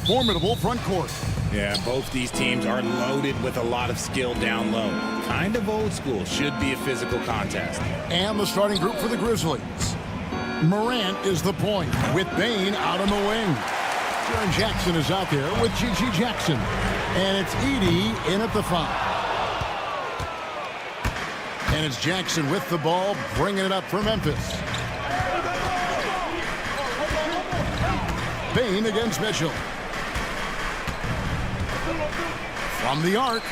formidable front court. Yeah, both these teams are loaded with a lot of skill down low. Kind of old school. Should be a physical contest. And the starting group for the Grizzlies. Morant is the point with Bane out on the wing. Jaren Jackson is out there with G.G. Jackson. And it's Edey in at the 5. And it's Jackson with the ball, bringing it up for Memphis. Bane against Mitchell. From the arc.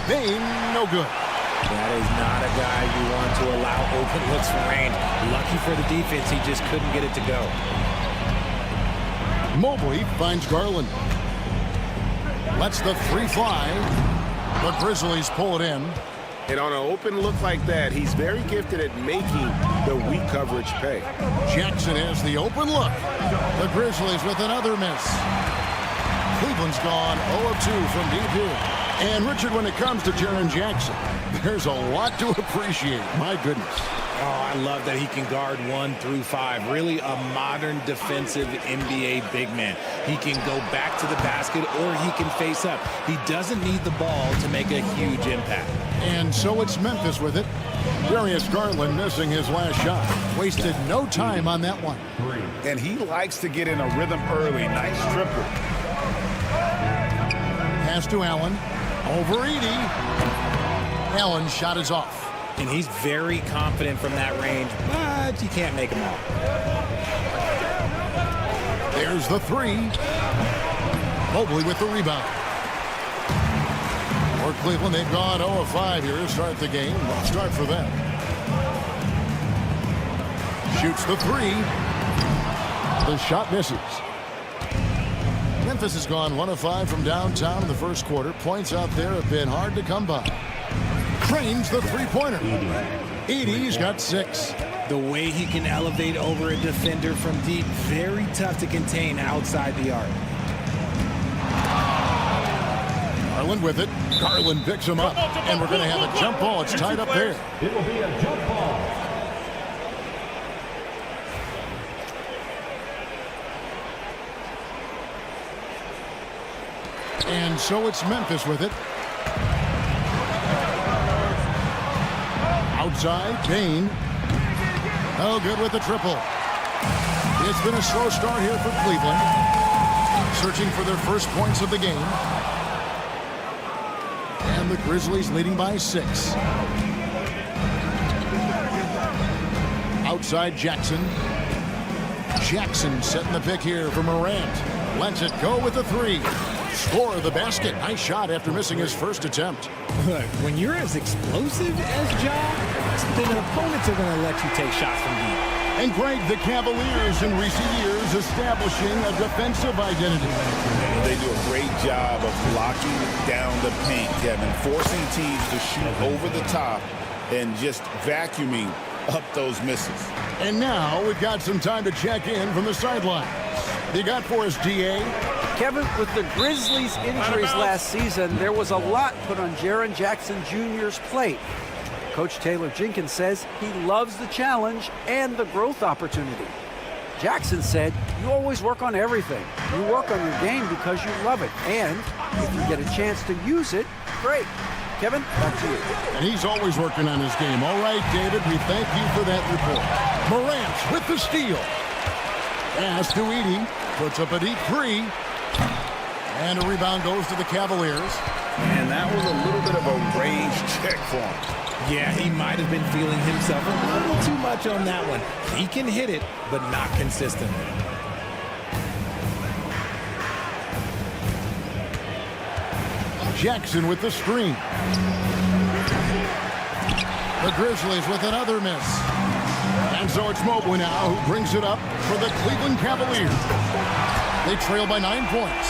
Bane, no good. That is not a guy you want to allow open looks from range. Lucky for the defense, he just couldn't get it to go. Mobley finds Garland. Lets the 3 fly. The Grizzlies pull it in. And on an open look like that, he's very gifted at making the weak coverage pay. Jackson has the open look. The Grizzlies with another miss. Cleveland's gone 0 of 2 from deep here. And Richard, when it comes to Jaren Jackson, there's a lot to appreciate. My goodness. Oh, I love that he can guard 1 through 5. Really a modern defensive NBA big man. He can go back to the basket or he can face up. He doesn't need the ball to make a huge impact. And so it's Memphis with it. Darius Garland missing his last shot. Wasted no time on that one. And he likes to get in a rhythm early. Nice triple. Pass to Allen. Over Edey. Allen's shot is off. And he's very confident from that range, but you can't make him all. There's the 3. Mobley with the rebound. For Cleveland, they've gone 0 of 5 here to start the game. Let's start for them. Shoots the 3. The shot misses. Memphis has gone 1 of 5 from downtown in the first quarter. Points out there have been hard to come by. Trains the 3-pointer. Edey's got 6. The way he can elevate over a defender from deep, very tough to contain outside the arc. Garland with it. Garland picks him up. And we're going to have a jump ball. It's tied up there. It will be a jump ball. And so it's Memphis with it. Outside, Bane. Oh, good with the triple. It's been a slow start here for Cleveland. Searching for their first points of the game. And the Grizzlies leading by 6. Outside, Jackson. Jackson setting the pick here for Morant. Lets it go with the 3. Score the basket. Nice shot after missing his first attempt. Look, when you're as explosive as Ja, then opponents are going to let you take shots from deep. And Greg, the Cavaliers in recent years establishing a defensive identity. They do a great job of locking down the paint, Kevin, forcing teams to shoot over the top and just vacuuming up those misses. And now we've got some time to check in from the sidelines. You got for us, DA? Kevin, with the Grizzlies' injuries last season, there was a lot put on Jaren Jackson Jr.'s plate. Coach Taylor Jenkins says he loves the challenge and the growth opportunity. Jackson said, you always work on everything. You work on your game because you love it. And if you get a chance to use it, great. Kevin, back to you. And he's always working on his game. All right, David, we thank you for that report. Morant with the steal. Pass to Edey. Puts up a deep 3. And a rebound goes to the Cavaliers. And that was a little bit of a range check for him. Yeah, he might have been feeling himself a little too much on that one. He can hit it, but not consistently. Jackson with the screen. The Grizzlies with another miss. And so it's Mobley now who brings it up for the Cleveland Cavaliers. They trail by 9 points.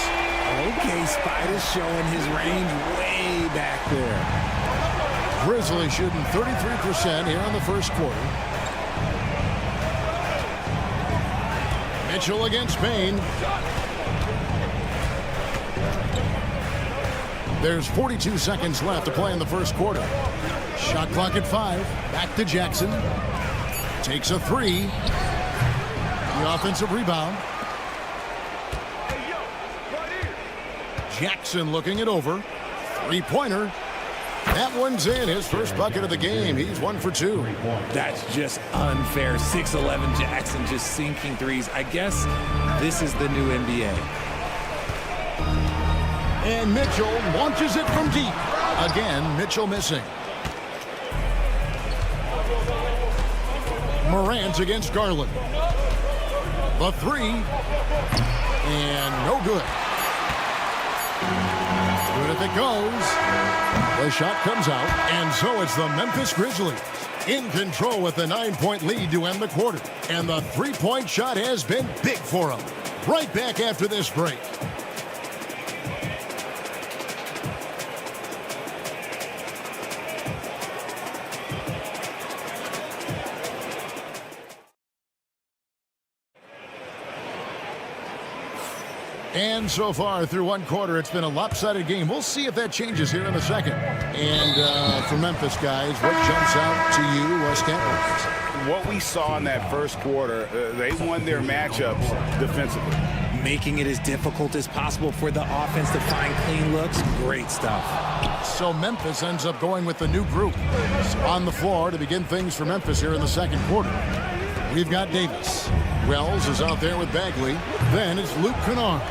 Okay, Spider's showing his range way back there. Grizzlies shooting 33% here in the first quarter. Mitchell against Bane. There's 42 seconds left to play in the first quarter. Shot clock at 5. Back to Jackson. Takes a 3. The offensive rebound. Jackson looking it over. Three-pointer. That one's in. His first bucket of the game. He's 1 for 2. That's just unfair. 6'11" Jackson just sinking threes. I guess this is the new NBA. And Mitchell launches it from deep. Again, Mitchell missing. Morant against Garland. The three. And no good. Good if it goes. The shot comes out. And so it's the Memphis Grizzlies in control with a 9-point lead to end the quarter. And the three-point shot has been big for them. Right back after this break. And so far through one quarter, it's been a lopsided game. We'll see if that changes here in the second. And for Memphis, guys, what jumps out to you, Stanton? What we saw in that first quarter, they won their matchups defensively. Making it as difficult as possible for the offense to find clean looks. Great stuff. So Memphis ends up going with the new group on the floor to begin things for Memphis here in the second quarter. We've got Davis. Wells is out there with Bagley. Then it's Luke Kennard.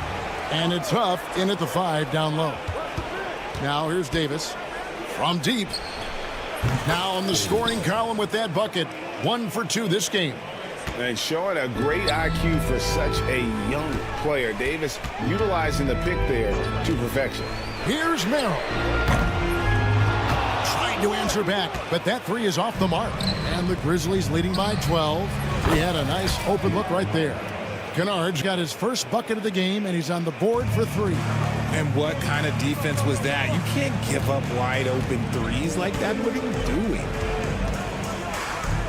And it's Huff in at the 5 down low. Now here's Davis from deep. Now in the scoring column with that bucket. 1 for 2 this game. And showing a great IQ for such a young player. Davis utilizing the pick there to perfection. Here's Merrill. Trying to answer back, but that 3 is off the mark. And the Grizzlies leading by 12. He had a nice open look right there. Kennard's got his first bucket of the game, and he's on the board for 3. And what kind of defense was that? You can't give up wide open threes like that. What are you doing?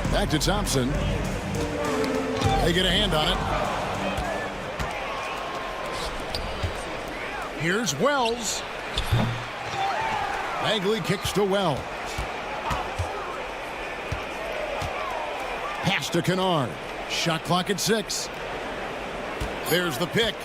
Back to Thompson. They get a hand on it. Here's Wells. Bagley kicks to Wells. Pass to Kennard. Shot clock at 6. There's the pick.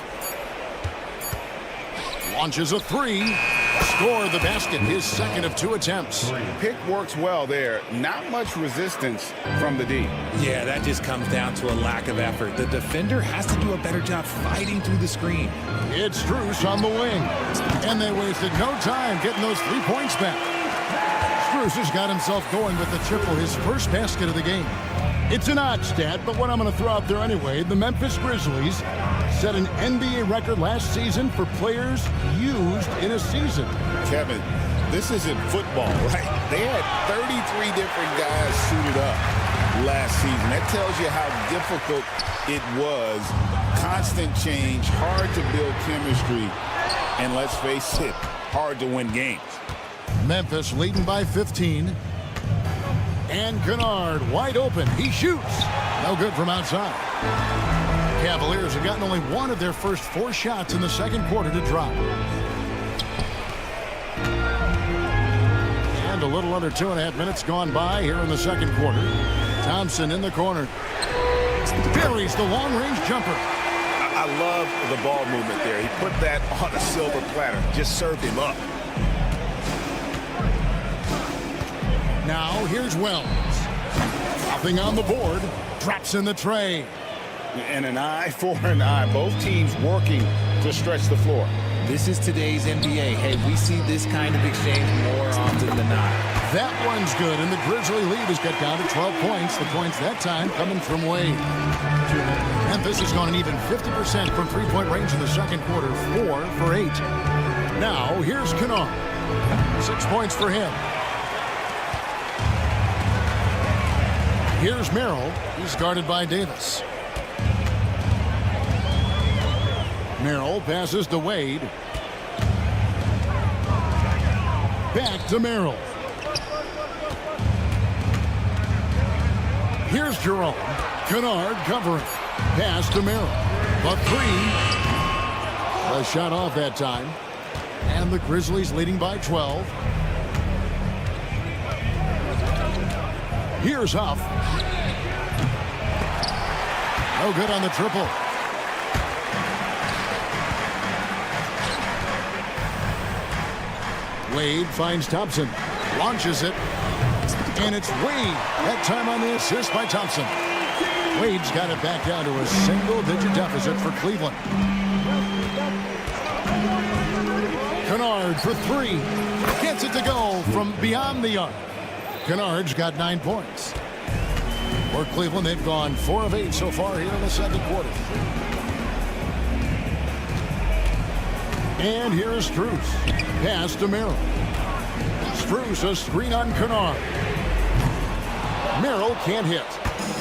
Launches a 3. Score the basket. His second of 2 attempts. Pick works well there. Not much resistance from the D. Yeah, that just comes down to a lack of effort. The defender has to do a better job fighting through the screen. It's Strus on the wing. And they wasted no time getting those 3 points back. Strus has got himself going with the triple, his first basket of the game. It's an odd stat, but what I'm going to throw out there anyway, the Memphis Grizzlies set an NBA record last season for players used in a season. Kevin, this isn't football, right? They had 33 different guys suited up last season. That tells you how difficult it was. Constant change, hard to build chemistry, and let's face it, hard to win games. Memphis leading by 15. And Kennard wide open. He shoots. No good from outside. Cavaliers have gotten only 1 of their first 4 shots in the second quarter to drop. And a little under 2.5 minutes gone by here in the second quarter. Thompson in the corner. Buries the long-range jumper. I love the ball movement there. He put that on a silver platter. Just served him up. Now here's Wells. Dropping on the board. Drops in the tray. And an eye for an eye. Both teams working to stretch the floor. This is today's NBA. Hey, we see this kind of exchange more often than not. That one's good, and the Grizzly lead has got down to 12 points. The points that time coming from Wade. Memphis has gone an even 50% from three-point range in the second quarter. 4 for 8. Now here's Kennard. 6 points for him. Here's Merrill. He's guarded by Davis. Merrill passes to Wade. Back to Merrill. Here's Jerome. Kennard covering. Pass to Merrill. The 3. A shot off that time. And the Grizzlies leading by 12. Here's Huff. No good on the triple. Wade finds Thompson. Launches it. And it's Wade. That time on the assist by Thompson. Wade's got it back down to a single-digit deficit for Cleveland. Kennard for three. Gets it to go from beyond the arc. Kennard's got 9 points. For Cleveland, they've gone 4 of 8 so far here in the second quarter. And here's Strus. Pass to Merrill. Strus, a screen on Kennard. Merrill can't hit.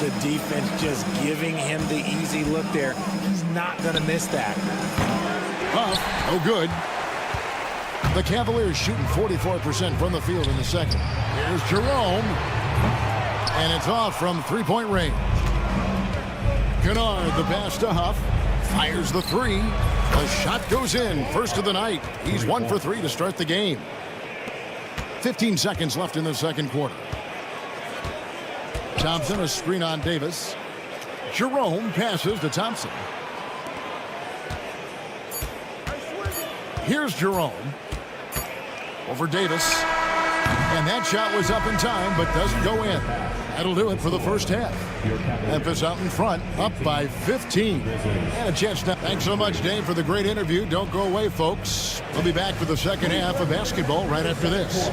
The defense just giving him the easy look there. He's not going to miss that. Huff, no good. The Cavaliers shooting 44% from the field in the second. Here's Jerome. And it's off from three-point range. Kennard, the pass to Huff. Fires the three. The shot goes in. First of the night. He's 1 for 3 to start the game. 15 seconds left in the second quarter. Thompson, a screen on Davis. Jerome passes to Thompson. Here's Jerome. Over Davis. And that shot was up in time, but doesn't go in. That'll do it for the first half. Memphis out in front, up by 15. And a chance now. Thanks so much, Dave, for the great interview. Don't go away, folks. We'll be back for the second half of basketball right after this.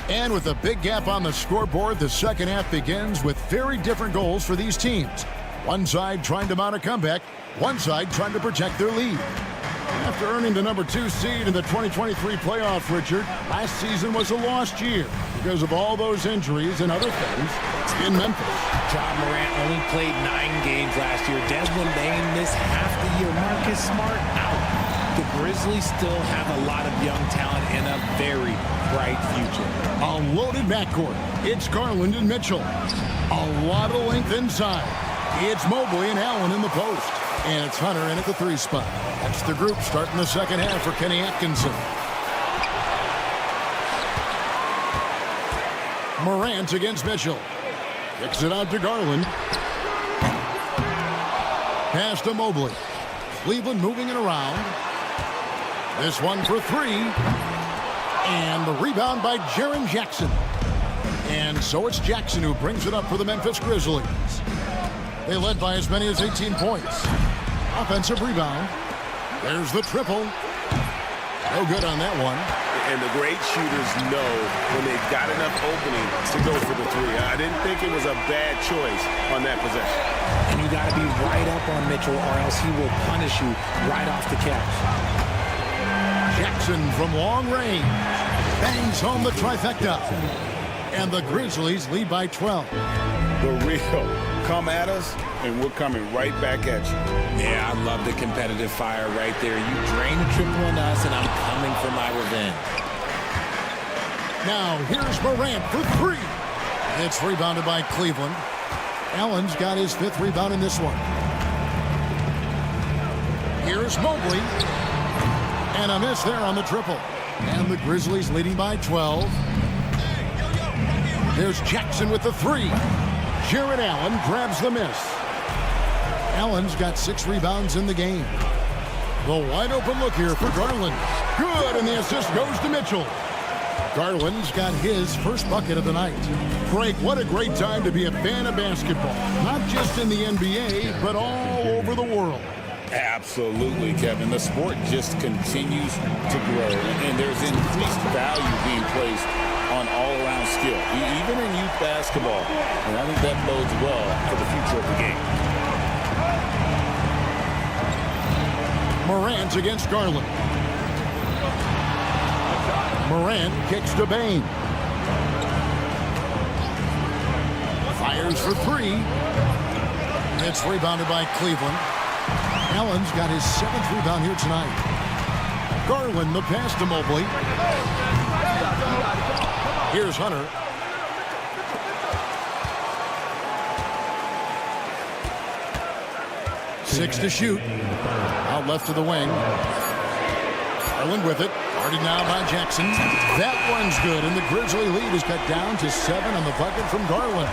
And with a big gap on the scoreboard, the second half begins with very different goals for these teams. One side trying to mount a comeback, one side trying to protect their lead. After earning the number 2 seed in the 2023 playoff, Richard, last season was a lost year because of all those injuries and other things in Memphis. John Morant only played 9 games last year. Desmond Bain missed half the year. Marcus Smart out. The Grizzlies still have a lot of young talent and a very bright future. A loaded backcourt. It's Garland and Mitchell. A lot of length inside. It's Mobley and Allen in the post. And it's Hunter in at the 3 spot. That's the group starting the second half for Kenny Atkinson. Morant against Mitchell. Kicks it out to Garland. Pass to Mobley. Cleveland moving it around. This one for 3. And the rebound by Jaren Jackson. And so it's Jackson who brings it up for the Memphis Grizzlies. They led by as many as 18 points. Offensive rebound. There's the triple. No good on that one. And the great shooters know when they've got enough opening to go for the 3. I didn't think it was a bad choice on that possession. And you got to be right up on Mitchell or else he will punish you right off the catch. Jackson from long range bangs home the trifecta. And the Grizzlies lead by 12. The real come at us, and we're coming right back at you. Yeah, I love the competitive fire right there. You drain a triple on us, and I'm coming for my revenge. Now, here's Morant for 3. It's rebounded by Cleveland. Allen's got his 5th rebound in this one. Here's Mobley. And a miss there on the triple. And the Grizzlies leading by 12. There's Jackson with the 3. Jared Allen grabs the miss. Allen's got 6 rebounds in the game. The wide open look here for Garland. Good, and the assist goes to Mitchell. Garland's got his first bucket of the night. Frank, what a great time to be a fan of basketball. Not just in the NBA, but all over the world. Absolutely, Kevin. The sport just continues to grow, and there's increased value being placed on all-around skill, even in youth basketball. And I think that bodes well for the future of the game. Morant against Garland. Morant kicks to Bain. Fires for 3. It's rebounded by Cleveland. Allen's got his 7th rebound here tonight. Garland the pass to Mobley. Here's Hunter. 6 to shoot. Out left to the wing. Garland with it. Guarded now by Jackson. That one's good, and the Grizzly lead is cut down to 7 on the bucket from Garland.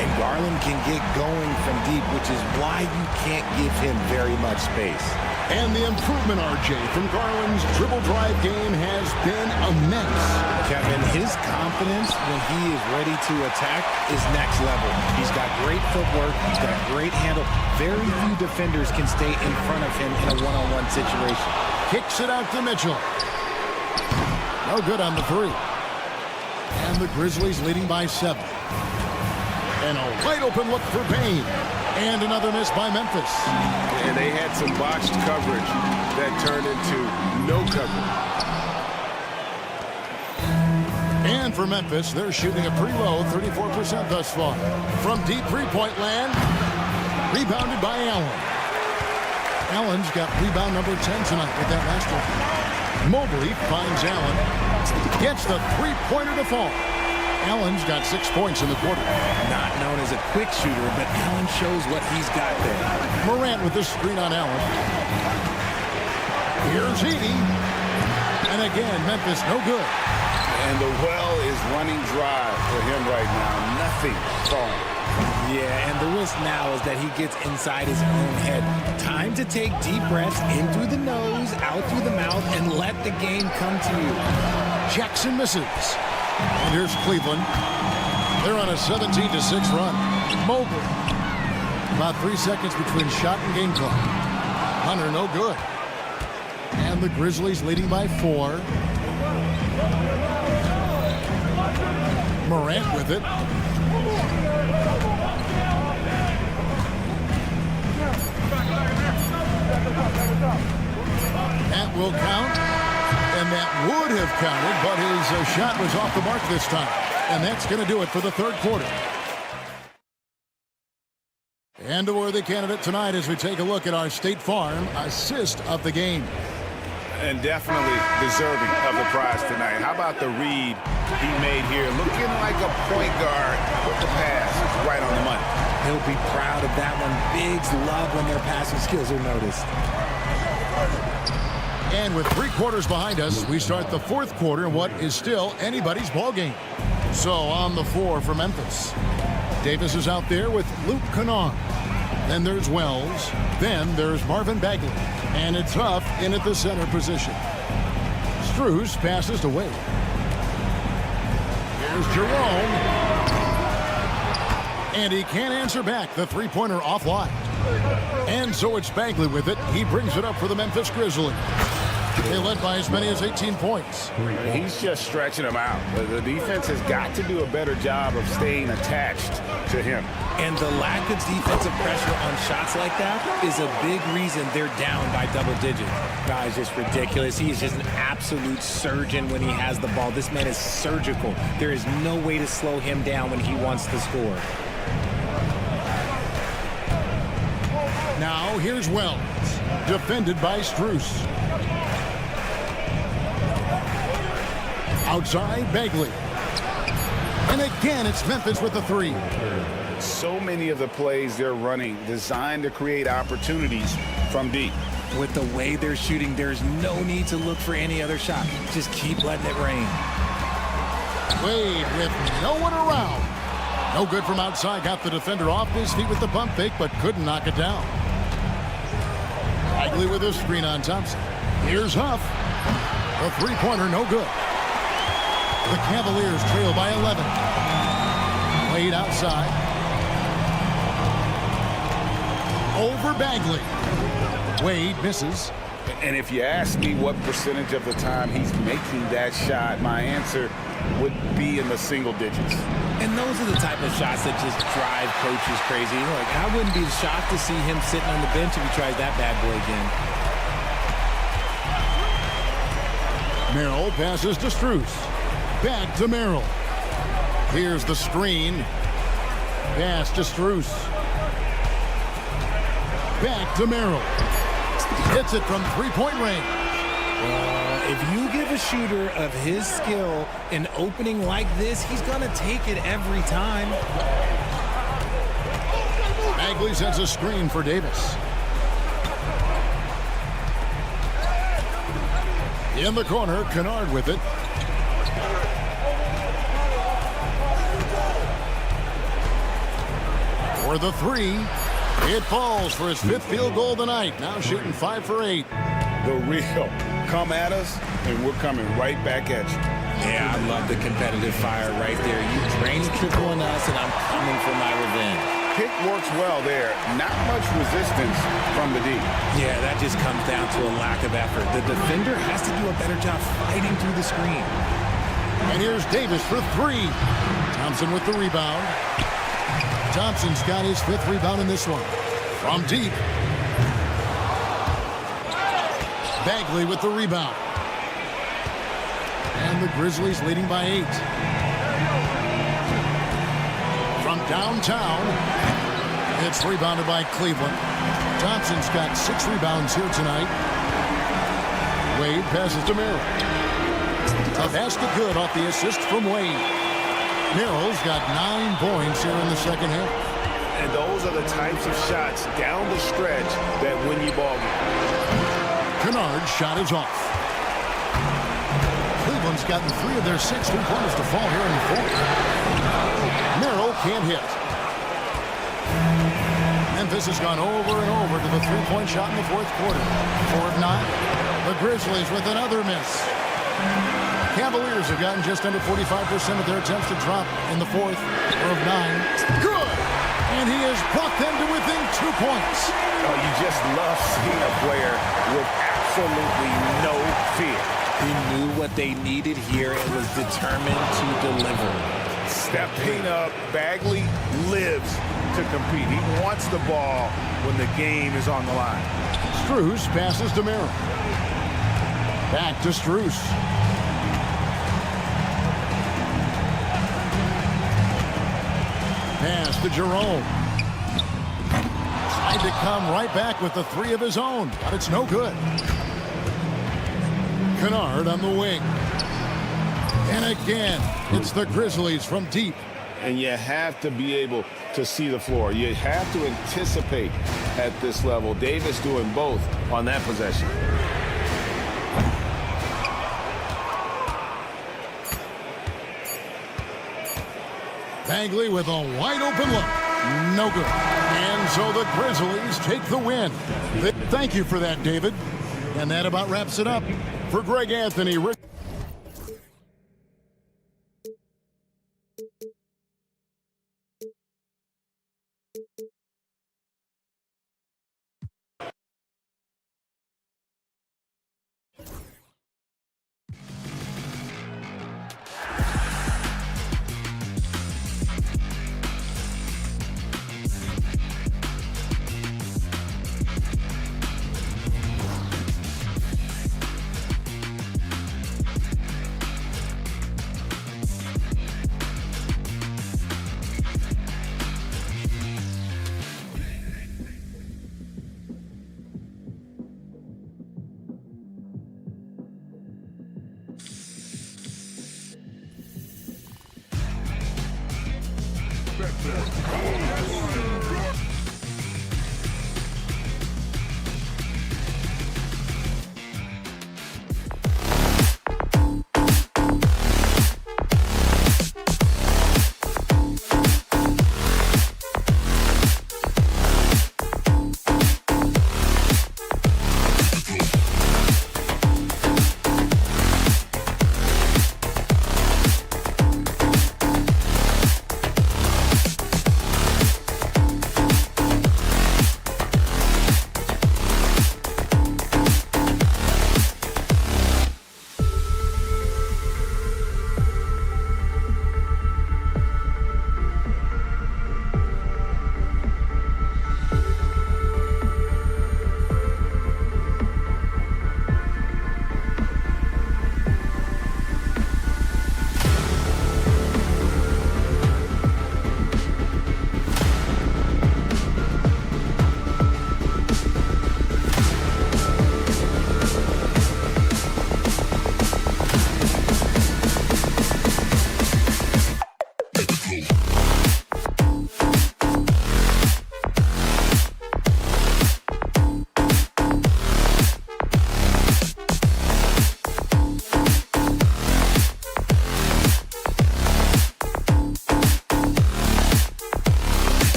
And Garland can get going from deep, which is why you can't give him very much space. And the improvement, RJ, from Garland's dribble drive game has been immense. Kevin, his confidence when he is ready to attack is next level. He's got great footwork. He's got great handle. Very few defenders can stay in front of him in a one-on-one situation. Kicks it out to Mitchell. No good on the 3. And the Grizzlies leading by 7. And a wide open look for Payne. And another miss by Memphis. And they had some botched coverage that turned into no coverage. And for Memphis, they're shooting a pretty low 34% thus far. From deep three-point land, rebounded by Allen. Allen's got rebound number 10 tonight with that last one. Mobley finds Allen. Gets the three-pointer to fall. Allen's got 6 points in the quarter. Not known as a quick shooter, but Allen shows what he's got there. Morant with the screen on Allen. Here's Edey. And again, Memphis no good. And the well is running dry for him right now. Nothing falling. Yeah, and the risk now is that he gets inside his own head. Time to take deep breaths in through the nose, out through the mouth, and let the game come to you. Jackson misses. And here's Cleveland. They're on a 17-6 run. Mobley. About 3 seconds between shot and game clock. Hunter no good. And the Grizzlies leading by 4. Morant with it. That will count, and that would have counted, but his shot was off the mark this time. And that's going to do it for the third quarter. And a worthy candidate tonight as we take a look at our State Farm assist of the game. And definitely deserving of the prize tonight. How about the read he made here? Looking like a point guard with the pass right on the money. He'll be proud of that one. Bigs love when their passing skills are noticed. And with 3 quarters behind us, we start the fourth quarter in what is still anybody's ball game. So on the floor for Memphis, Davis is out there with Luke Kennard. Then there's Wells. Then there's Marvin Bagley. And it's Huff in at the center position. Strus passes to Wade. Here's Jerome. And he can't answer back. The three-pointer offline. And so it's Bagley with it. He brings it up for the Memphis Grizzlies. They led by as many as 18 points. He's just stretching them out. The defense has got to do a better job of staying attached to him. And the lack of defensive pressure on shots like that is a big reason they're down by double digits. Guys, just ridiculous. He is just an absolute surgeon when he has the ball. This man is surgical. There is no way to slow him down when he wants to score. Now here's Wells, defended by Strus. Outside, Bagley. And again, it's Memphis with the 3. So many of the plays they're running designed to create opportunities from deep. With the way they're shooting, there's no need to look for any other shot. Just keep letting it rain. Wade with no one around. No good from outside. Got the defender off his feet with the pump fake, but couldn't knock it down. Bagley with a screen on Thompson. Here's Huff. The three-pointer, no good. The Cavaliers trail by 11. Wade outside. Over Bagley. Wade misses. And if you ask me what percentage of the time he's making that shot, my answer would be in the single digits. And those are the type of shots that just drive coaches crazy. Like, I wouldn't be shocked to see him sitting on the bench if he tries that bad boy again. Merrill passes to Strus. Back to Merrill. Here's the screen. Pass to Strus. Back to Merrill. Hits it from three-point range. If you give a shooter of his skill an opening like this, he's going to take it every time. Bagley sets a screen for Davis. In the corner, Kennard with it. For the three. It falls for his 5th field goal of the night. Now shooting 5 for 8. The real. Come at us, and we're coming right back at you. Yeah, I love the competitive fire right there. You drain a triple on us, and I'm coming for my revenge. Pick works well there. Not much resistance from the D. Yeah, that just comes down to a lack of effort. The defender has to do a better job fighting through the screen. And here's Davis for 3. Thompson with the rebound. Thompson's got his 5th rebound in this one. From deep. Bagley with the rebound. And the Grizzlies leading by 8. From downtown, it's rebounded by Cleveland. Thompson's got 6 rebounds here tonight. Wade passes to Merrill. A basket good off the assist from Wade. Merrill's got 9 points here in the second half. And those are the types of shots down the stretch that win you ball games. Kennard's shot is off. Cleveland's gotten 3 of their 6 3-pointers to fall here in the 4th. Merrill can't hit. Memphis has gone over and over to the 3-point shot in the 4th quarter. 4 of 9. The Grizzlies with another miss. Cavaliers have gotten just under 45% of their attempts to drop in the 4th. 4 of 9. Good! And he has brought them to within 2 points. Oh, you just love seeing a player with absolutely no fear. He knew what they needed here and was determined to deliver. Stepping up, Bagley lives to compete. He wants the ball when the game is on the line. Strus passes to Merrill. Back to Strus. Pass to Jerome. Tried to come right back with the 3 of his own, but it's no good. Kennard on the wing. And again, it's the Grizzlies from deep. And you have to be able to see the floor. You have to anticipate at this level. Davis doing both on that possession. Bagley with a wide open look. No good. And so the Grizzlies take the win. Thank you for that, David. And that about wraps it up. For Greg Anthony, Rick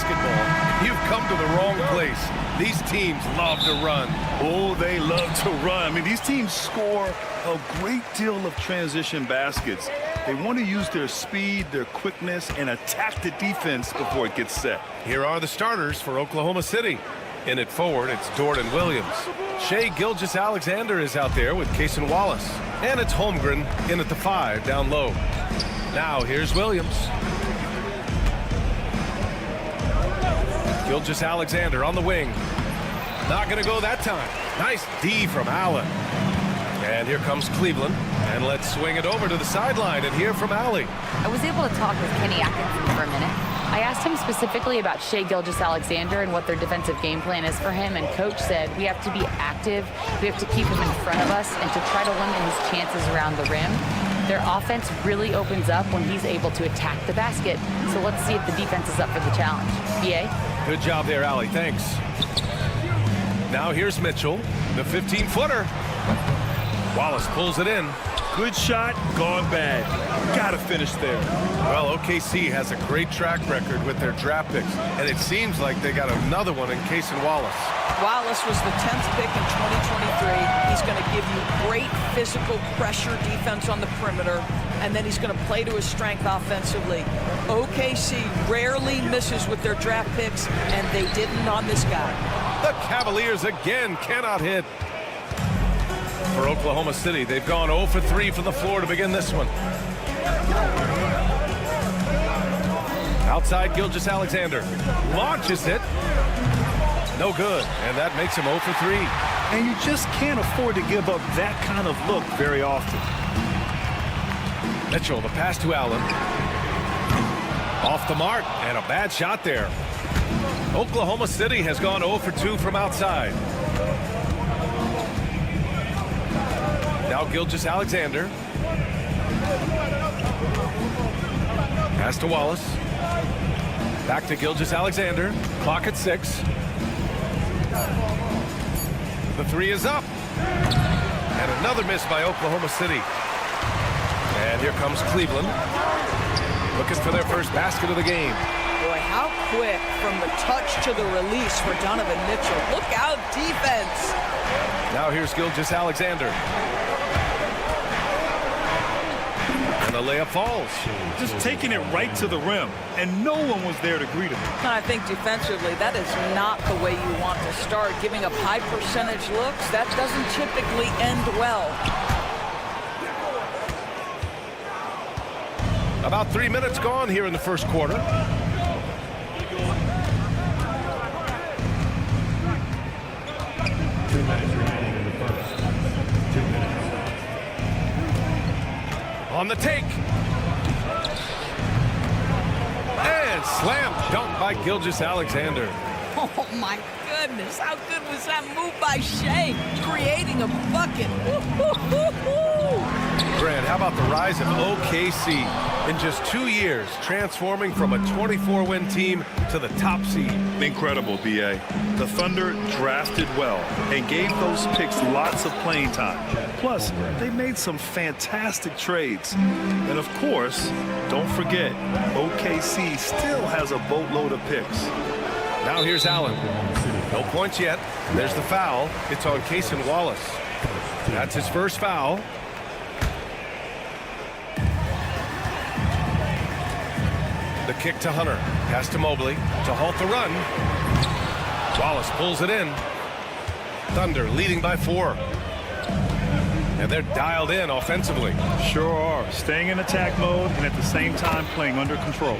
basketball, you've come to the wrong place. These teams love to run. Oh, they love to run. I mean, these teams score a great deal of transition baskets. They want to use their speed, their quickness, and attack the defense before it gets set. Here are the starters for Oklahoma City. In at forward, it's Jordan Williams. Shai Gilgeous-Alexander is out there with Cason Wallace. And it's Holmgren in at the 5 down low. Now here's Williams. Gilgeous-Alexander on the wing. Not going to go that time. Nice D from Allen. And here comes Cleveland. And let's swing it over to the sideline and hear from Allie. I was able to talk with Kenny Atkinson for a minute. I asked him specifically about Shai Gilgeous-Alexander and what their defensive game plan is for him, and Coach said we have to be active, we have to keep him in front of us, and to try to limit his chances around the rim. Their offense really opens up when he's able to attack the basket, so let's see if the defense is up for the challenge. BA? Good job there, Allie. Thanks. Now here's Mitchell, the 15-footer. Wallace pulls it in. Good shot, gone bad. Got to finish there. Well, OKC has a great track record with their draft picks, and it seems like they got another one in Cason Wallace. Wallace was the 10th pick in 2023. He's going to give you great physical pressure defense on the perimeter, and then he's going to play to his strength offensively. OKC rarely misses with their draft picks, and they didn't on this guy. The Cavaliers again cannot hit. For Oklahoma City, they've gone 0 for 3 from the floor to begin this one. Outside, Gilgeous-Alexander launches it. No good, and that makes him 0 for 3. And you just can't afford to give up that kind of look very often. Mitchell, the pass to Allen. Off the mark, and a bad shot there. Oklahoma City has gone 0 for 2 from outside. Now Gilgeous-Alexander. Pass to Wallace. Back to Gilgeous-Alexander. Clock at 6. The 3 is up. And another miss by Oklahoma City. And here comes Cleveland. Looking for their first basket of the game. Boy, how quick from the touch to the release for Donovan Mitchell. Look out, defense. Now here's Gilgeous-Alexander. And the layup falls. Just taking it right to the rim, and no one was there to greet him. I think defensively, that is not the way you want to start. Giving up high percentage looks, that doesn't typically end well. About 3 minutes gone here in the first quarter. On the take. And slam dunk by Gilgeous-Alexander. Oh, my goodness. How good was that move by Shai? Creating a bucket. Grant, how about the rise of OKC in just 2 years, transforming from a 24-win team to the top seed? Incredible, B.A. The Thunder drafted well and gave those picks lots of playing time. Plus, they made some fantastic trades. And of course, don't forget, OKC still has a boatload of picks. Now here's Allen. No points yet. There's the foul. It's on Cason Wallace. That's his first foul. The kick to Hunter. Pass to Mobley to halt the run. Wallace pulls it in. Thunder leading by 4. And they're dialed in offensively. Sure are. Staying in attack mode and at the same time playing under control.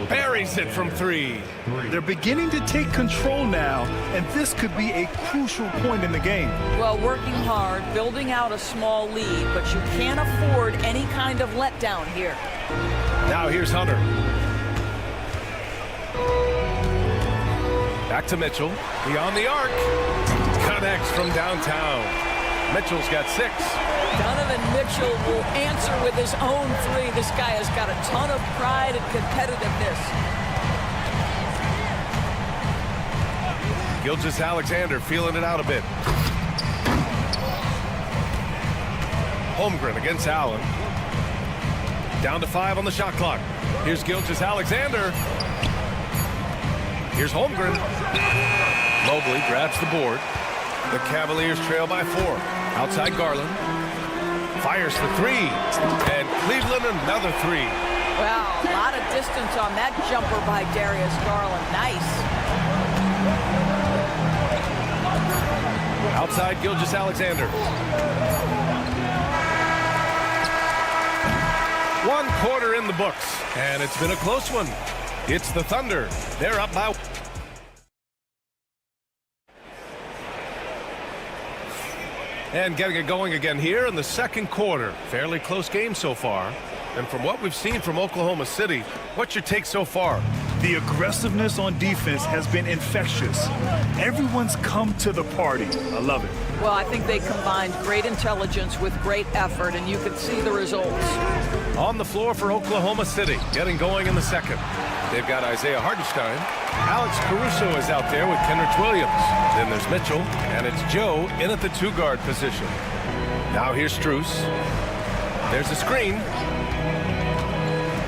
Buries it from 3. They're beginning to take control now, and this could be a crucial point in the game. Well, working hard, building out a small lead, but you can't afford any kind of letdown here. Now here's Hunter. Back to Mitchell. Beyond the arc. Connects from downtown. Mitchell's got 6. Donovan Mitchell will answer with his own 3. This guy has got a ton of pride and competitiveness. Gilgeous-Alexander feeling it out a bit. Holmgren against Allen. Down to 5 on the shot clock. Here's Gilgeous-Alexander. Here's Holmgren. Mobley grabs the board. The Cavaliers trail by 4. Outside Garland. Fires for 3. And Cleveland another 3. Wow, a lot of distance on that jumper by Darius Garland. Nice. Outside Gilgeous-Alexander. 1 quarter in the books, and it's been a close one. It's the Thunder. They're up by... And getting it going again here in the second quarter. Fairly close game so far. And from what we've seen from Oklahoma City, what's your take so far? The aggressiveness on defense has been infectious. Everyone's come to the party. I love it. Well, I think they combined great intelligence with great effort, and you can see the results. On the floor for Oklahoma City, getting going in the second. They've got Isaiah Hartenstein. Alex Caruso is out there with Kenrich Williams. Then there's Mitchell, and it's Joe in at the 2-guard position. Now here's Strus. There's a screen.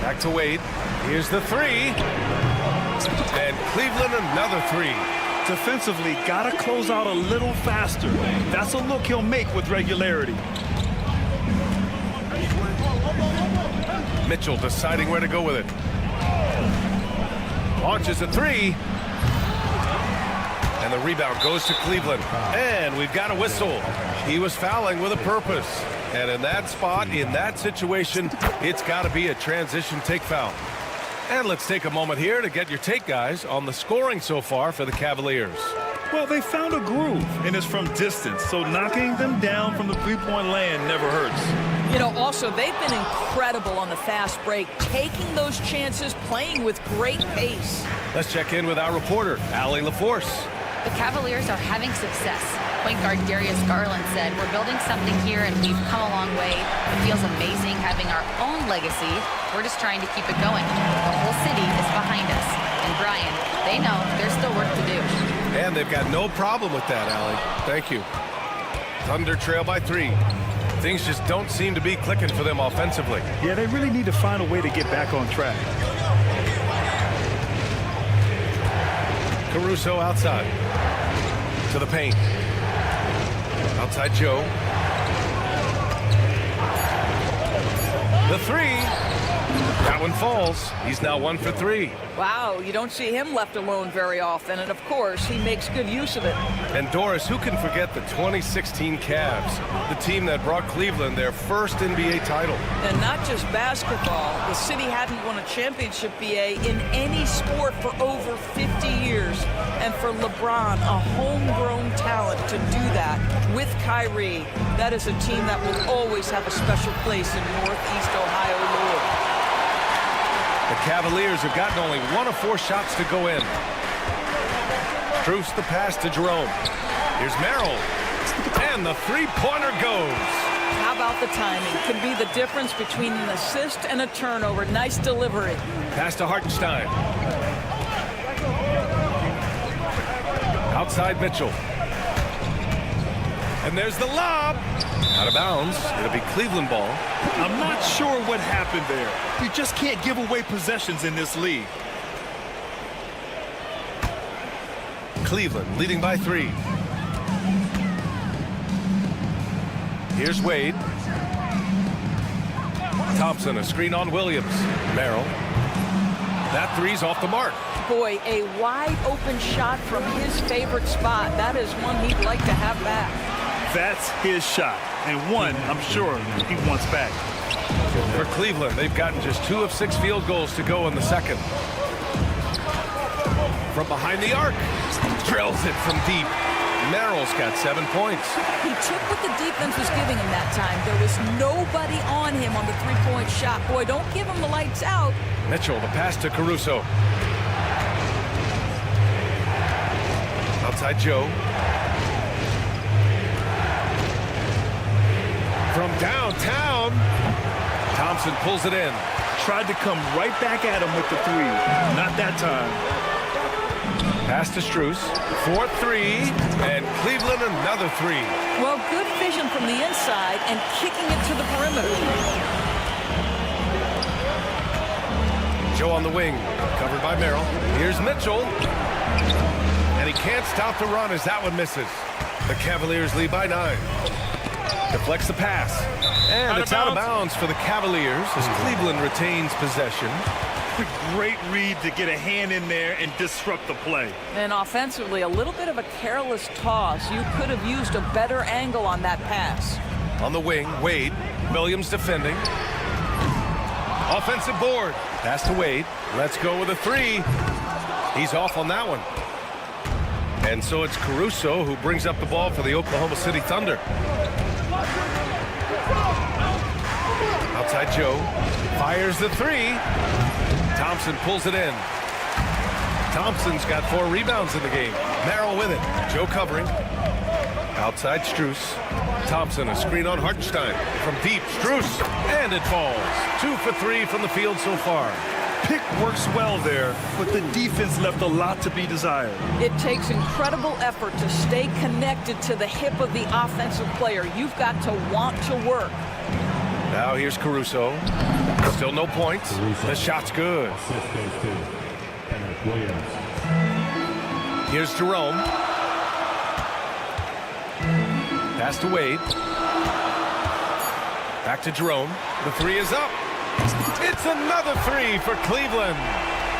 Back to Wade. Here's the 3. And Cleveland another 3. Defensively, gotta close out a little faster. That's a look he'll make with regularity. Mitchell deciding where to go with it. Launches a 3. And the rebound goes to Cleveland. And we've got a whistle. He was fouling with a purpose. And in that spot, in that situation, it's got to be a transition take foul. And let's take a moment here to get your take, guys, on the scoring so far for the Cavaliers. Well, they found a groove, and it's from distance, so knocking them down from the three-point land never hurts. You know, also, they've been incredible on the fast break, taking those chances, playing with great pace. Let's check in with our reporter, Allie LaForce. The Cavaliers are having success. Point guard Darius Garland said, "We're building something here and we've come a long way. It feels amazing having our own legacy. We're just trying to keep it going. The whole city is behind us." And Brian, they know there's still work to do. And they've got no problem with that, Allie. Thank you. Thunder trail by 3. Things just don't seem to be clicking for them offensively. Yeah, they really need to find a way to get back on track. Caruso outside. To the paint. Outside Joe. The 3. That one falls. He's now 1 for 3. Wow, you don't see him left alone very often, and of course, he makes good use of it. And Doris, who can forget the 2016 Cavs, the team that brought Cleveland their first NBA title? And not just basketball, the city hadn't won a championship, BA, in any sport for over 50 years. And for LeBron, a homegrown talent, to do that with Kyrie, that is a team that will always have a special place in Northeast Ohio lore. The Cavaliers have gotten only 1 of 4 shots to go in. Strus the pass to Jerome. Here's Merrill. And the 3-pointer goes. How about the timing? Could be the difference between an assist and a turnover. Nice delivery. Pass to Hartenstein. Outside Mitchell. And there's the lob. Out of bounds. It'll be Cleveland ball. I'm not sure what happened there. You just can't give away possessions in this league. Cleveland leading by 3. Here's Wade. Thompson, a screen on Williams. Merrill. That 3's off the mark. Boy, a wide open shot from his favorite spot. That is one he'd like to have back. That's his shot, and one I'm sure he wants back. For Cleveland, they've gotten just 2 of 6 field goals to go in the second. From behind the arc, drills it from deep. Merrill's got 7 points. He took what the defense was giving him that time. There was nobody on him on the 3-point shot. Boy, don't give him the lights out. Mitchell, the pass to Caruso. Outside Joe. From downtown, Thompson pulls it in. Tried to come right back at him with the 3. Not that time. Pass to Strus. 4-3, and Cleveland another 3. Well, good vision from the inside and kicking it to the perimeter. Joe on the wing, covered by Merrill. Here's Mitchell. can't stop the run as that one misses. The Cavaliers lead by 9. Deflects the pass. And it's out of bounds for the Cavaliers as Cleveland retains possession. Great read to get a hand in there and disrupt the play. And offensively, a little bit of a careless toss. You could have used a better angle on that pass. On the wing, Wade. Williams defending. Offensive board. Pass to Wade. Let's go with a 3. He's off on that one. And so it's Caruso who brings up the ball for the Oklahoma City Thunder. Outside Joe. Fires the 3. Thompson pulls it in. Thompson's got 4 rebounds in the game. Merrill with it. Joe covering. Outside Strus. Thompson, a screen on Hartenstein. From deep, Strus. And it falls. 2 for 3 from the field so far. Pick works well there, but the defense left a lot to be desired. It takes incredible effort to stay connected to the hip of the offensive player. You've got to want to work. Now here's Caruso. Still no points. The shot's good. Here's Jerome. Pass to Wade. Back to Jerome. The 3 is up. It's another 3 for Cleveland.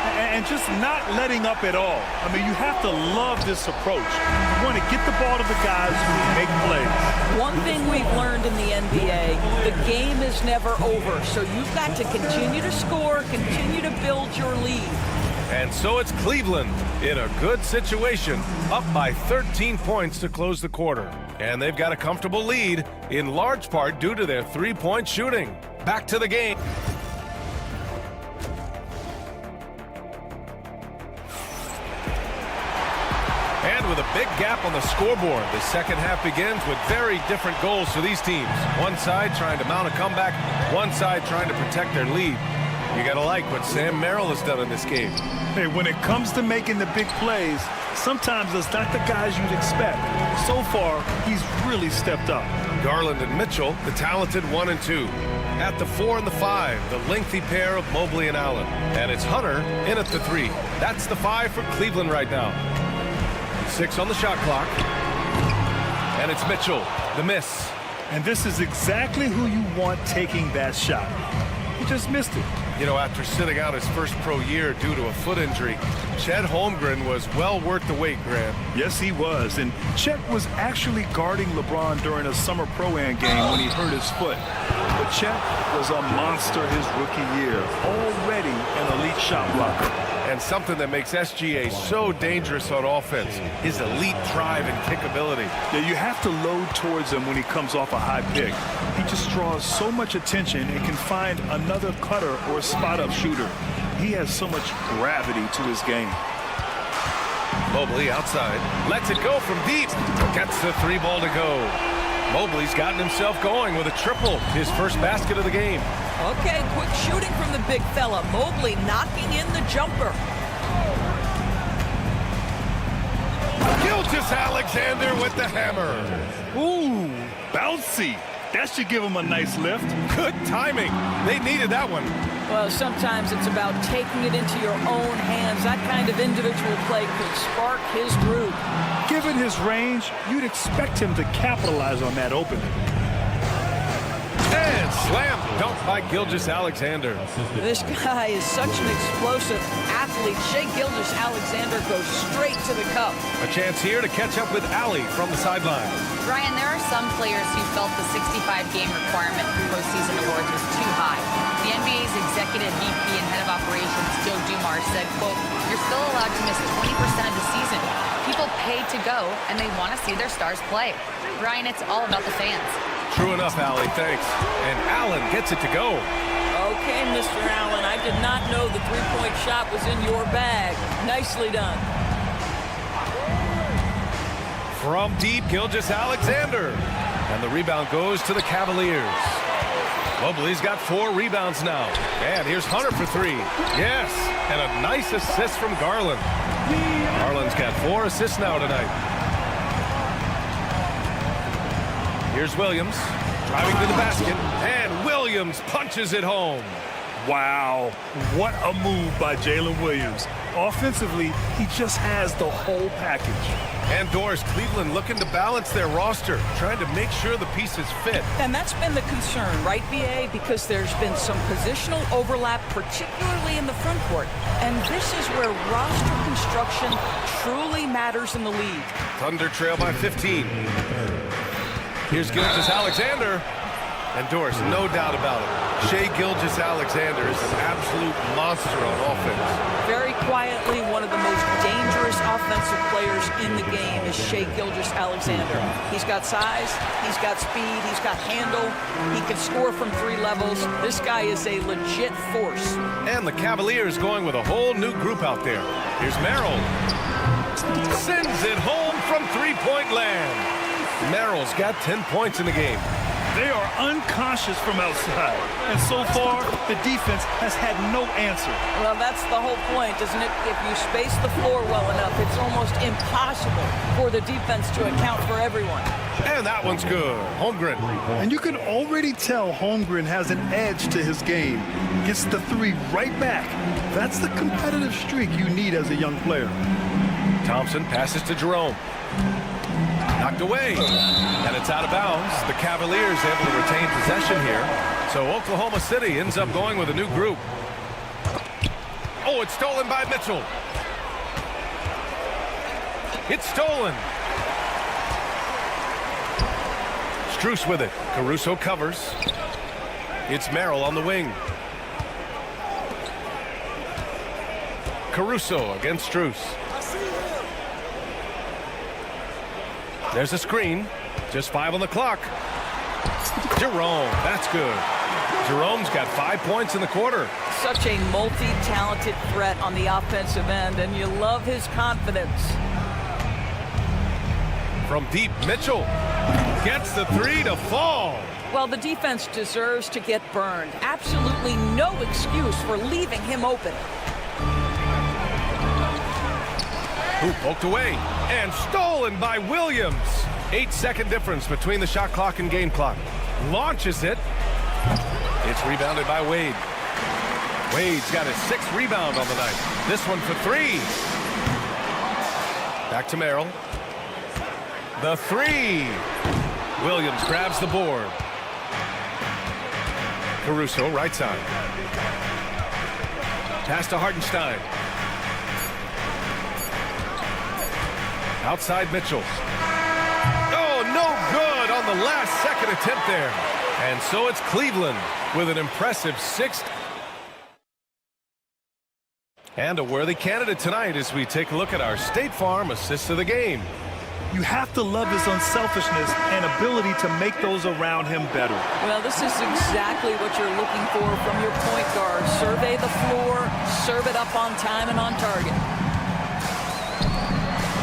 And just not letting up at all. I mean, you have to love this approach. You want to get the ball to the guys who make plays. One thing we've learned in the NBA, the game is never over. So you've got to continue to score, continue to build your lead. And so it's Cleveland in a good situation, up by 13 points to close the quarter. And they've got a comfortable lead, in large part due to their 3-point shooting. Back to the game. And with a big gap on the scoreboard, the second half begins with very different goals for these teams. One side trying to mount a comeback, one side trying to protect their lead. You got to like what Sam Merrill has done in this game. Hey, when it comes to making the big plays, sometimes it's not the guys you'd expect. So far, he's really stepped up. Garland and Mitchell, the talented 1 and 2. At the 4 and the 5, the lengthy pair of Mobley and Allen. And it's Hunter in at the 3. That's the 5 for Cleveland right now. 6 on the shot clock. And it's Mitchell, the miss. And this is exactly who you want taking that shot. He just missed it. You know, after sitting out his first pro year due to a foot injury, Chet Holmgren was well worth the wait, Grant. Yes, he was. And Chet was actually guarding LeBron during a summer Pro-Am game when he hurt his foot. But Chet was a monster his rookie year, already an elite shot blocker. And something that makes SGA so dangerous on offense, his elite drive and kickability. Yeah, you have to load towards him when he comes off a high pick. He just draws so much attention and can find another cutter or spot-up shooter. He has so much gravity to his game. Mobley outside, lets it go from deep, gets the 3 ball to go. Mobley's gotten himself going with a triple, his first basket of the game. Okay, quick shooting from the big fella. Mobley knocking in the jumper. Gilgeous-Alexander with the hammer. Ooh, bouncy. That should give him a nice lift. Good timing. They needed that one. Well, sometimes it's about taking it into your own hands. That kind of individual play could spark his groove. Given his range, you'd expect him to capitalize on that opening. And slam dunk by Gilgeous-Alexander. This guy is such an explosive athlete. Shai Gilgeous-Alexander goes straight to the cup. A chance here to catch up with Allie from the sideline. Ryan, there are some players who felt the 65-game requirement for postseason awards was too high. The NBA's executive VP and head of operations, Joe Dumars, said, quote, "You're still allowed to miss 20% of the season. People pay to go, and they want to see their stars play." Ryan, it's all about the fans. True enough, Allie, thanks. And Allen gets it to go. Okay, Mr. Allen, I did not know the three-point shot was in your bag. Nicely done. From deep, Gilgeous-Alexander. And the rebound goes to the Cavaliers. Mobley's got 4 rebounds now. And here's Hunter for 3. Yes, and a nice assist from Garland. Garland's got 4 assists now tonight. Here's Williams, driving to the basket, and Williams punches it home. Wow, what a move by Jalen Williams. Offensively, he just has the whole package. And Doris, Cleveland looking to balance their roster, trying to make sure the pieces fit. And that's been the concern, right, BA? Because there's been some positional overlap, particularly in the front court. And this is where roster construction truly matters in the league. Thunder trail by 15. Here's Gilgeous-Alexander. And Doris, no doubt about it, Shai Gilgeous-Alexander is an absolute monster on offense. Very quietly, one of the most dangerous offensive players in the game is Shai Gilgeous-Alexander. He's got size, he's got speed, he's got handle, he can score from 3 levels. This guy is a legit force. And the Cavaliers going with a whole new group out there. Here's Merrill. Sends it home from three-point land. Merrill's got 10 points in the game. They are unconscious from outside, and so far, the defense has had no answer. Well, that's the whole point, isn't it? If you space the floor well enough, it's almost impossible for the defense to account for everyone. And that one's good. Holmgren. And you can already tell Holmgren has an edge to his game. Gets the 3 right back. That's the competitive streak you need as a young player. Thompson passes to Jerome. Knocked away, and it's out of bounds. The Cavaliers able to retain possession here. So Oklahoma City ends up going with a new group. Oh, it's stolen by Mitchell. It's stolen. Strus with it. Caruso covers. It's Merrill on the wing. Caruso against Strus. There's a screen. Just 5 on the clock. Jerome, that's good. Jerome's got 5 points in the quarter. Such a multi-talented threat on the offensive end, and you love his confidence. From deep, Mitchell gets the 3 to fall. Well, the defense deserves to get burned. Absolutely no excuse for leaving him open. Who poked away and stolen by Williams. 8-second difference between the shot clock and game clock. Launches it. It's rebounded by Wade. Wade's got his 6th rebound on the night. This one for 3. Back to Merrill. The 3. Williams grabs the board. Caruso, right side. Pass to Hartenstein. Outside Mitchell. Oh, no good on the last second attempt there. And so it's Cleveland with an impressive 6th. And a worthy candidate tonight as we take a look at our State Farm assist of the game. You have to love his unselfishness and ability to make those around him better. Well, this is exactly what you're looking for from your point guard. Survey the floor, serve it up on time and on target.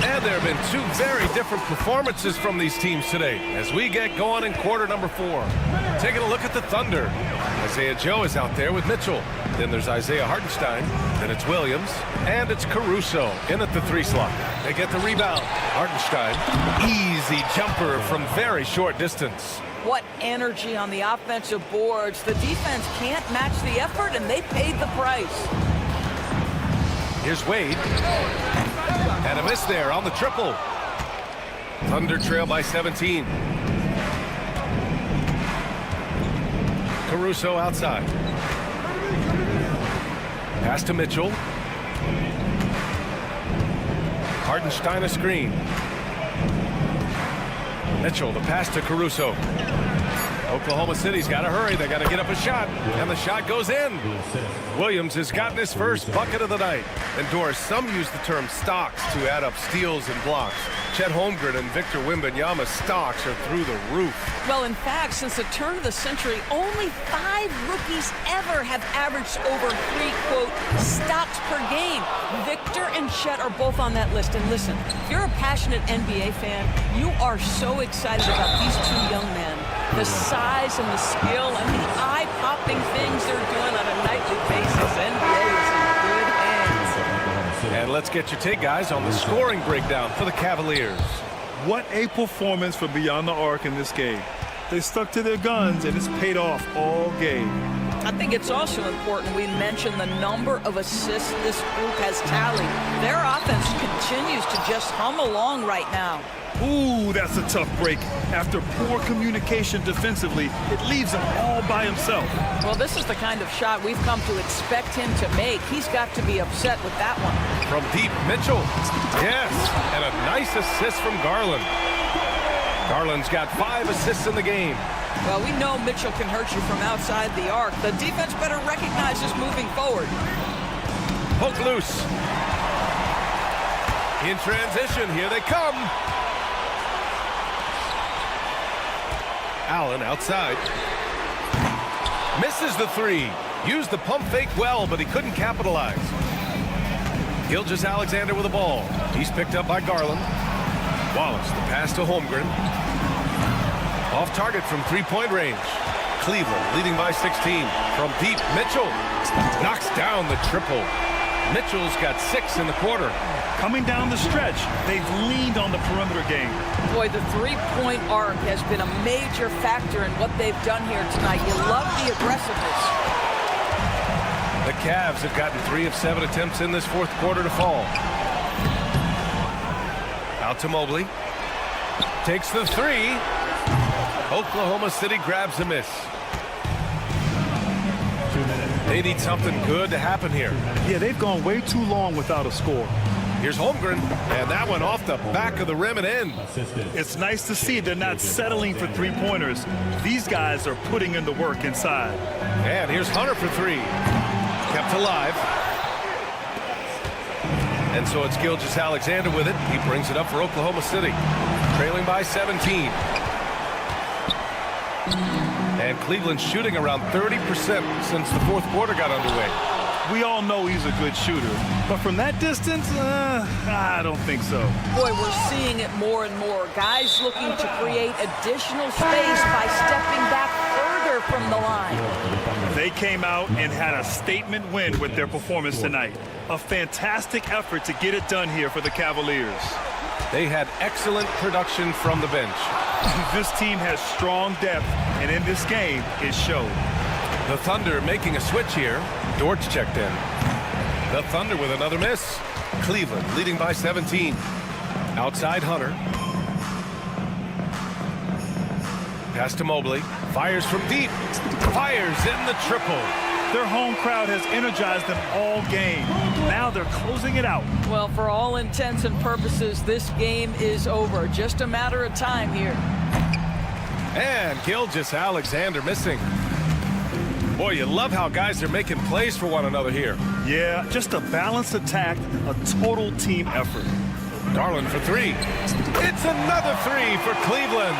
And there have been 2 very different performances from these teams today as we get going in quarter number 4. Taking a look at the Thunder. Isaiah Joe is out there with Mitchell. Then there's Isaiah Hartenstein. Then it's Williams. And it's Caruso in at the 3 slot. They get the rebound. Hartenstein, easy jumper from very short distance. What energy on the offensive boards. The defense can't match the effort, and they paid the price. Here's Wade. And a miss there on the triple. Thunder trail by 17. Caruso outside. Pass to Mitchell. Hartenstein a screen. Mitchell, the pass to Caruso. Oklahoma City's got to hurry. They got to get up a shot. And the shot goes in. Williams has gotten his first bucket of the night. And Doris, some use the term stocks to add up steals and blocks. Chet Holmgren and Victor Wembanyama's stocks are through the roof. Well, in fact, since the turn of the century, only 5 rookies ever have averaged over 3, quote, stocks per game. Victor and Chet are both on that list. And listen, if you're a passionate NBA fan, you are so excited about these 2 young men. The size and the skill and the eye-popping things they're doing on a nightly basis. NBA is in good hands. And let's get your take, guys, on the scoring breakdown for the Cavaliers. What a performance for Beyond the Arc in this game. They stuck to their guns, and it's paid off all game. I think it's also important we mention the number of assists this group has tallied. Their offense continues to just hum along right now. Ooh, that's a tough break. After poor communication defensively, it leaves him all by himself. Well, this is the kind of shot we've come to expect him to make. He's got to be upset with that one. From deep, Mitchell. Yes, and a nice assist from Garland. Garland's got 5 assists in the game. Well, we know Mitchell can hurt you from outside the arc. The defense better recognize this moving forward. Poke loose. In transition, here they come. Allen outside. Misses the 3. Used the pump fake well, but he couldn't capitalize. Gilgeous-Alexander with the ball. He's picked up by Garland. Wallace, the pass to Holmgren. Off target from 3-point range. Cleveland leading by 16. From deep, Mitchell knocks down the triple. Mitchell's got 6 in the quarter. Coming down the stretch, they've leaned on the perimeter game. Boy, the three-point arc has been a major factor in what they've done here tonight. You love the aggressiveness. The Cavs have gotten 3 of 7 attempts in this fourth quarter to fall. Out to Mobley. Takes the 3. Oklahoma City grabs a miss. They need something good to happen here. Yeah, they've gone way too long without a score. Here's Holmgren, and that one off the back of the rim and in. It's nice to see they're not settling for three-pointers. These guys are putting in the work inside. And here's Hunter for 3. Kept alive. And so it's Gilgeous-Alexander with it. He brings it up for Oklahoma City. Trailing by 17. And Cleveland shooting around 30% since the fourth quarter got underway. We all know he's a good shooter, but from that distance, I don't think so. Boy, we're seeing it more and more. Guys looking to create additional space by stepping back further from the line. They came out and had a statement win with their performance tonight. A fantastic effort to get it done here for the Cavaliers. They had excellent production from the bench. This team has strong depth, and in this game, it showed. The Thunder making a switch here. Dortch checked in. The Thunder with another miss. Cleveland leading by 17. Outside Hunter. Pass to Mobley. Fires from deep. Fires in the triple. Their home crowd has energized them all game. Now they're closing it out. Well, for all intents and purposes, this game is over. Just a matter of time here. And Gilgeous-Alexander missing. Boy, you love how guys are making plays for one another here. Yeah, just a balanced attack, a total team effort. Garland for 3. It's another 3 for Cleveland.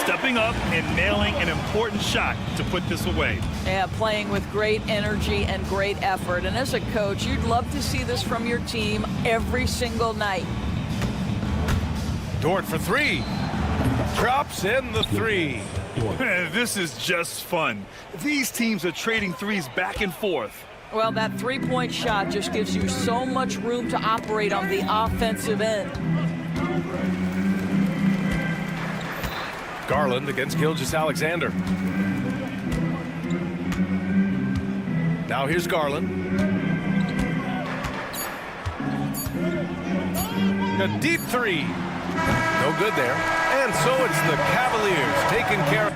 Stepping up and nailing an important shot to put this away. Yeah, playing with great energy and great effort. And as a coach, you'd love to see this from your team every single night. Dort for 3. Drops in the 3. This is just fun. These teams are trading threes back and forth. Well, that three-point shot just gives you so much room to operate on the offensive end. Garland against Gilgeous-Alexander. Now here's Garland. A deep 3. No good there. And so it's the Cavaliers taking care of.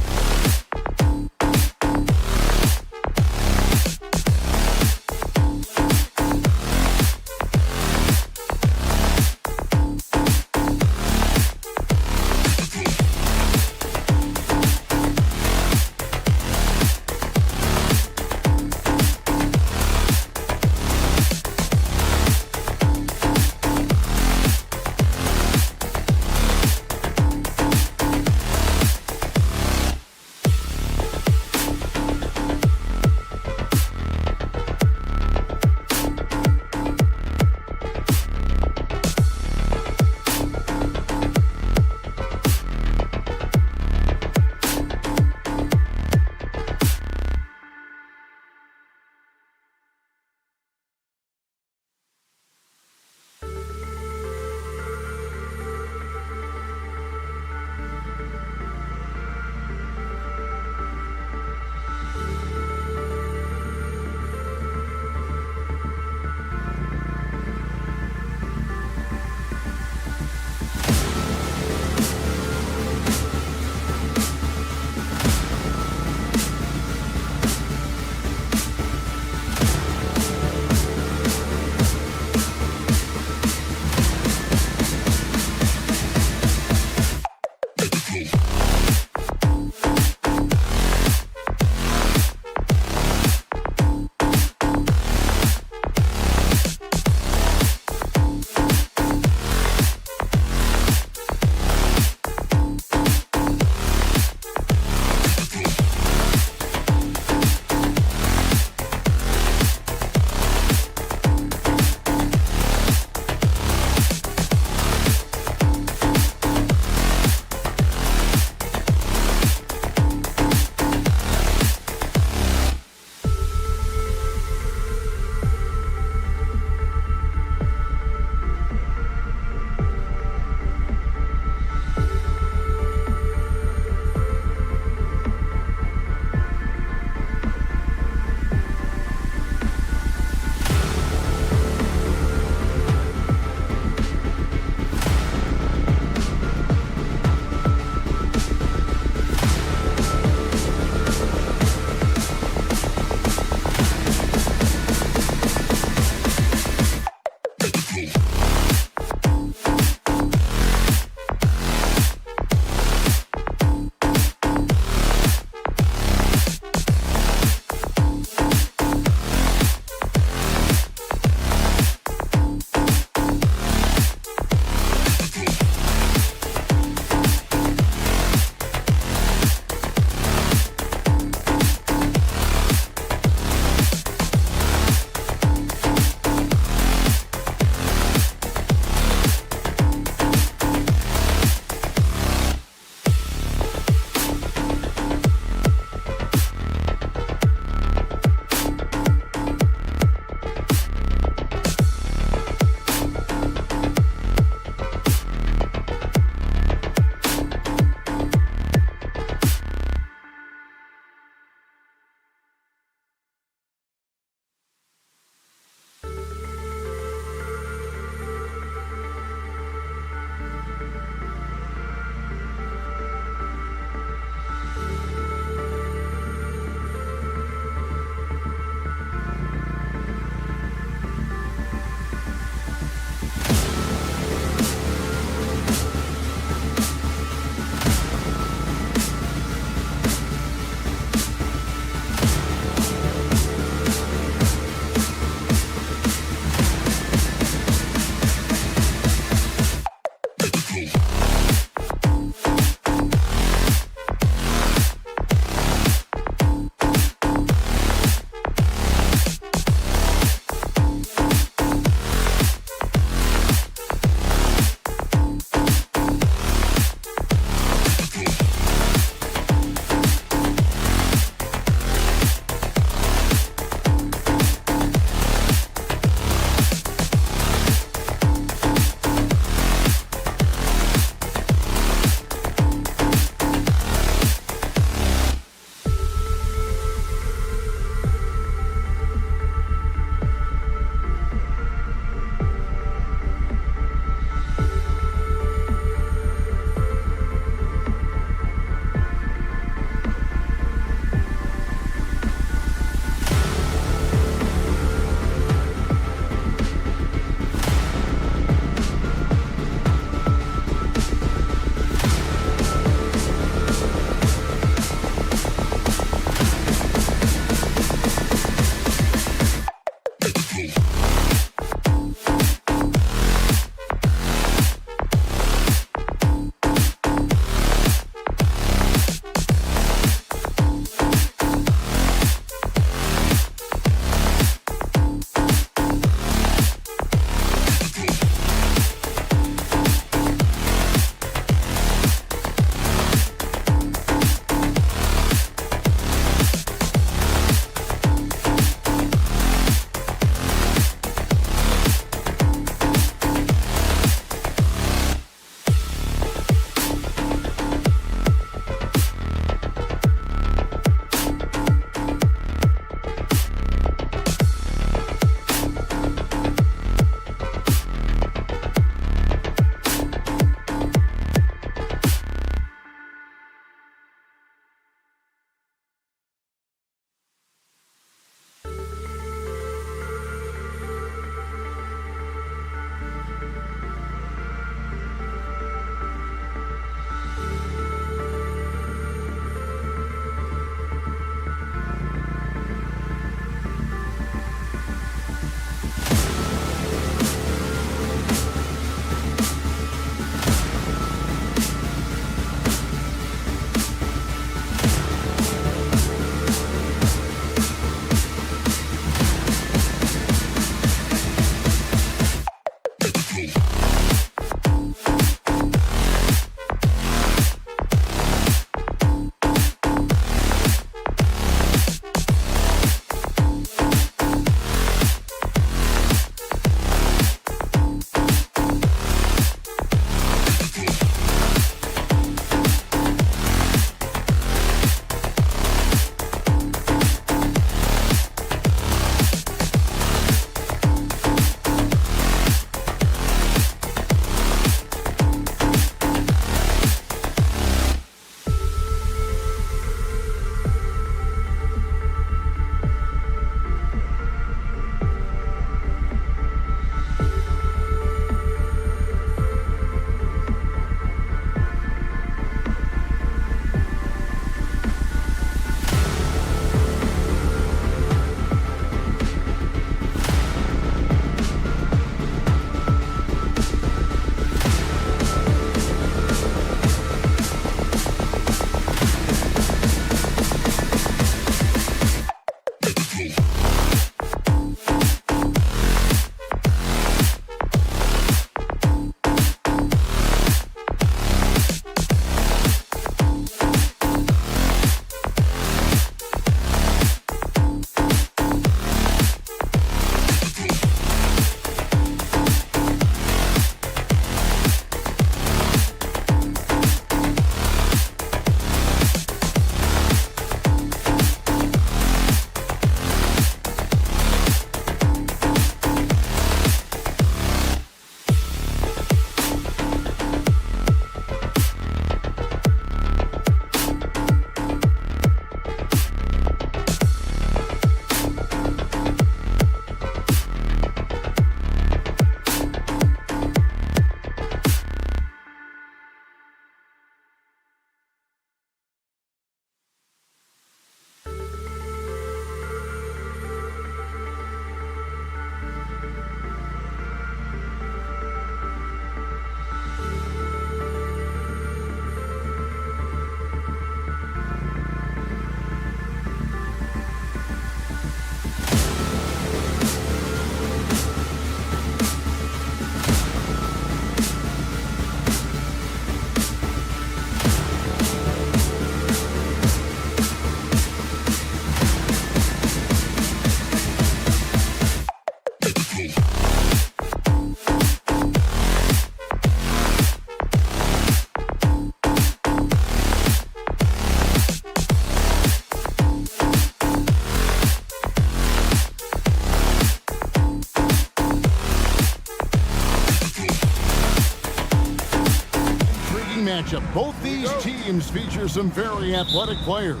matchup. Both these teams feature some very athletic players.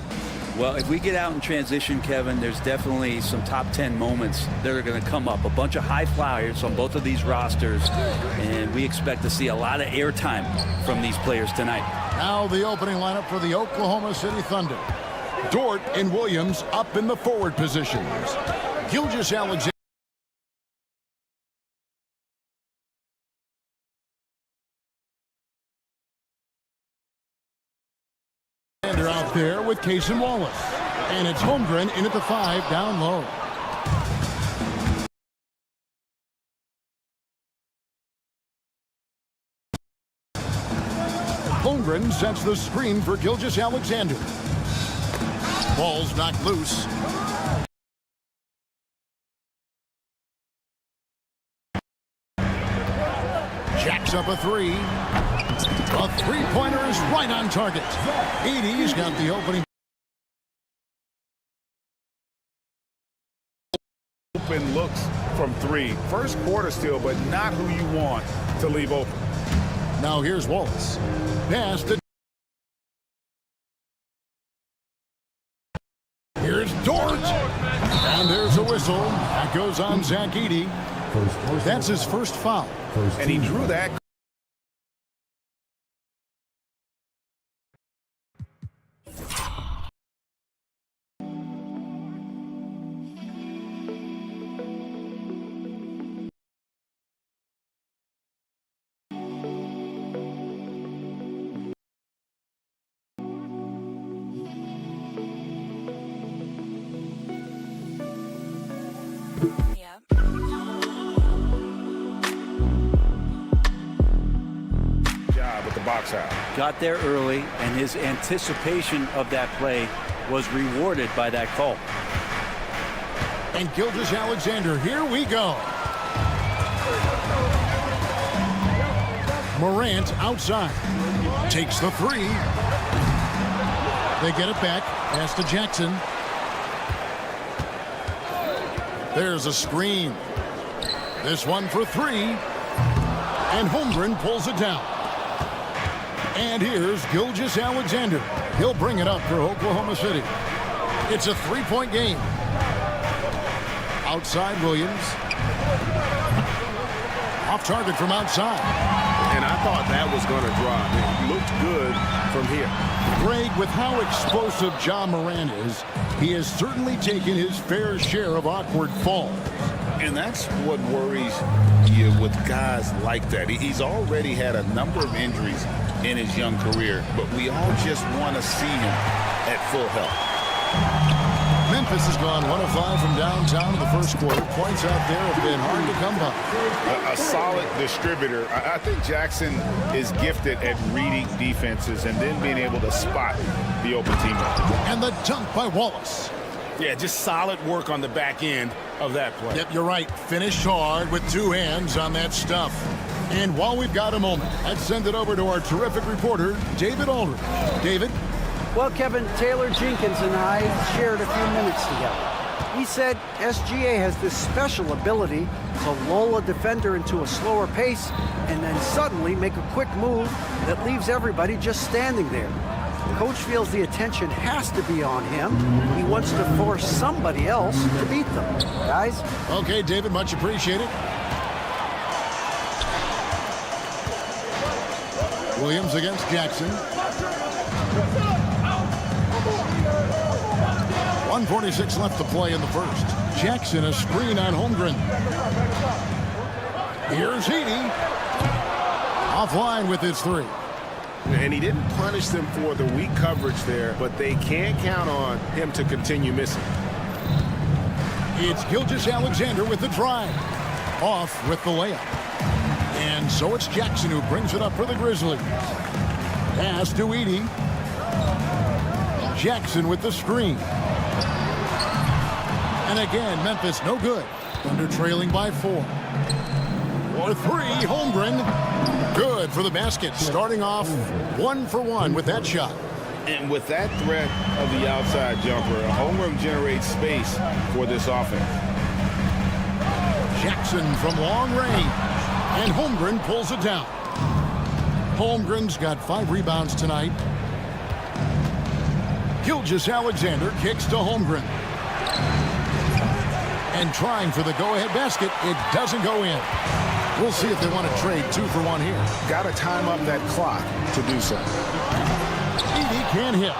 Well, if we get out in transition, Kevin, there's definitely some top 10 moments that are going to come up. A bunch of high flyers on both of these rosters, and we expect to see a lot of airtime from these players tonight. Now the opening lineup for the Oklahoma City Thunder. Dort and Williams up in the forward positions. Gilgeous-Alexander out there with Case and Wallace. And it's Holmgren in at the 5 down low. Holmgren sets the screen for Gilgeous-Alexander. Ball's knocked loose. Jacks up a 3. A three-pointer is right on target. Edey's got the opening. Open looks from 3. First quarter still, but not who you want to leave open. Now here's Wallace. Pass to... Here's Dort. And there's a whistle. That goes on Zach Edey. That's his first foul. And he drew that. Box out. Got there early, and his anticipation of that play was rewarded by that call. And Gilgeous-Alexander, here we go. Morant outside. Takes the 3. They get it back. Pass to Jackson. There's a screen. This one for 3. And Holmgren pulls it down. And here's Gilgeous-Alexander. He'll bring it up for Oklahoma City. It's a 3-point game. Outside Williams. Off target from outside. And I thought that was going to drop. It looked good from here. Greg, with how explosive John Morant is, he has certainly taken his fair share of awkward falls. And that's what worries you with guys like that. He's already had a number of injuries in his young career, but we all just want to see him at full health. Memphis has gone 1 of 5 from downtown in the first quarter. Points out there have been hard to come by. A solid distributor. I think Jackson is gifted at reading defenses and then being able to spot the open teammate. And the dunk by Wallace. Yeah, just solid work on the back end of that play. Yep, you're right. Finished hard with 2 hands on that stuff. And while we've got a moment, let's send it over to our terrific reporter, David Aldridge. David? Well, Kevin, Taylor Jenkins and I shared a few minutes together. He said SGA has this special ability to lull a defender into a slower pace and then suddenly make a quick move that leaves everybody just standing there. Coach feels the attention has to be on him. He wants to force somebody else to beat them. Guys? Okay, David, much appreciated. Williams against Jackson. 1:46 left to play in the first. Jackson a screen on Holmgren. Here's Edey. Offline with his 3. And he didn't punish them for the weak coverage there, but they can't count on him to continue missing. It's Gilgeous-Alexander with the drive. Off with the layup. And so it's Jackson who brings it up for the Grizzlies. Pass to Edey. Jackson with the screen. And again, Memphis no good. Thunder trailing by 4. For 3, Holmgren. Good for the basket. Starting off 1 for 1 with that shot. And with that threat of the outside jumper, Holmgren generates space for this offense. Jackson from long range. And Holmgren pulls it down. Holmgren's got 5 rebounds tonight. Gilgeous-Alexander kicks to Holmgren. And trying for the go-ahead basket, it doesn't go in. We'll see if they want to trade 2 for 1 here. Got to time up that clock to do so. Edey can't hit.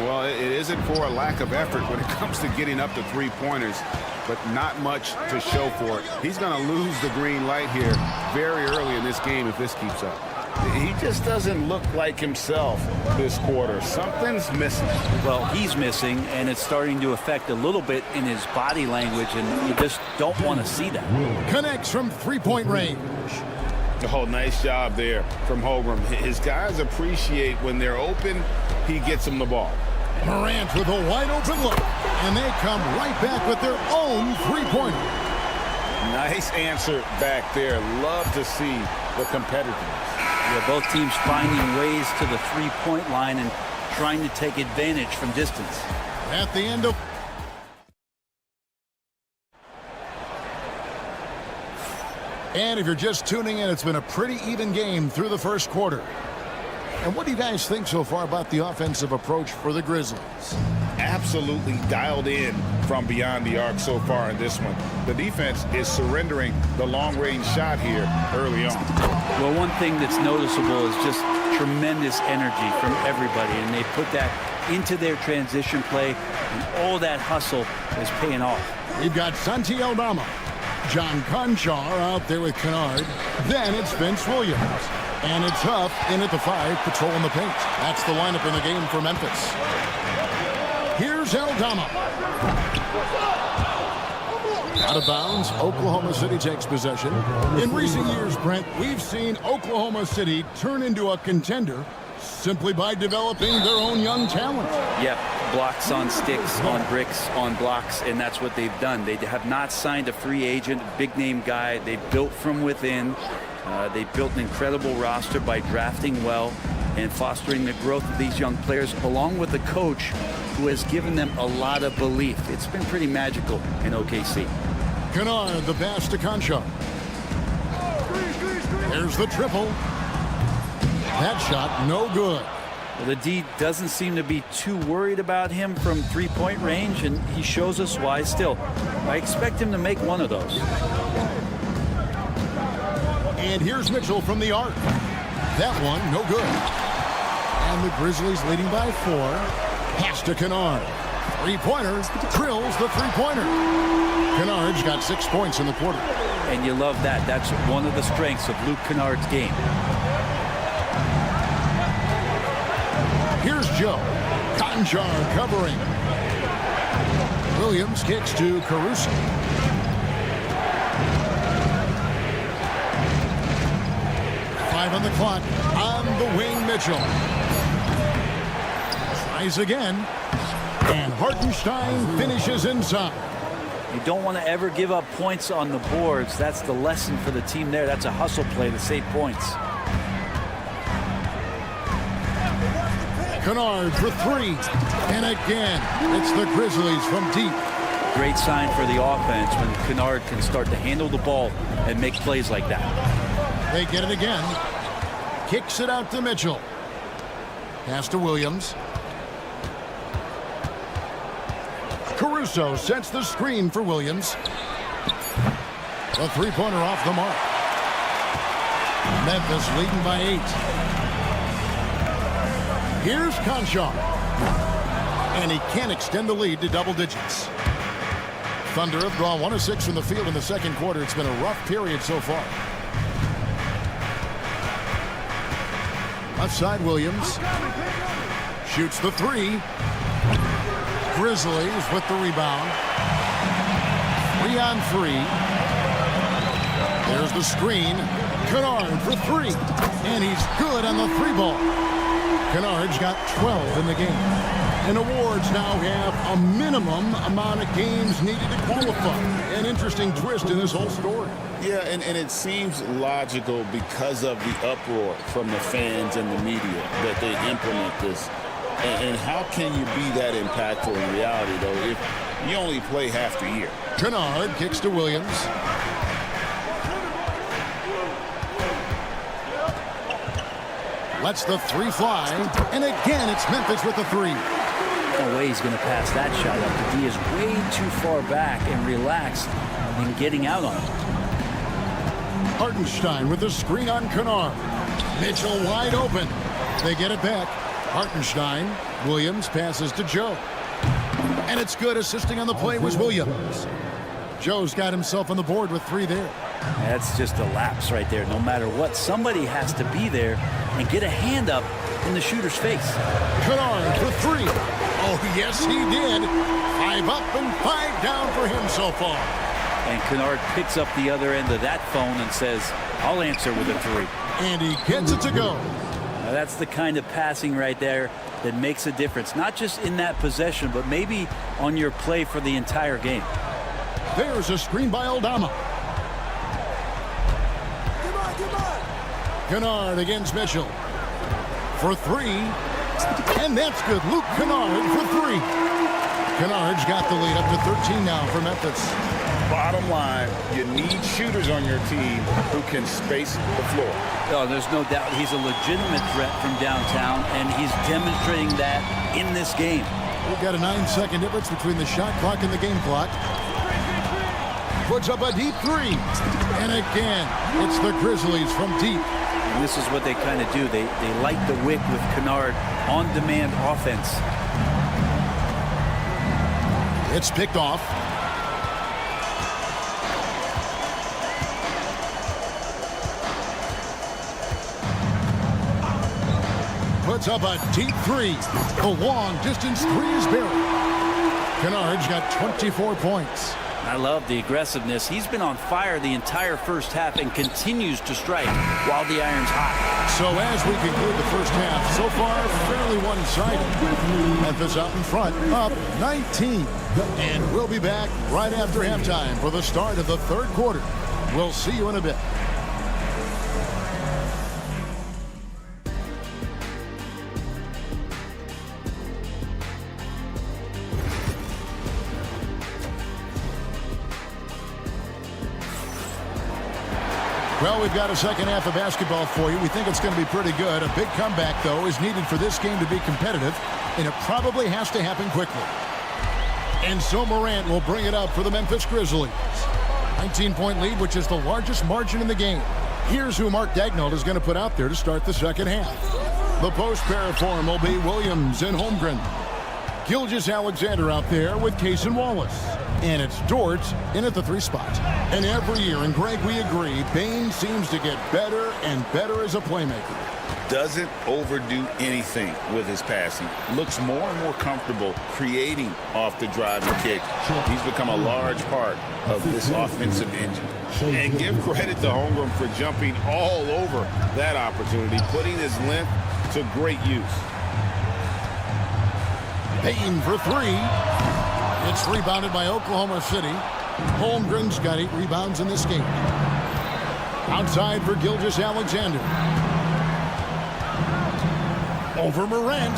Well, it isn't for a lack of effort when it comes to getting up to three-pointers, but not much to show for it. He's going to lose the green light here very early in this game if this keeps up. He just doesn't look like himself this quarter. Something's missing. Well, he's missing, and it's starting to affect a little bit in his body language, and you just don't want to see that. Connects from 3-point range. Oh, nice job there from Holmgren. His guys appreciate when they're open, he gets them the ball. Morant with a wide-open look, and they come right back with their own 3-pointer. Nice answer back there. Love to see the competitiveness. Yeah, both teams finding ways to the 3-point line and trying to take advantage from distance. At the end of... And if you're just tuning in, it's been a pretty even game through the first quarter. And what do you guys think so far about the offensive approach for the Grizzlies? Absolutely dialed in from beyond the arc so far in this one. The defense is surrendering the long-range shot here early on. Well, one thing that's noticeable is just tremendous energy from everybody, and they put that into their transition play, and all that hustle is paying off. We've got Santi Aldama, John Conchar out there with Kennard. Then it's Vince Williams. And it's Huff in at the 5, patrolling the paint. That's the lineup in the game for Memphis. Here's Aldama. Out of bounds, Oklahoma City takes possession. In recent years, Brent, we've seen Oklahoma City turn into a contender simply by developing their own young talent. Yep, blocks on sticks, on bricks, on blocks, and that's what they've done. They have not signed a free agent, big-name guy. They built from within. They built an incredible roster by drafting well and fostering the growth of these young players, along with the coach who has given them a lot of belief. It's been pretty magical in OKC. Kennard, the pass to Conchar. There's the triple. That shot, no good. Well, the D doesn't seem to be too worried about him from 3-point range, and he shows us why still. I expect him to make one of those. And here's Mitchell from the arc. That one, no good. And the Grizzlies leading by 4. Pass to Kennard. 3-pointer, drills the 3-pointer. Kennard's got 6 points in the quarter. And you love that. That's one of the strengths of Luke Kennard's game. Here's Joe. Conchar covering. Williams kicks to Caruso. 5 on the clock. On the wing, Mitchell. Tries again. And Hartenstein finishes inside. You don't want to ever give up points on the boards. That's the lesson for the team there. That's a hustle play to save points. Kennard for 3. And again, it's the Grizzlies from deep. Great sign for the offense when Kennard can start to handle the ball and make plays like that. They get it again. Kicks it out to Mitchell. Pass to Williams. Caruso sets the screen for Williams. The 3-pointer off the mark. Memphis leading by 8. Here's Conchar. And he can't extend the lead to double digits. Thunder have gone 1 of 6 from the field in the second quarter. It's been a rough period so far. Left side, Williams. Shoots the 3. Grizzlies with the rebound. 3 on 3. There's the screen. Kennard for 3. And he's good on the 3 ball. Kennard's got 12 in the game. And awards now have a minimum amount of games needed to qualify. An interesting twist in this whole story. Yeah, and it seems logical because of the uproar from the fans and the media that they implement this. And how can you be that impactful in reality, though, if you only play half the year? Kennard kicks to Williams. Lets the three fly. And again, it's Memphis with the three. No way he's going to pass that shot up. The D is way too far back and relaxed in getting out on it. Hartenstein with the screen on Kennard. Mitchell wide open. They get it back. Hartenstein. Williams passes to Joe. And it's good. Assisting on the play was Williams. Joe's got himself on the board with three there. That's just a lapse right there. No matter what, somebody has to be there and get a hand up in the shooter's face. Kennard for three. Oh, yes, he did. 5 up and 5 down for him so far. And Kennard picks up the other end of that phone and says, I'll answer with a three. And he gets it to go. Now that's the kind of passing right there that makes a difference. Not just in that possession, but maybe on your play for the entire game. There's a screen by Aldama. Kennard against Mitchell. For three. And that's good. Luke Kennard for three. Kennard's got the lead up to 13 now for Memphis. Bottom line, you need shooters on your team who can space the floor. Oh, there's no doubt he's a legitimate threat from downtown, and he's demonstrating that in this game. We've got a 9-second difference between the shot clock and the game clock. Puts up a deep three. And again, it's the Grizzlies from deep. And this is what they kind of do. They light the wick with Kennard on-demand offense. It's picked off. Puts up a deep three. The long distance three is buried. Kennard's got 24 points. I love the aggressiveness. He's been on fire the entire first half and continues to strike while the iron's hot. So as we conclude the first half, so far fairly one-sided. Memphis out in front, up 19. And we'll be back right after halftime for the start of the third quarter. We'll see you in a bit. Well, we've got a second half of basketball for you. We think it's going to be pretty good. A big comeback, though, is needed for this game to be competitive, and it probably has to happen quickly. And so Morant will bring it up for the Memphis Grizzlies. 19-point lead, which is the largest margin in the game. Here's who Mark Daigneault is going to put out there to start the second half. The post pair for him will be Williams and Holmgren. Gilgeous-Alexander out there with Case and Wallace. And it's Dort in at the three spot. And every year, and Greg, we agree, Bane seems to get better and better as a playmaker. Doesn't overdo anything with his passing. Looks more and more comfortable creating off the drive and kick. He's become a large part of this offensive engine. And give credit to Holmgren for jumping all over that opportunity, putting his length to great use. Payton for three. It's rebounded by Oklahoma City. Holmgren's got 8 rebounds in this game. Outside for Gilgeous-Alexander. Over Morant.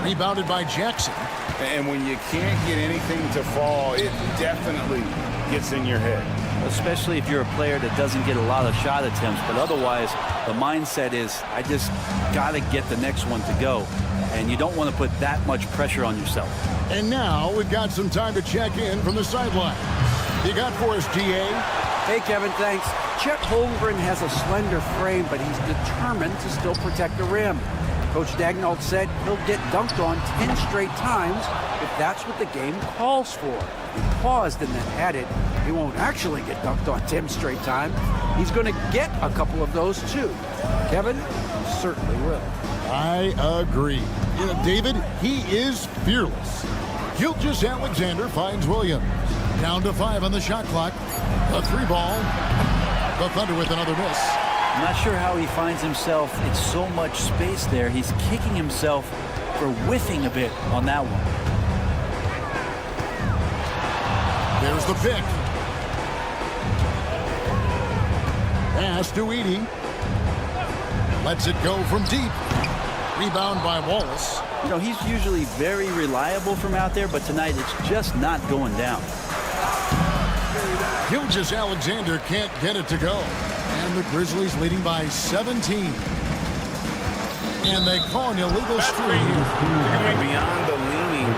Rebounded by Jackson. And when you can't get anything to fall, it definitely gets in your head. Especially if you're a player that doesn't get a lot of shot attempts. But otherwise, the mindset is, I just got to get the next one to go. And you don't want to put that much pressure on yourself. And now we've got some time to check in from the sideline. You got for us, DA? Hey, Kevin, thanks. Chet Holmgren has a slender frame, but he's determined to still protect the rim. Coach Daigneault said he'll get dunked on 10 straight times if that's what the game calls for. He paused and then added, he won't actually get dunked on 10 straight times. He's going to get a couple of those, too. Kevin, he certainly will. I agree. You know, David, he is fearless. Gilgeous-Alexander finds Williams. Down to 5 on the shot clock. A 3 ball. The Thunder with another miss. I'm not sure how he finds himself in so much space there. He's kicking himself for whiffing a bit on that one. There's the pick. Pass to Edey. Lets it go from deep. Rebound by Wallace. You know, he's usually very reliable from out there, but tonight it's just not going down. Gilgeous-Alexander can't get it to go. And the Grizzlies leading by 17. And they call an illegal streak. Beyond the leaning,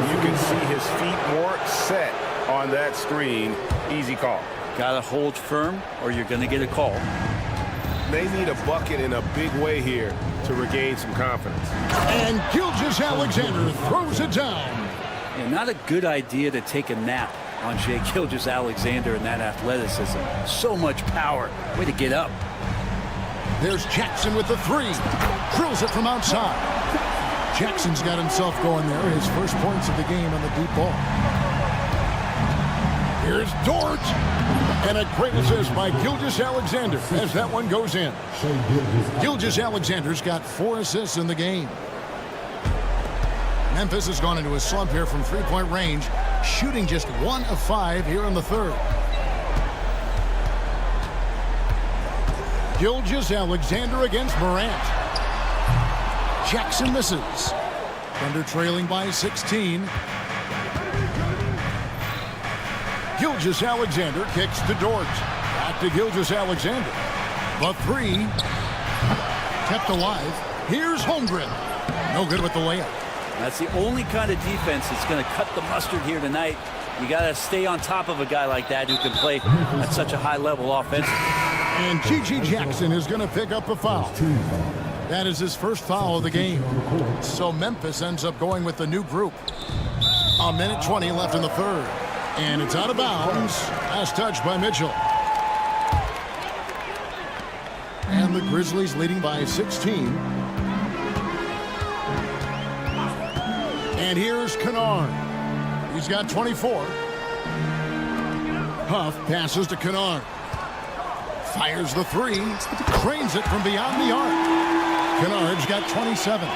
you can see his feet weren't set on that screen. Easy call. Got to hold firm or you're going to get a call. They need a bucket in a big way here to regain some confidence. And Gilgeous-Alexander throws it down. Yeah, not a good idea to take a nap on Shai Gilgeous-Alexander and that athleticism. So much power. Way to get up. There's Jackson with the three. Drills it from outside. Jackson's got himself going there. His first points of the game on the deep ball. Here's Dort. And a great assist by Gilgeous-Alexander as that one goes in. Gilgeous-Alexander's got 4 assists in the game. Memphis has gone into a slump here from three-point range, shooting just 1 of 5 here in the third. Gilgeous-Alexander against Morant. Jackson misses. Thunder trailing by 16. Gilgeous-Alexander kicks to Dort. Back to Gilgeous-Alexander. The three. Kept alive. Here's Holmgren. No good with the layup. That's the only kind of defense that's going to cut the mustard here tonight. You got to stay on top of a guy like that who can play at such a high level offensively. And G.G. Jackson is going to pick up a foul. That is his first foul of the game. So Memphis ends up going with the new group. 1:20 left in the third. And it's out of bounds. Last touch by Mitchell. And the Grizzlies leading by 16. And here's Kennard. He's got 24. Huff passes to Kennard. Fires the three. Trains it from beyond the arc. Kennard's got 27.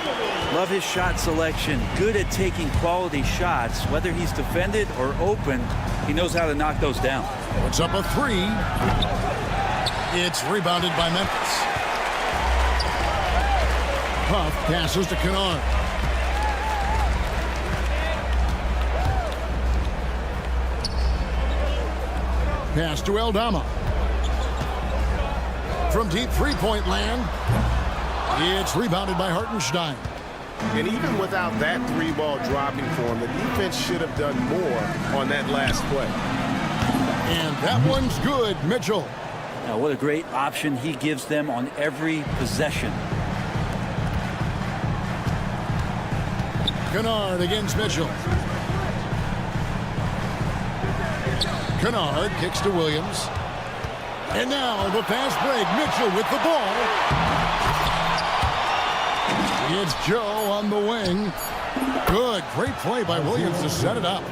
Love his shot selection. Good at taking quality shots. Whether he's defended or open, he knows how to knock those down. Puts up a three. It's rebounded by Memphis. Huff passes to Kennard. Pass to Aldama. From deep three-point land, it's rebounded by Hartenstein. And even without that three ball dropping for him, the defense should have done more on that last play. And that one's good, Mitchell. Now, what a great option he gives them on every possession. Kennard against Mitchell. Kennard kicks to Williams. And now the fast break. Mitchell with the ball. It's Joe on the wing. Good. Great play by Williams to set it up.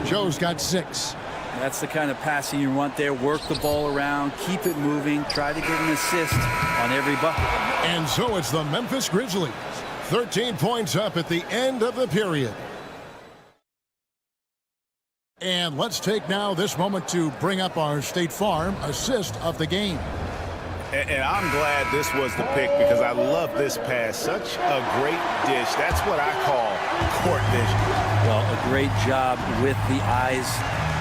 Joe's got 6. That's the kind of passing you want there. Work the ball around. Keep it moving. Try to get an assist on every bucket. And so it's the Memphis Grizzlies. 13 points up at the end of the period. And let's take now this moment to bring up our State Farm assist of the game. And I'm glad this was the pick because I love this pass. Such a great dish. That's what I call court vision. Well, a great job with the eyes.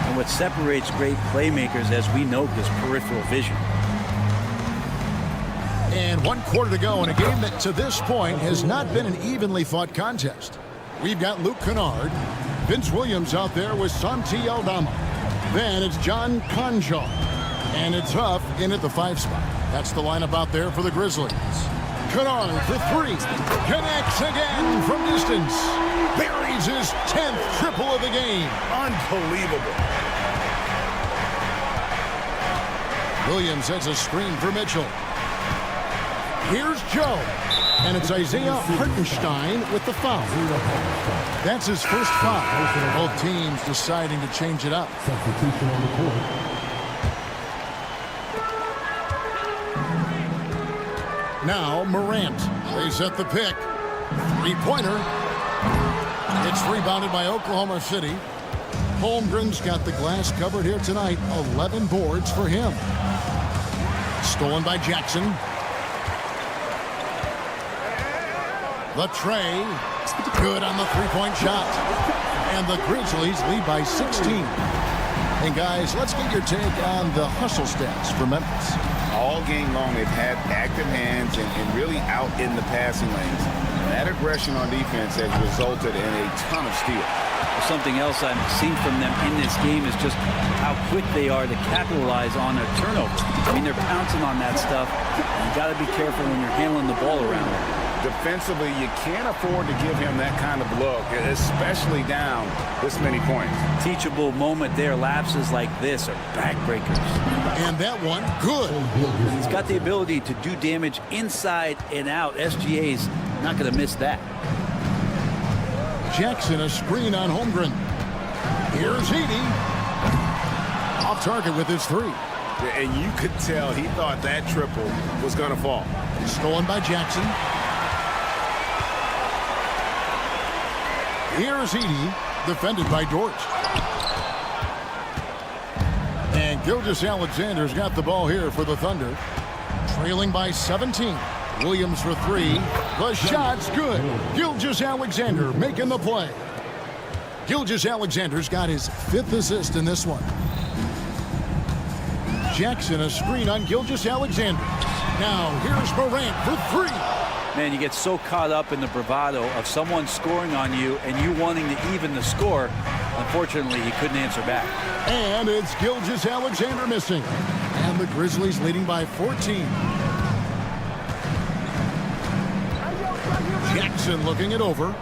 And what separates great playmakers, as we know, is peripheral vision. And 1 quarter to go in a game that to this point has not been an evenly fought contest. We've got Luke Kennard. Vince Williams out there with Santi Aldama. Then it's John Conjar. And it's Huff in at the 5 spot. That's the lineup out there for the Grizzlies. Kennard for 3. Connects again from distance. Buries his 10th triple of the game. Unbelievable. Williams has a screen for Mitchell. Here's Joe. And it's Isaiah Hartenstein with the foul. That's his first foul. Both teams deciding to change it up. Substitution on the court. Now Morant. They set the pick. 3-pointer. It's rebounded by Oklahoma City. Holmgren's got the glass covered here tonight. 11 boards for him. Stolen by Jackson. The tray. Good on the 3-point shot. And the Grizzlies lead by 16. And guys, let's get your take on the hustle stats for Memphis. all game long, they've had active hands and really out in the passing lanes. That aggression on defense has resulted in a ton of steals. Something else I've seen from them in this game is just how quick they are to capitalize on a turnover. I mean, they're pouncing on that stuff. You got to be careful when you're handling the ball around. Defensively, you can't afford to give him that kind of look, especially down this many points. Teachable moment there. Lapses like this are backbreakers. And that one, good. He's got the ability to do damage inside and out. SGA's not going to miss that. Jackson, a screen on Holmgren. Here's Edey. Off target with his three. And you could tell he thought that triple was going to fall. Stolen by Jackson. Here's Edey, defended by Dort. And Gilgeous-Alexander's got the ball here for the Thunder. Trailing by 17. Williams for three. The shot's good. Gilgeous-Alexander making the play. Gilgeous-Alexander's got his 5th assist in this one. Jackson, a screen on Gilgeous-Alexander. Now here's Morant for three. Man, you get so caught up in the bravado of someone scoring on you and you wanting to even the score. Unfortunately, he couldn't answer back. And it's Gilgeous-Alexander missing. And the Grizzlies leading by 14. Jackson looking it over.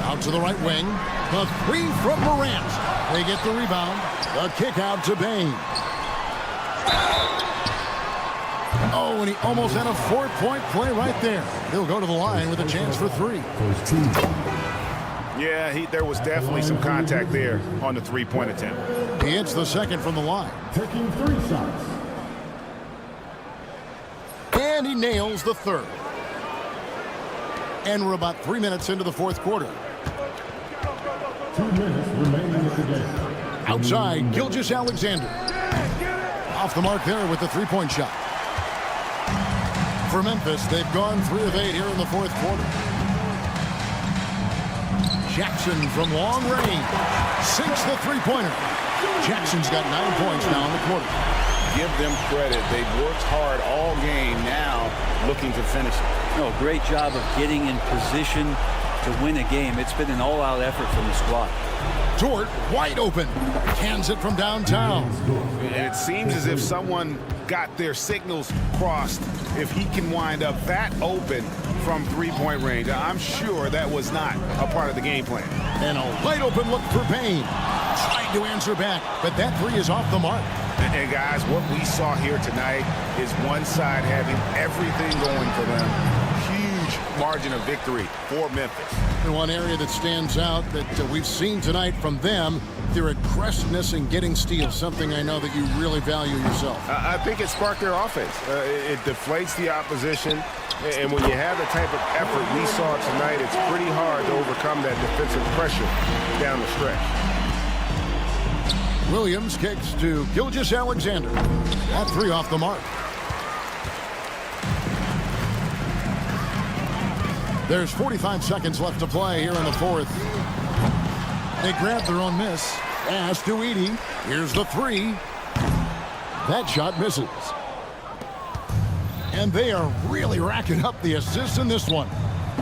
Out to the right wing. The three from Morant. They get the rebound. The kick out to Bain. Oh, and he almost had a 4-point play right there. He'll go to the line with a chance for three. Yeah, there was definitely some contact there on the three-point attempt. He hits the second from the line. Taking 3 shots. And he nails the third. And we're about 3 minutes into the fourth quarter. 2 minutes remaining in the game. Outside, Gilgeous-Alexander. Off the mark there with the three-point shot. For Memphis, they've gone 3 of 8 here in the fourth quarter. Jackson from long range sinks the three-pointer. Jackson's got 9 points now in the quarter. Give them credit. They've worked hard all game, now looking to finish it. No, great job of getting in position to win a game. It's been an all-out effort from the squad. Dort wide open. Cans it from downtown. And it seems as if someone got their signals crossed. If he can wind up that open from three-point range, I'm sure that was not a part of the game plan. And a wide open look for Bain. Trying to answer back, but that three is off the mark. And guys, what we saw here tonight is one side having everything going for them. Huge margin of victory for Memphis. And one area that stands out that we've seen tonight from them, their aggressiveness in getting steals, something I know that you really value yourself. I think it sparked their offense. It deflates the opposition. And when you have the type of effort we saw tonight, it's pretty hard to overcome that defensive pressure down the stretch. Williams kicks to Gilgeous-Alexander. That three off the mark. There's 45 seconds left to play here in the fourth. They grab their own miss. Pass to Edey. Here's the three. That shot misses. And they are really racking up the assists in this one.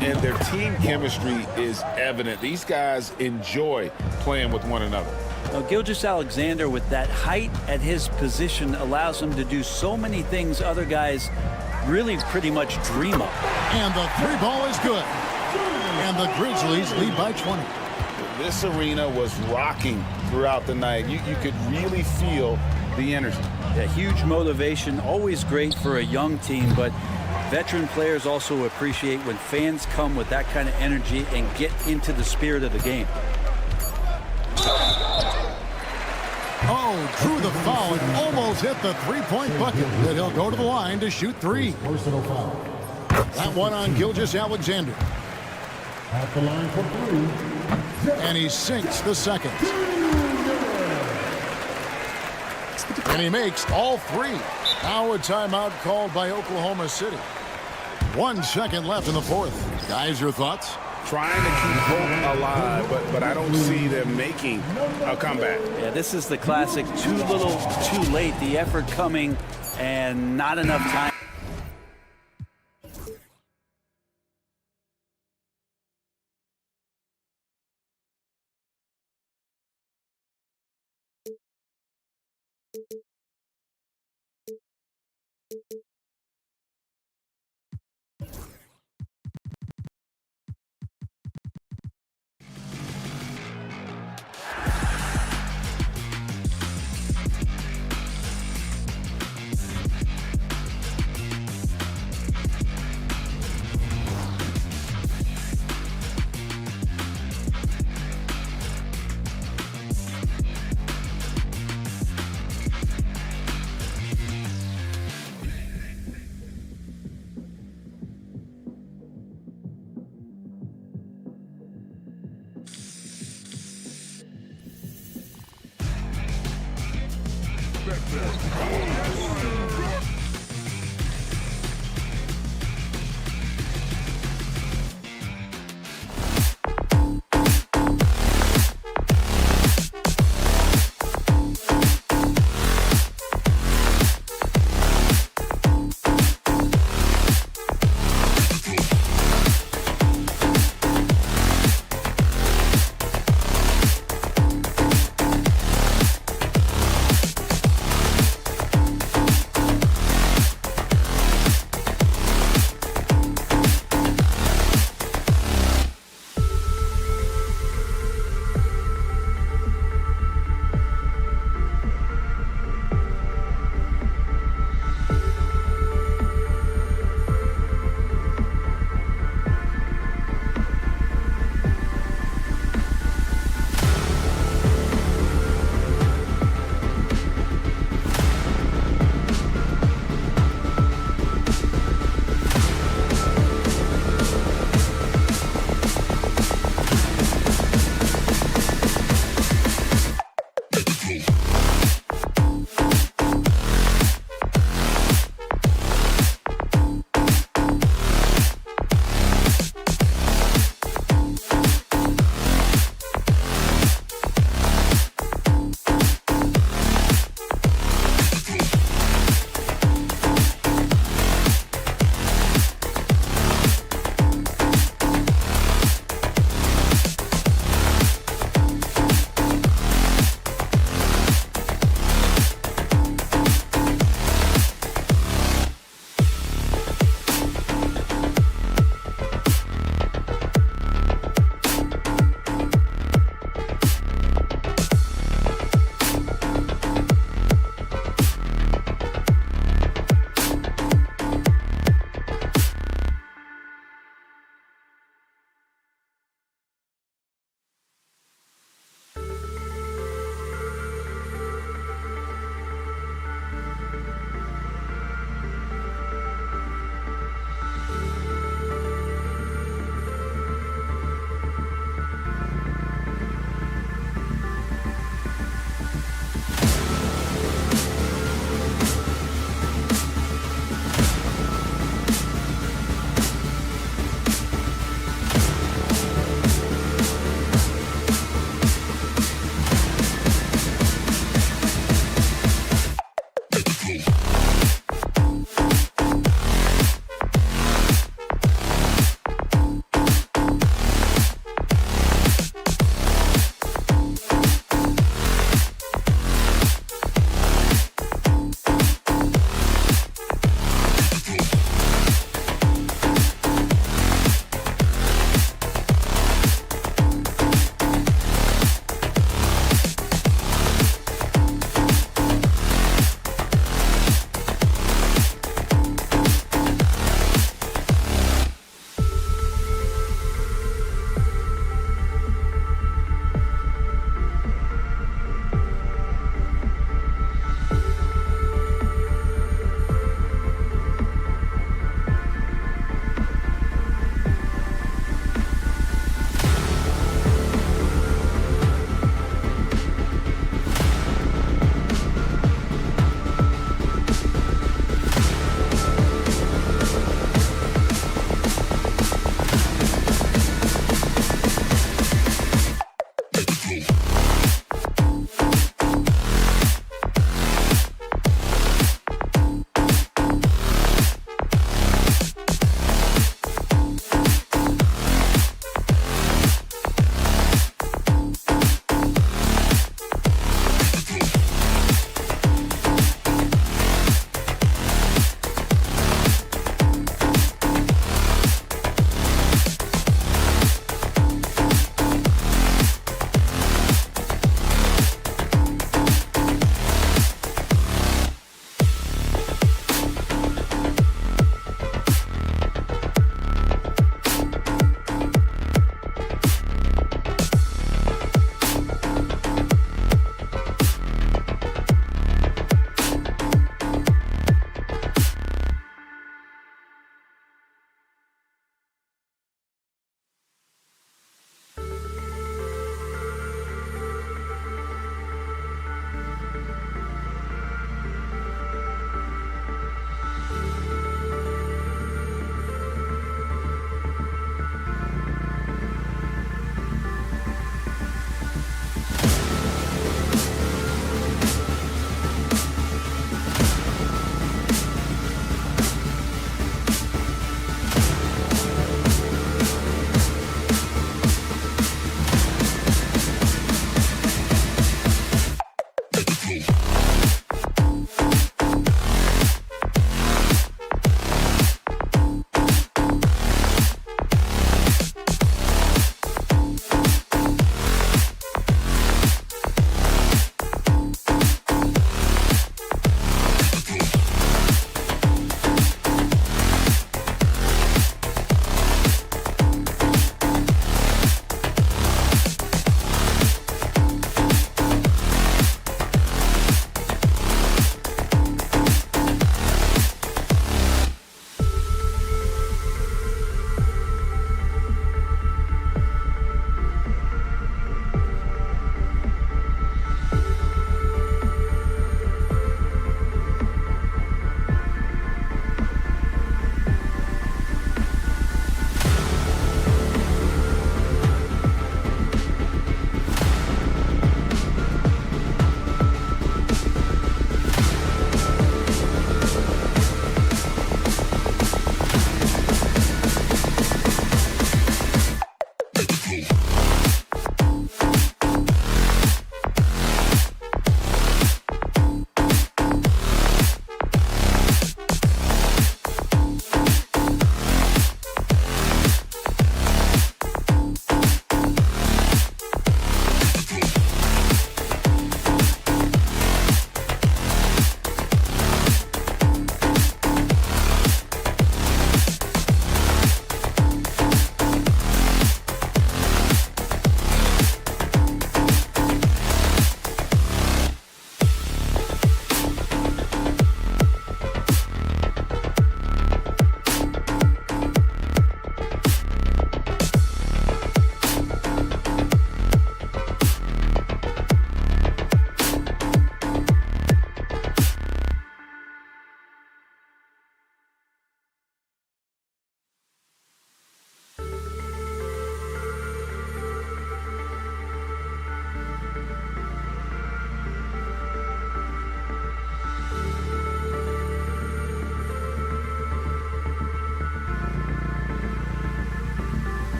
And their team chemistry is evident. These guys enjoy playing with one another. Now, Gilgeous-Alexander, with that height at his position, allows him to do so many things other guys really pretty much dream of. And the three ball is good. And the Grizzlies lead by 20. This arena was rocking throughout the night. You could really feel the energy. Yeah, huge motivation, always great for a young team, but veteran players also appreciate when fans come with that kind of energy and get into the spirit of the game. Oh, drew the foul and almost hit the three-point bucket. But he'll go to the line to shoot three. Personal foul. That one on Gilgeous-Alexander. At the line for three. And he sinks the second. And he makes all three. Now a timeout called by Oklahoma City. 1 second left in the fourth. Guys, your thoughts? Trying to keep hope alive, but I don't see them making a comeback. Yeah, this is the classic too little, too late. The effort coming and not enough time.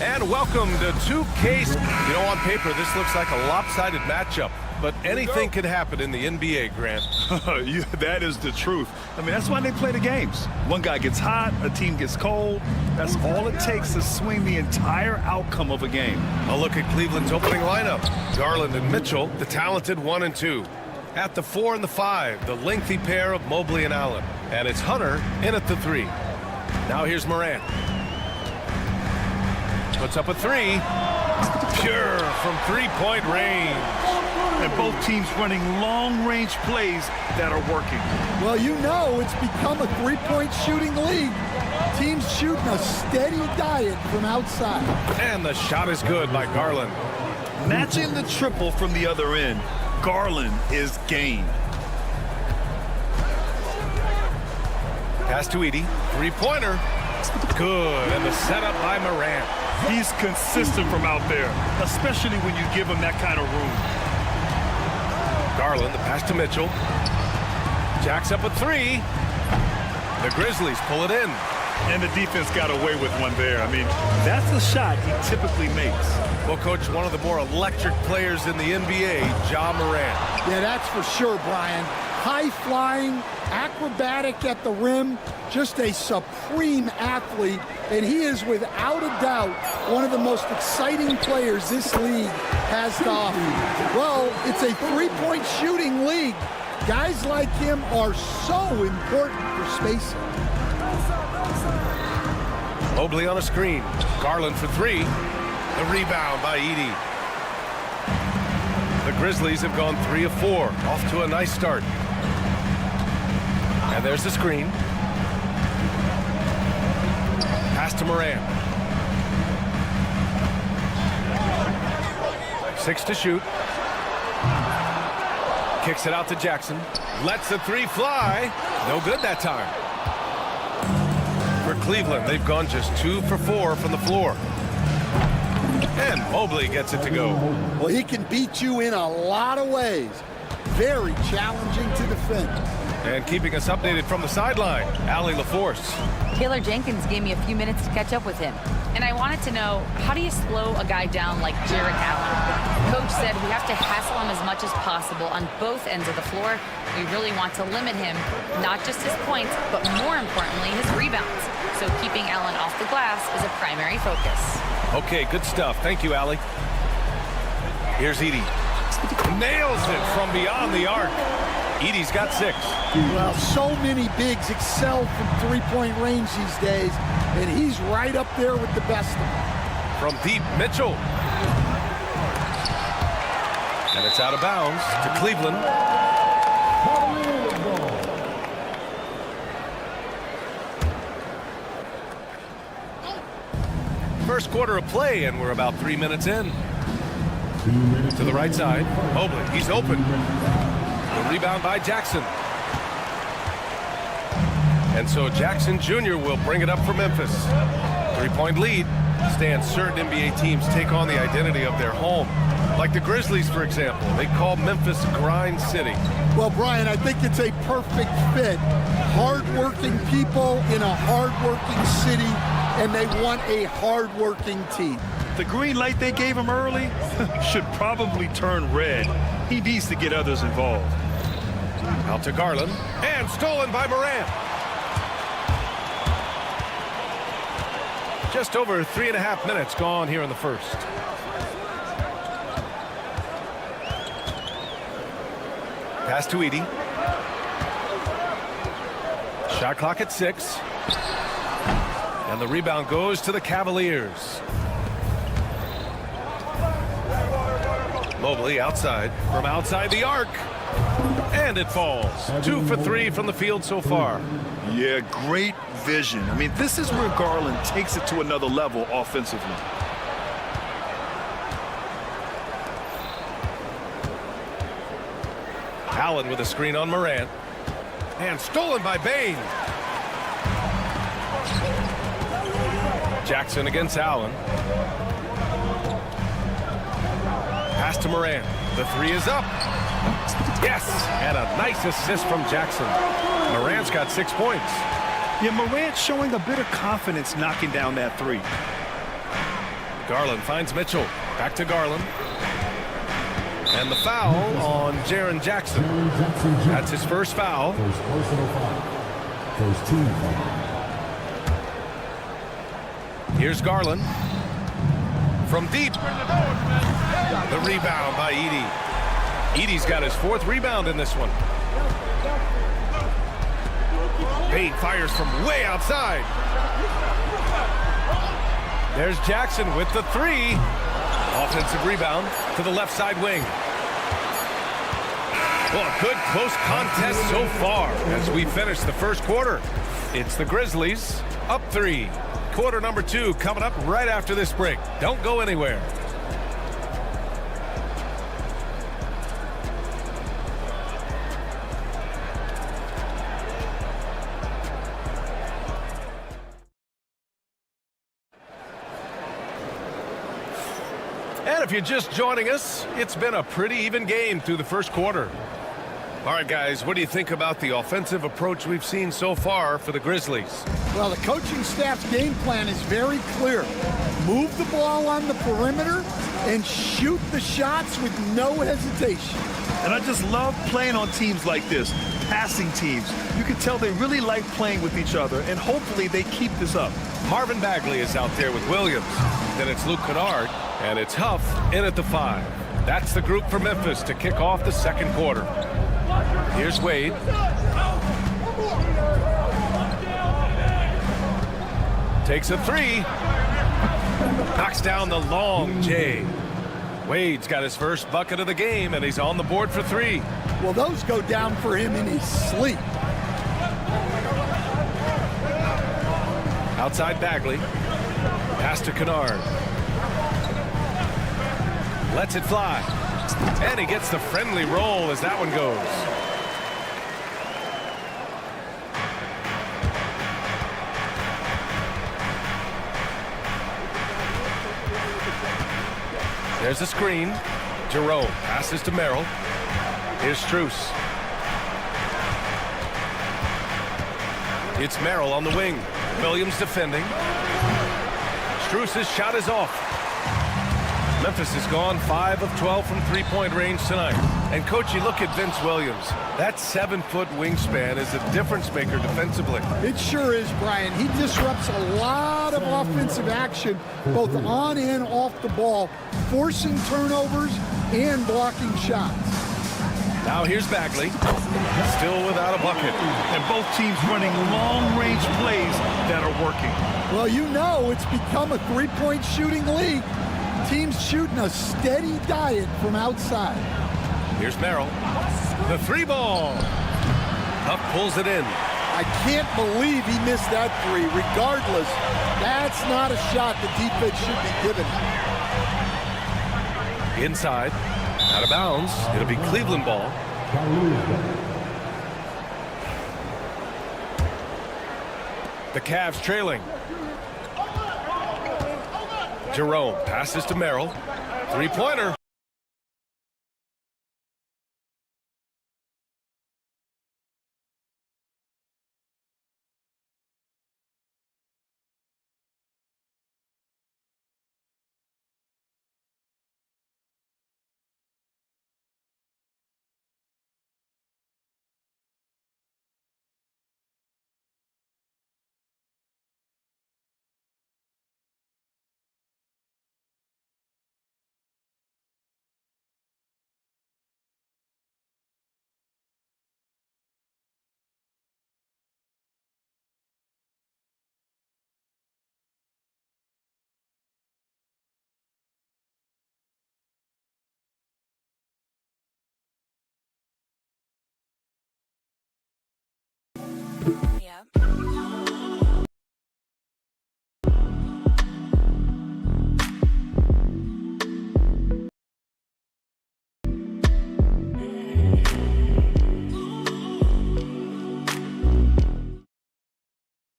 And welcome to 2K. You know, on paper, this looks like a lopsided matchup, but anything can happen in the NBA, Grant. That is the truth. I mean, that's why they play the games. One guy gets hot, a team gets cold. That's all it takes to swing the entire outcome of a game. A look at Cleveland's opening lineup. Garland and Mitchell, the talented 1 and 2. At the 4 and the 5, the lengthy pair of Mobley and Allen. And it's Hunter in at the 3. Now here's Morant. Puts up a 3. Pure from three-point range. And both teams running long-range plays that are working. Well, you know it's become a three-point shooting league. Teams shooting a steady diet from outside. And the shot is good by Garland. Matching the triple from the other end, Garland is game. Pass to Edie. Three-pointer. Good. And the setup by Morant. He's consistent from out there, especially when you give him that kind of room. Garland, the pass to Mitchell. Jacks up a 3. The Grizzlies pull it in. And the defense got away with one there. I mean, that's a shot he typically makes. Well, Coach, one of the more electric players in the NBA, Ja Morant. Yeah, that's for sure, Brian. High-flying, acrobatic at the rim, just a supreme athlete, and he is without a doubt one of the most exciting players this league has to offer. Well, it's a three-point shooting league. Guys like him are so important for spacing. Mobley on a screen. Garland for 3. The rebound by Edie. The Grizzlies have gone 3 of 4. Off to a nice start. And there's the screen. Pass to Morant. 6 to shoot. Kicks it out to Jackson. Lets the 3 fly. No good that time. For Cleveland, they've gone just 2 for 4 from the floor. And Mobley gets it to go. Well, he can beat you in a lot of ways. Very challenging to defend. And keeping us updated from the sideline, Allie LaForce. Taylor Jenkins gave me a few minutes to catch up with him. And I wanted to know, how do you slow a guy down like Jarrett Allen? Coach said we have to hassle him as much as possible on both ends of the floor. We really want to limit him, not just his points, but more importantly, his rebounds. So keeping Allen off the glass is a primary focus. Okay, good stuff. Thank you, Allie. Here's Edie. Nails it from beyond the arc. Edie's got 6. Well, so many bigs excel from three-point range these days, and he's right up there with the best of them. From deep, Mitchell. And it's out of bounds to Cleveland. First quarter of play, and we're about 3 minutes in. To the right side. Mobley, he's open. The rebound by Jackson. And so Jackson Jr. will bring it up for Memphis. 3-point lead. Stan, certain NBA teams take on the identity of their home. Like the Grizzlies, for example. They call Memphis Grind City. Well, Brian, I think it's a perfect fit. Hard-working people in a hard-working city, and they want a hard-working team. The green light they gave him early should probably turn red. He needs to get others involved. Out to Garland, and stolen by Morant. Just over 3.5 minutes gone here in the first. Pass to Edie. Shot clock at 6. And the rebound goes to the Cavaliers. Mobley outside, from outside the arc. And it falls. 2 for 3 from the field so far. Yeah, great vision. I mean, this is where Garland takes it to another level offensively. Allen with a screen on Morant. And stolen by Bain. Jackson against Allen. Pass to Morant. The 3 is up. Yes, and a nice assist from Jackson. Morant's got 6 points. Yeah, Morant showing a bit of confidence knocking down that 3. Garland finds Mitchell. Back to Garland. And the foul on Jaren Jackson. That's his first foul. First personal foul. First team foul. Here's Garland. From deep. The rebound by Edey. Edey's got his 4th rebound in this one. Payne fires from way outside. There's Jackson with the 3. Offensive rebound to the left side wing. Well, a good close contest so far as we finish the first quarter. It's the Grizzlies up 3. Quarter number 2 coming up right after this break. Don't go anywhere. And if you're just joining us, it's been a pretty even game through the first quarter. All right, guys, what do you think about the offensive approach we've seen so far for the Grizzlies? Well, the coaching staff's game plan is very clear. Move the ball on the perimeter and shoot the shots with no hesitation. And I just love playing on teams like this, passing teams. You can tell they really like playing with each other, and hopefully they keep this up. Marvin Bagley is out there with Williams. Then it's Luke Kennard, and it's Huff in at the 5. That's the group for Memphis to kick off the second quarter. Here's Wade. Takes a 3. Knocks down the long J. Wade's got his first bucket of the game, and he's on the board for 3. Well, those go down for him in his sleep. Outside Bagley. Pass to Kennard. Lets it fly. And he gets the friendly roll as that one goes. There's a screen. Jerome passes to Merrill. Here's Strus. It's Merrill on the wing. Williams defending. Strus's shot is off. Memphis has gone 5 of 12 from three-point range tonight. And, Coach, you look at Vince Williams. That 7-foot wingspan is a difference maker defensively. It sure is, Brian. He disrupts a lot of offensive action, both on and off the ball, forcing turnovers and blocking shots. Now here's Bagley, still without a bucket. And both teams running long-range plays that are working. Well, you know it's become a three-point shooting league. Teams shooting a steady diet from outside. Here's Merrill. The 3-ball. Huff pulls it in. I can't believe he missed that 3. Regardless, that's not a shot the defense should be giving. Inside. Out of bounds. It'll be Cleveland ball. The Cavs trailing. Jerome passes to Merrill. 3-pointer.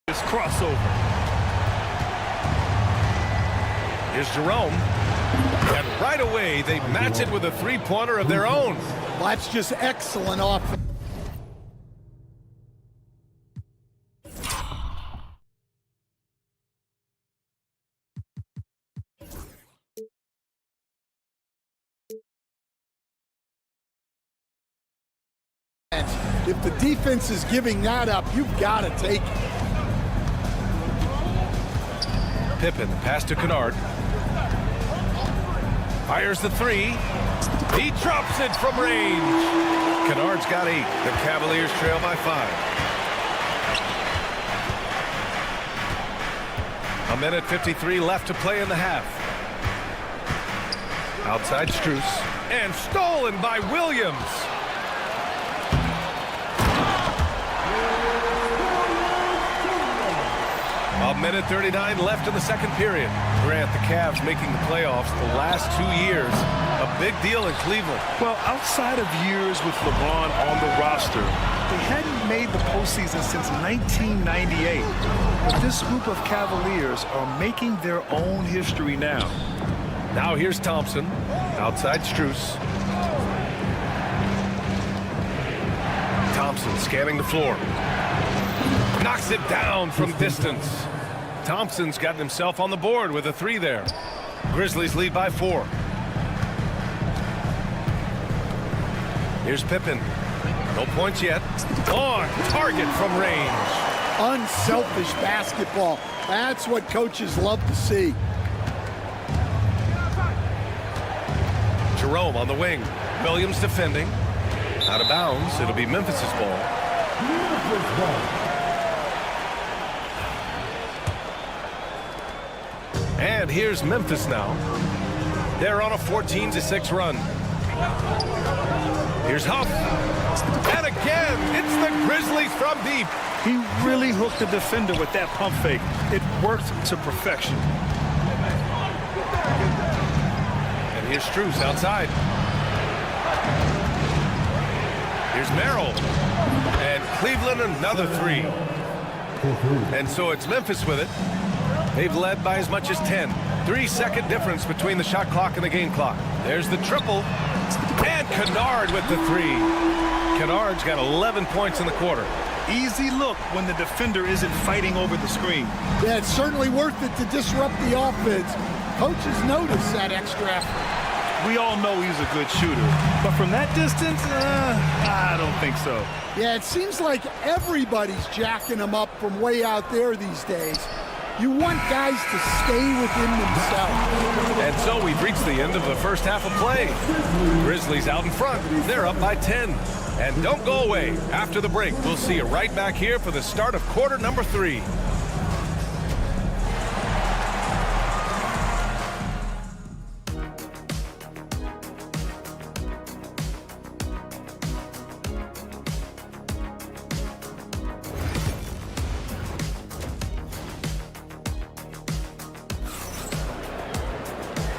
This crossover. Here's Jerome. And right away, they match it with a 3-pointer of their own. Well, that's just excellent offense. If the defense is giving that up, you've got to take it. Pippen, pass to Kennard. Fires the three. He drops it from range. Kennard's got 8. The Cavaliers trail by 5. A minute 53 left to play in the half. Outside Strus. And stolen by Williams. A minute 39 left in the second period. Grant, the Cavs making the playoffs the last 2 years. A big deal in Cleveland. Well, outside of years with LeBron on the roster, they hadn't made the postseason since 1998. But this group of Cavaliers are making their own history now. Now here's Thompson. Outside Strus. Thompson scanning the floor. Knocks it down from distance. Thompson's gotten himself on the board with a 3 there. Grizzlies lead by 4. Here's Pippen. No points yet. On target from range. Unselfish basketball. That's what coaches love to see. Jerome on the wing. Williams defending. Out of bounds. It'll be Memphis's ball. And here's Memphis now. They're on a 14-6 run. Here's Huff. And again, it's the Grizzlies from deep. He really hooked the defender with that pump fake. It worked to perfection. And here's Strus outside. Here's Merrill. And Cleveland another 3. And so it's Memphis with it. They've led by as much as 10. 3-second difference between the shot clock and the game clock. There's the triple. And Kennard with the 3. Kennard's got 11 points in the quarter. Easy look when the defender isn't fighting over the screen. Yeah, it's certainly worth it to disrupt the offense. Coaches notice that extra effort. We all know he's a good shooter, but from that distance, I don't think so. Yeah, it seems like everybody's jacking him up from way out there these days. You want guys to stay within themselves. And so we've reached the end of the first half of play. Grizzlies out in front. They're up by 10. And don't go away. After the break, we'll see you right back here for the start of quarter number 3.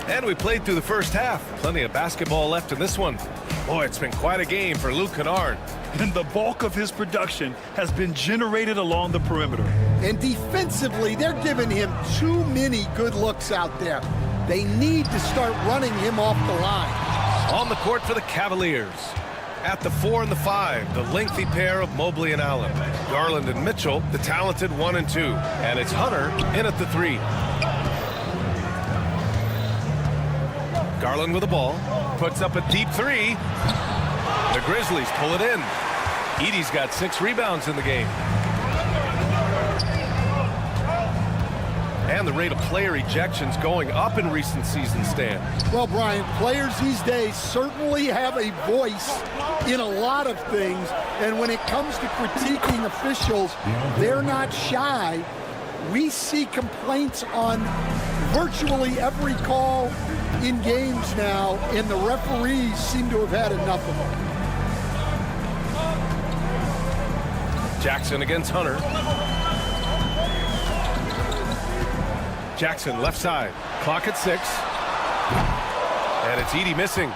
And we played through the first half. Plenty of basketball left in this one. Boy, it's been quite a game for Luke Kennard. And the bulk of his production has been generated along the perimeter. And defensively, they're giving him too many good looks out there. They need to start running him off the line. On the court for the Cavaliers. At the 4 and the 5, the lengthy pair of Mobley and Allen. Garland and Mitchell, the talented 1 and 2. And it's Hunter in at the 3. Garland with the ball, puts up a deep 3. The Grizzlies pull it in. Edey's got 6 rebounds in the game. And the rate of player ejections going up in recent seasons, Stan. Well, Brian, players these days certainly have a voice in a lot of things. And when it comes to critiquing officials, they're not shy. We see complaints on virtually every call in games now, and the referees seem to have had enough of them. Jackson against Hunter. Jackson left side. Clock at 6. And it's Edey missing.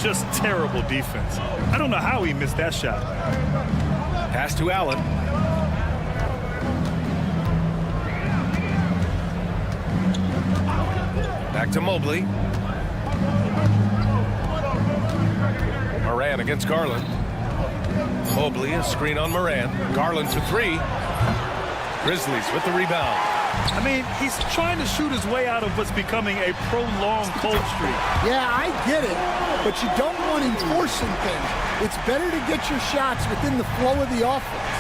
Just terrible defense. I don't know how he missed that shot. Pass to Allen. Back to Mobley. Moran against Garland. Mobley, a screen on Moran. Garland for 3. Grizzlies with the rebound. I mean, he's trying to shoot his way out of what's becoming a prolonged cold streak. Yeah, I get it, but you don't want him forcing things. It's better to get your shots within the flow of the offense.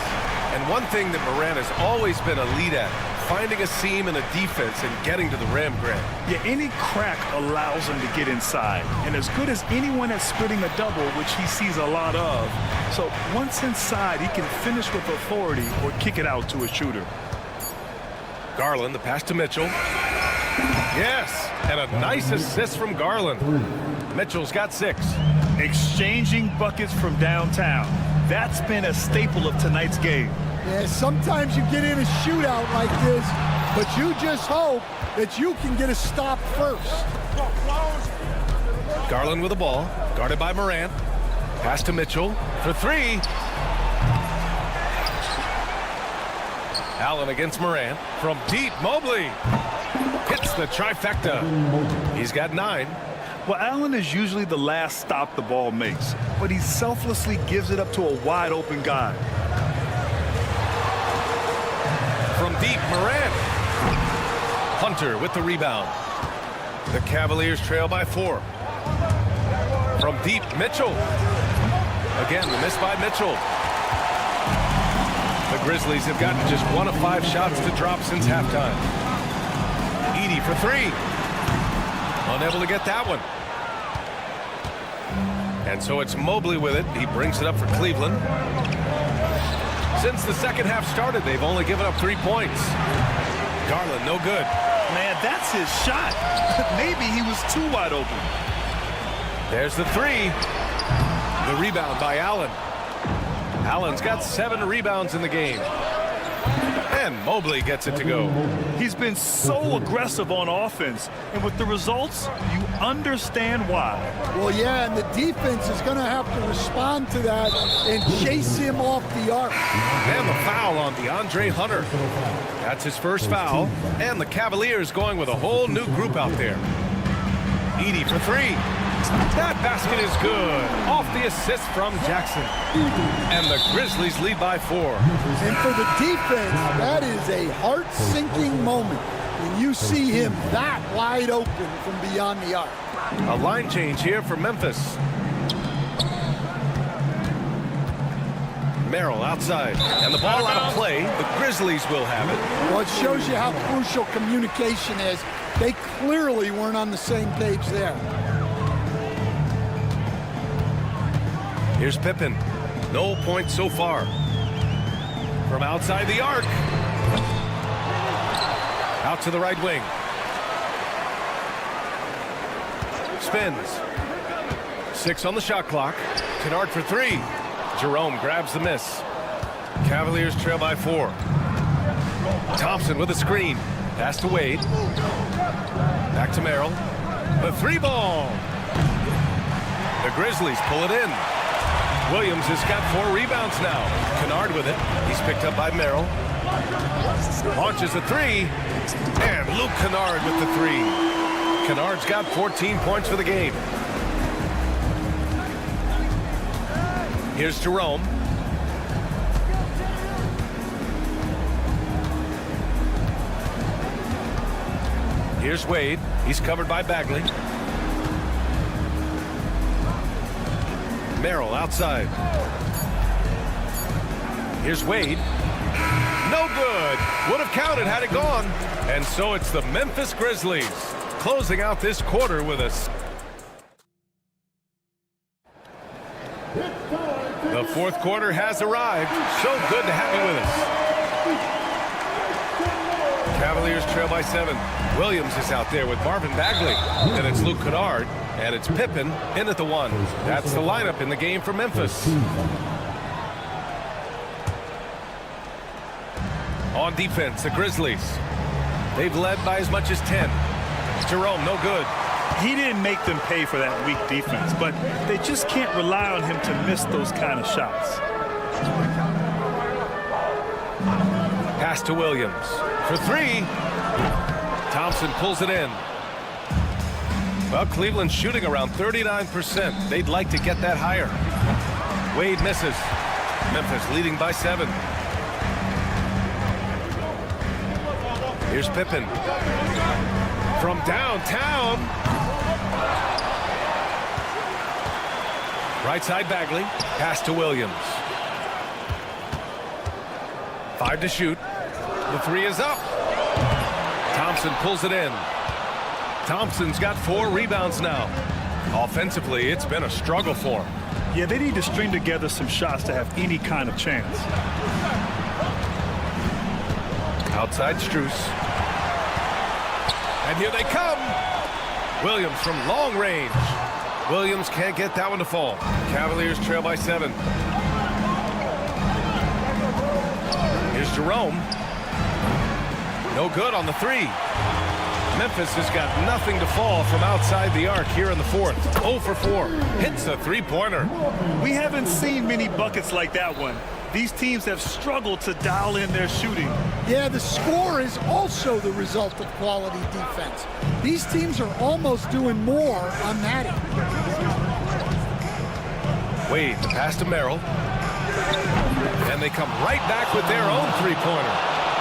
And one thing that Morant has always been elite at, finding a seam in a defense and getting to the rim, Grant. Yeah, any crack allows him to get inside. And as good as anyone at splitting a double, which he sees a lot of, so once inside, he can finish with authority or kick it out to a shooter. Garland, the pass to Mitchell. Yes, and a nice assist from Garland. Mitchell's got 6. Exchanging buckets from downtown. That's been a staple of tonight's game. Yeah, sometimes you get in a shootout like this, but you just hope that you can get a stop first. Garland with the ball, guarded by Morant. Pass to Mitchell for 3. Allen against Morant. From deep, Mobley hits the trifecta. He's got 9. Well, Allen is usually the last stop the ball makes, but he selflessly gives it up to a wide-open guy. From deep, Morant. Hunter with the rebound. The Cavaliers trail by 4. From deep, Mitchell. Again, the miss by Mitchell. The Grizzlies have gotten just 1 of 5 shots to drop since halftime. Edey for 3. Unable to get that one. And so it's Mobley with it. He brings it up for Cleveland. Since the second half started, they've only given up 3 points. Garland, no good. Man, that's his shot. Maybe he was too wide open. There's the 3. The rebound by Allen. Allen's got 7 rebounds in the game. And Mobley gets it to go. He's been so aggressive on offense, and with the results, you understand why. Well, yeah, and the defense is going to have to respond to that and chase him off the arc. And the foul on DeAndre Hunter. That's his first foul. And the Cavaliers going with a whole new group out there. Edey for 3. That basket is good. Off the assist from Jackson. And the Grizzlies lead by 4. And for the defense, that is a heart-sinking moment when you see him that wide open from beyond the arc. A line change here for Memphis. Merrill outside. And the ball out of play. The Grizzlies will have it. Well, it shows you how crucial communication is. They clearly weren't on the same page there. Here's Pippen. No points so far. From outside the arc. Out to the right wing. Spins. 6 on the shot clock. Kennard for 3. Jerome grabs the miss. Cavaliers trail by 4. Thompson with a screen. Pass to Wade. Back to Merrill. The 3-ball. The Grizzlies pull it in. Williams has got 4 rebounds now. Kennard with it. He's picked up by Merrill. Launches a 3. And Luke Kennard with the 3. Kennard's got 14 points for the game. Here's Jerome. Here's Wade. He's covered by Bagley. Merrill outside. Here's Wade. No good. Would have counted had it gone. And so it's the Memphis Grizzlies closing out this quarter with us. The fourth quarter has arrived. So good to have you with us. Cavaliers trail by 7. Williams is out there with Marvin Bagley. And it's Luke Kennard. And it's Pippen in at the 1. That's the lineup in the game for Memphis. On defense, the Grizzlies. They've led by as much as 10. Jerome, no good. He didn't make them pay for that weak defense, but they just can't rely on him to miss those kind of shots. Pass to Williams for 3. Thompson pulls it in. Well, Cleveland's shooting around 39%. They'd like to get that higher. Wade misses. Memphis leading by 7. Here's Pippen. From downtown. Right side Bagley. Pass to Williams. 5 to shoot. The 3 is up. Thompson pulls it in. Thompson's got 4 rebounds now. Offensively, it's been a struggle for him. Yeah, they need to string together some shots to have any kind of chance. Outside Strus. And here they come. Williams from long range. Williams can't get that one to fall. Cavaliers trail by 7. Here's Jerome. No good on the 3. Memphis has got nothing to fall from outside the arc here in the 4th. 0 for 4. Hits a 3-pointer. We haven't seen many buckets like that one. These teams have struggled to dial in their shooting. Yeah, the score is also the result of quality defense. These teams are almost doing more on that end. Wade, the pass to Merrill. And they come right back with their own 3-pointer.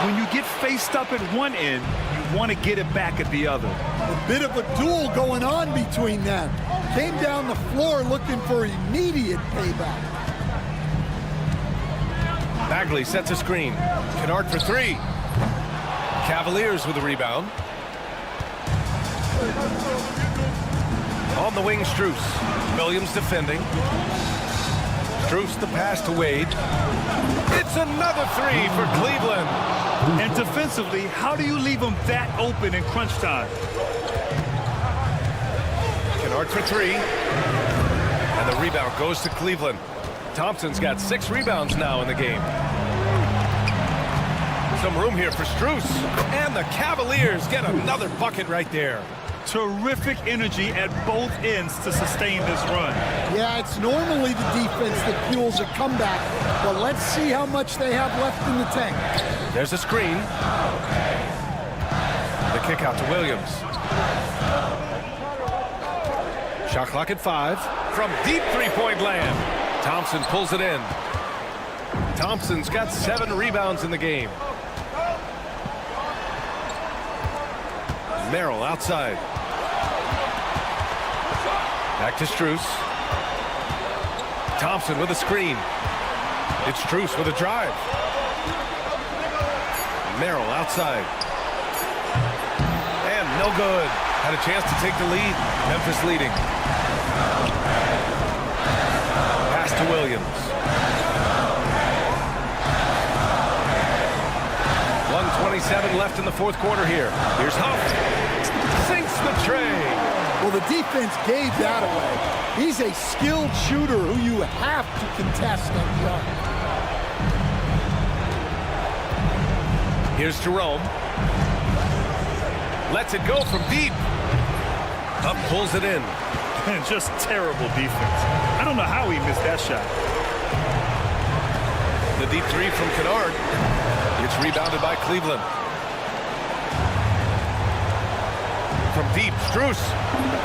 When you get faced up at one end, you want to get it back at the other. A bit of a duel going on between them. Came down the floor looking for immediate payback. Bagley sets a screen. Kennard for 3. Cavaliers with a rebound. On the wing, Strus. Williams defending. Strus the pass to Wade. It's another 3 for Cleveland. And defensively, how do you leave them that open in crunch time? Kennard for 3. And the rebound goes to Cleveland. Thompson's got 6 rebounds now in the game. Some room here for Strus. And the Cavaliers get another bucket right there. Terrific energy at both ends to sustain this run. Yeah, it's normally the defense that fuels a comeback, but let's see how much they have left in the tank. There's a screen. The kick out to Williams. Shot clock at 5. From deep 3-point land. Thompson pulls it in. Thompson's got 7 rebounds in the game. Merrill outside. Back to Strus. Thompson with a screen. It's Strus with a drive. Merrill outside. And no good. Had a chance to take the lead. Memphis leading. Pass to Williams. 1:27 left in the 4th quarter here. Here's Huff. Sinks the tray. Well, the defense gave that away. He's a skilled shooter who you have to contest at the arc. Here's Jerome. Lets it go from deep. Up pulls it in. And just terrible defense. I don't know how he missed that shot. The deep 3 from Kennard. It's rebounded by Cleveland. From deep, Strus.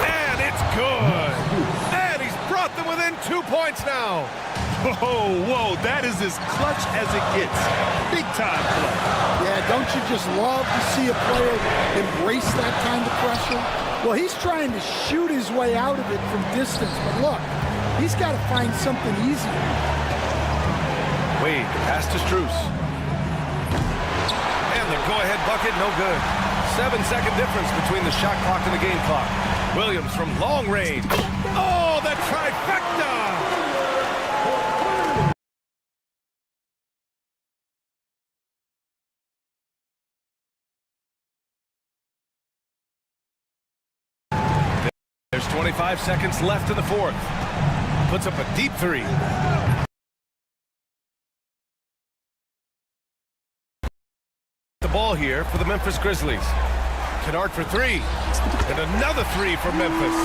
And it's good. And he's brought them within 2 points now. Whoa, that is as clutch as it gets. Big time play. Yeah, don't you just love to see a player embrace that kind of pressure? Well, he's trying to shoot his way out of it from distance, but look, he's got to find something easier. Wade, pass to Strus. And the go-ahead bucket, no good. 7-second difference between the shot clock and the game clock. Williams from long range. Oh, the trifecta! There's 25 seconds left in the 4th. Puts up a deep 3. The ball here for the Memphis Grizzlies. Kennard for 3. And another 3 for Memphis.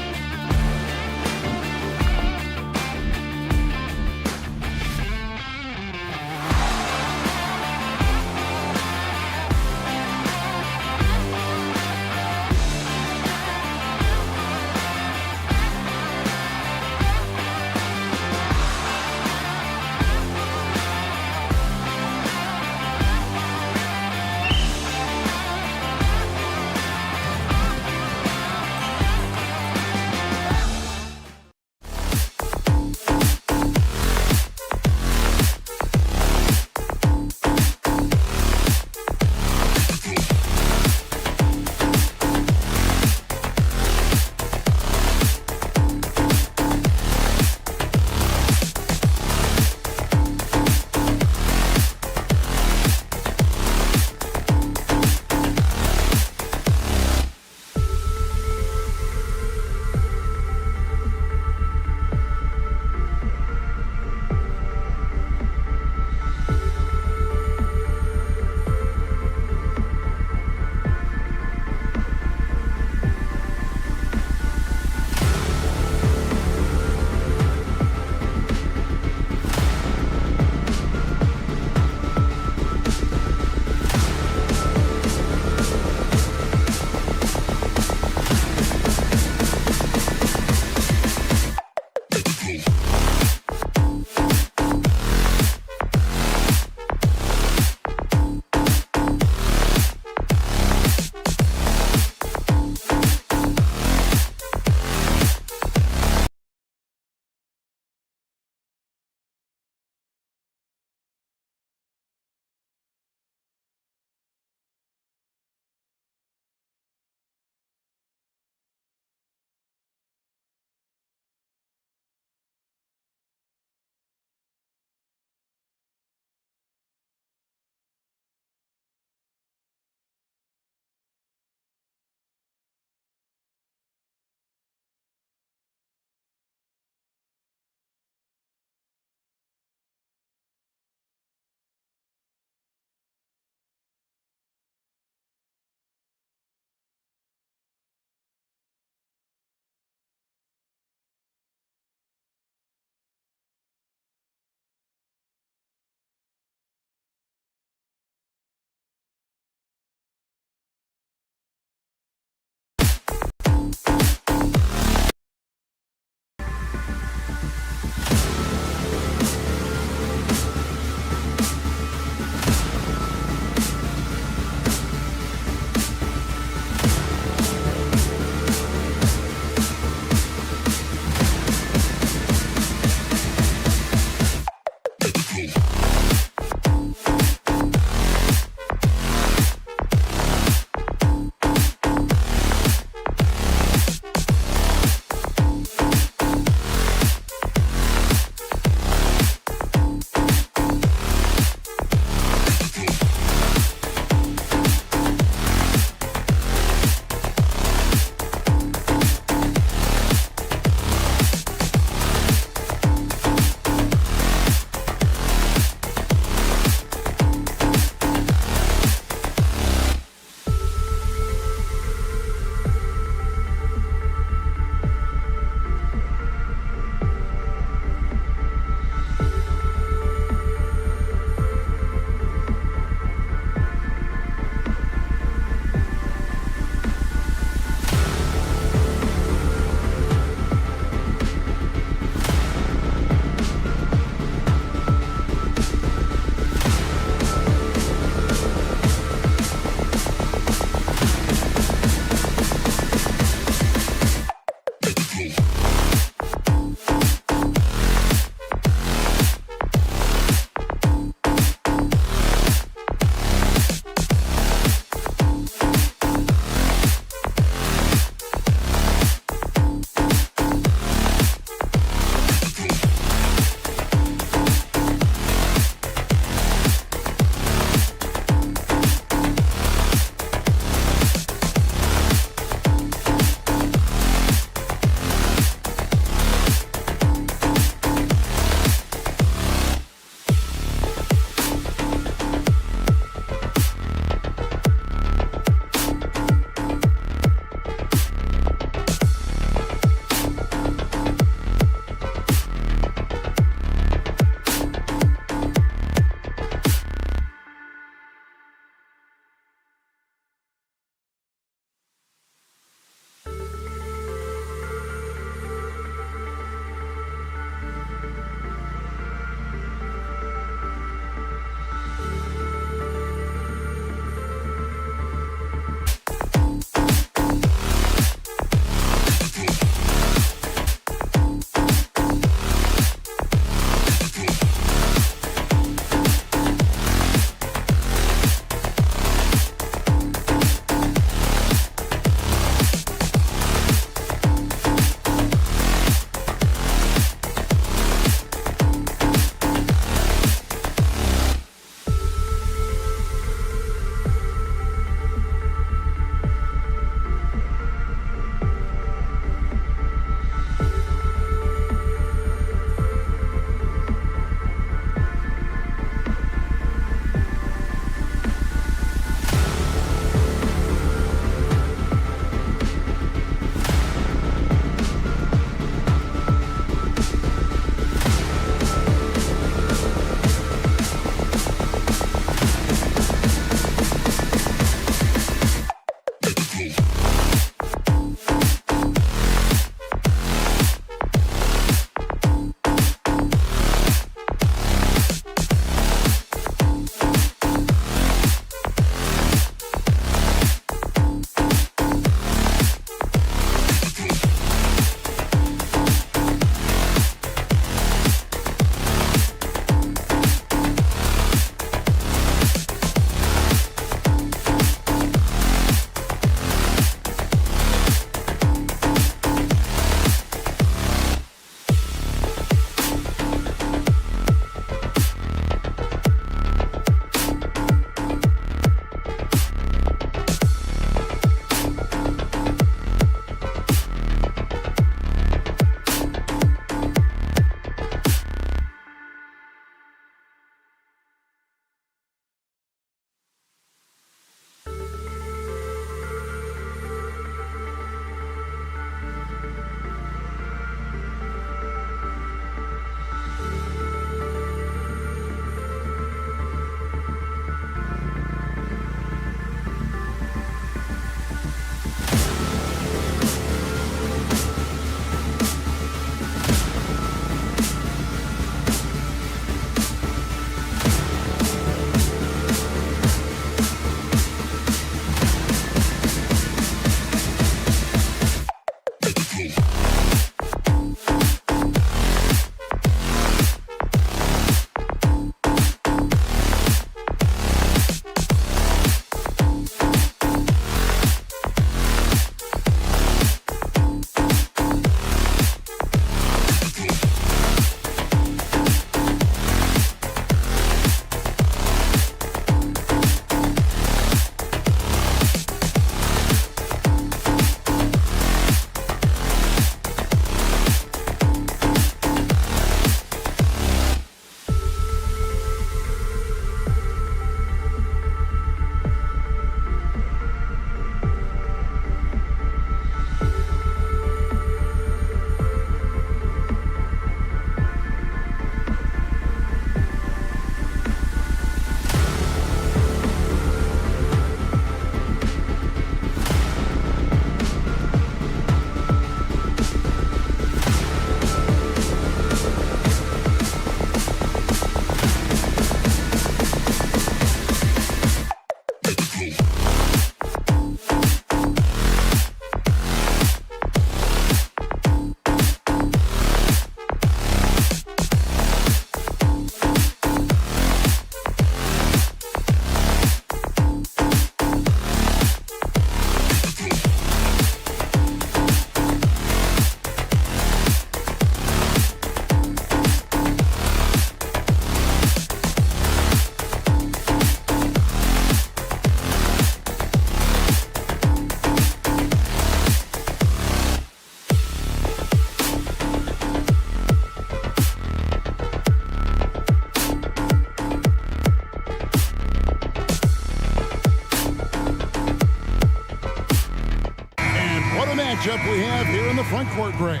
we have here in the front court, Greg?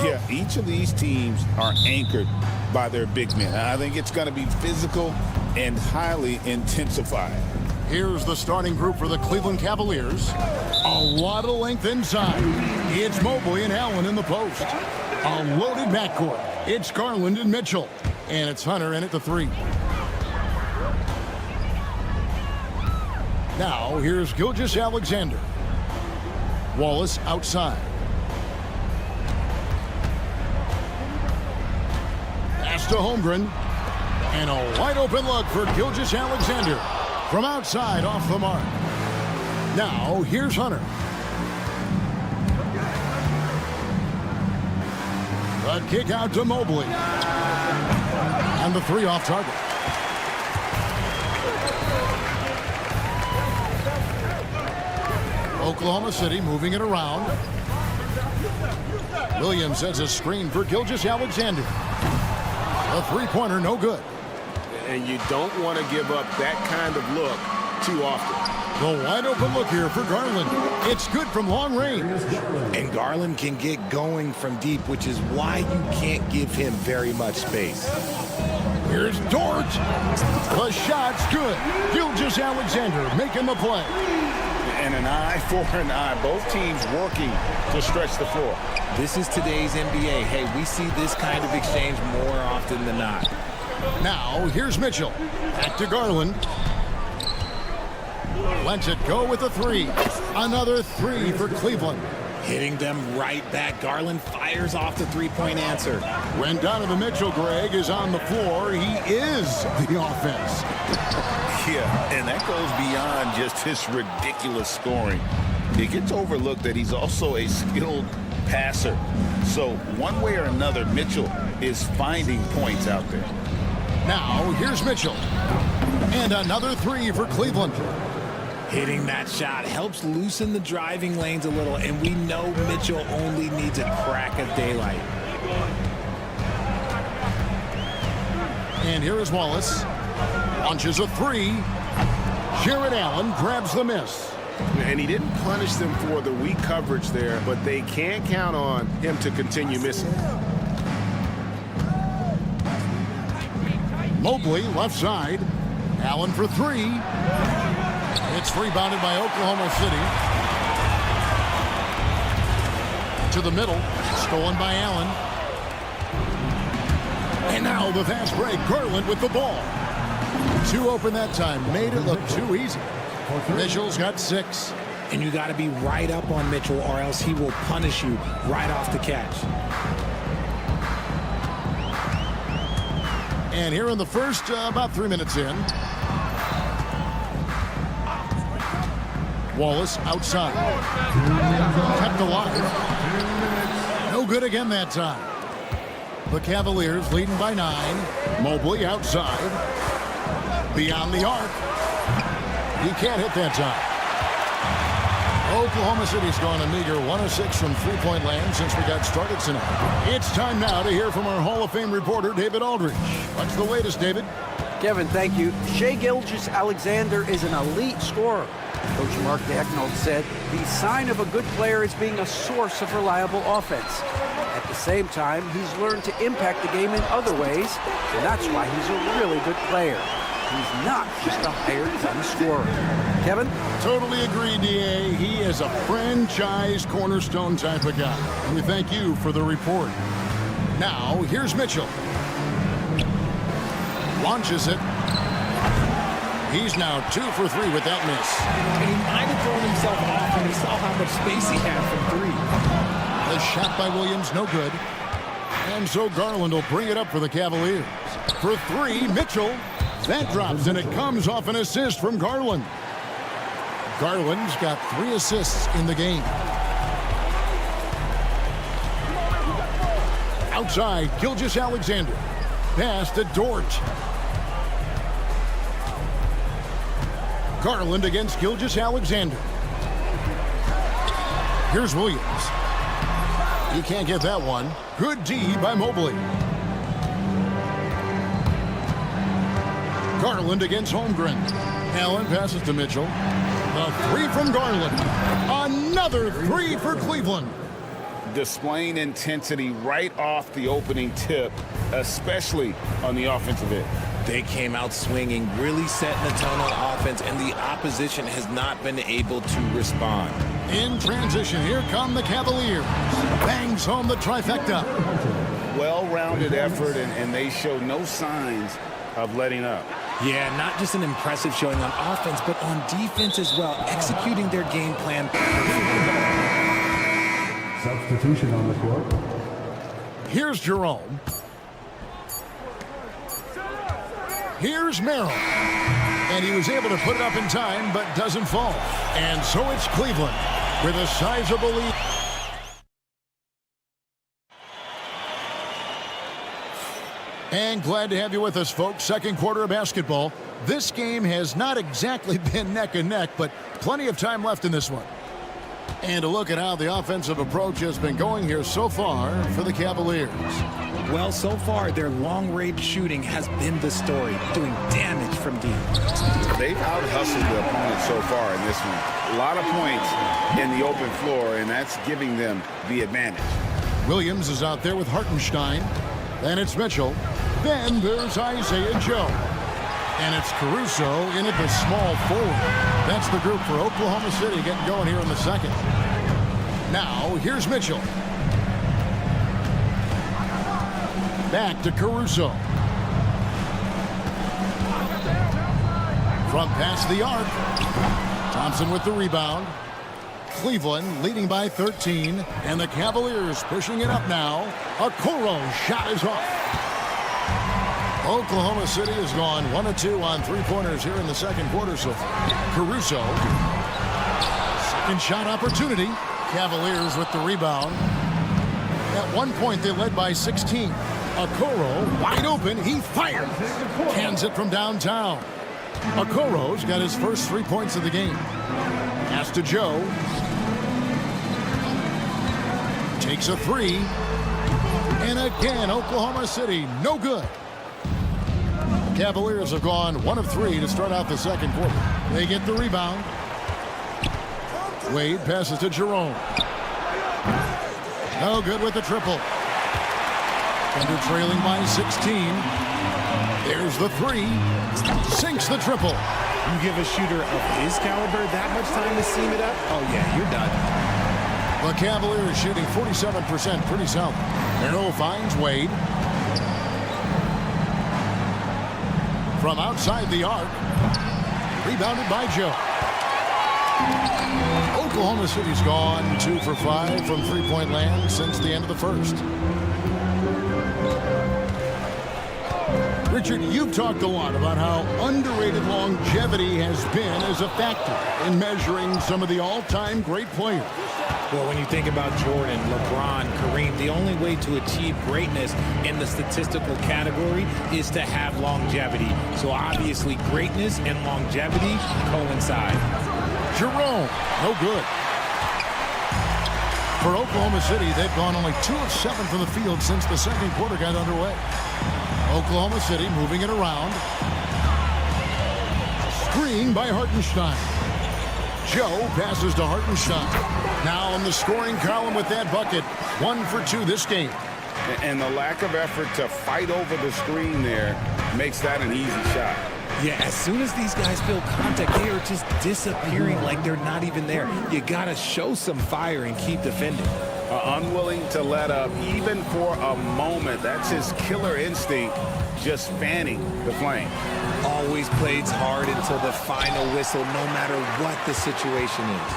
Yeah, each of these teams are anchored by their big men. I think it's going to be physical and highly intensified. Here's the starting group for the Cleveland Cavaliers. A lot of length inside. It's Mobley and Allen in the post. A loaded backcourt. It's Garland and Mitchell. And it's Hunter in at the 3. Now, here's Gilgeous-Alexander. Wallace outside. Pass to Holmgren. And a wide open look for Gilgeous-Alexander. From outside, off the mark. Now, here's Hunter. The kick out to Mobley. And the 3 off target. Oklahoma City moving it around. Williams sets a screen for Gilgeous-Alexander. A 3-pointer, no good. And you don't want to give up that kind of look too often. The wide open look here for Garland. It's good from long range. And Garland can get going from deep, which is why you can't give him very much space. Here's Dort. The shot's good. Gilgeous-Alexander making the play. And an eye for an eye. Both teams working to stretch the floor. This is today's NBA. Hey, we see this kind of exchange more often than not. Now, here's Mitchell. Back to Garland. Lets it go with a 3. Another 3 for Cleveland. Hitting them right back. Garland fires off the 3-point answer. When Donovan Mitchell, Greg, is on the floor, he is the offense. Yeah, and that goes beyond just his ridiculous scoring. It gets overlooked that he's also a skilled passer. So one way or another, Mitchell is finding points out there. Now, here's Mitchell. And another 3 for Cleveland. Hitting that shot helps loosen the driving lanes a little, and we know Mitchell only needs a crack of daylight. And here is Wallace. Launches a 3. Jared Allen grabs the miss. And he didn't punish them for the weak coverage there, but they can't count on him to continue missing. Mobley left side. Allen for 3. It's rebounded by Oklahoma City. To the middle. Stolen by Allen. And now the fast break. Garland with the ball. 2 open that time. Made it look too easy. Mitchell's got 6. And you got to be right up on Mitchell, or else he will punish you right off the catch. And here in the first, about 3 minutes in. Wallace outside. Kept alive. No good again that time. The Cavaliers leading by 9. Mobley outside. Beyond the arc. He can't hit that time. Oklahoma City's gone a meager 1 of 6 from 3-point land since we got started tonight. It's time now to hear from our Hall of Fame reporter, David Aldridge. What's the latest, David? Kevin, thank you. Shai Gilgeous-Alexander is an elite scorer. Coach Mark Daigneault said the sign of a good player is being a source of reliable offense. At the same time, he's learned to impact the game in other ways, and that's why he's a really good player. He's not just a hired gun scorer. Kevin? Totally agree, D.A. He is a franchise cornerstone type of guy. We thank you for the report. Now, here's Mitchell. Launches it. He's now 2 for 3 with that miss. And he might have thrown himself off when he saw how much space he had from 3. The shot by Williams, no good. And so Garland will bring it up for the Cavaliers. For 3, Mitchell. That drops, and it comes off an assist from Garland. Garland's got 3 assists in the game. Outside, Gilgeous-Alexander. Pass to Dort. Garland against Gilgeous-Alexander. Here's Williams. He can't get that one. Good D by Mobley. Garland against Holmgren. Allen passes to Mitchell. The 3 from Garland. Another 3 for Cleveland. displaying intensity right off the opening tip, especially on the offensive end. They came out swinging, really setting the tone on offense, and the opposition has not been able to respond. In transition, here come the Cavaliers. Bangs home the trifecta. Well-rounded effort, and they show no signs of letting up. Yeah, not just an impressive showing on offense, but on defense as well, executing their game plan. Substitution on the court. Here's Jerome. Here's Merrill. And he was able to put it up in time, but doesn't fall. And so it's Cleveland with a sizable lead. And glad to have you with us, folks. Second quarter of basketball. This game has not exactly been neck and neck, but plenty of time left in this one. And a look at how the offensive approach has been going here so far for the Cavaliers. Well, so far, their long-range shooting has been the story, doing damage from deep. They've out-hustled the opponent so far in this one. A lot of points in the open floor, and that's giving them the advantage. Williams is out there with Hartenstein. Then it's Mitchell. Then there's Isaiah Joe. And it's Caruso in at the small forward. That's the group for Oklahoma City getting going here in the second. Now, here's Mitchell. Back to Caruso. From past the arc. Thompson with the rebound. Cleveland leading by 13. And the Cavaliers pushing it up now. Okoro shot is off. Oklahoma City has gone 1 of 2 on three-pointers here in the second quarter so far. Caruso. Second shot opportunity. Cavaliers with the rebound. At one point, they led by 16. Okoro wide open. He fires. Cans it from downtown. Okoro's got his first 3 points of the game. Pass to Joe. Takes a three. And again, Oklahoma City, no good. Cavaliers have gone 1 of 3 to start out the second quarter. They get the rebound. Wade passes to Jerome. No good with the triple. Thunder trailing by 16. There's the three. Sinks the triple. You give a shooter of his caliber that much time to seam it up? Oh, yeah, you're done. The Cavaliers shooting 47%, pretty solid. Merrill finds Wade. From outside the arc. Rebounded by Joe. Oklahoma City's gone 2 for 5 from three-point land since the end of the first. Richard, you've talked a lot about how underrated longevity has been as a factor in measuring some of the all-time great players. Well, when you think about Jordan, LeBron, Kareem, the only way to achieve greatness in the statistical category is to have longevity. So obviously greatness and longevity coincide. Jerome, no good. For Oklahoma City, they've gone only 2 of 7 from the field since the second quarter got underway. Oklahoma City moving it around. Screen by Hartenstein. Joe passes to Hartenstein. Now in the scoring column with that bucket. 1 for 2 this game. And the lack of effort to fight over the screen there makes that an easy shot. Yeah, as soon as these guys feel contact, they are just disappearing like they're not even there. You got to show some fire and keep defending. Unwilling to let up even for a moment. That's his killer instinct, just fanning the flame. Always plays hard until the final whistle, no matter what the situation is.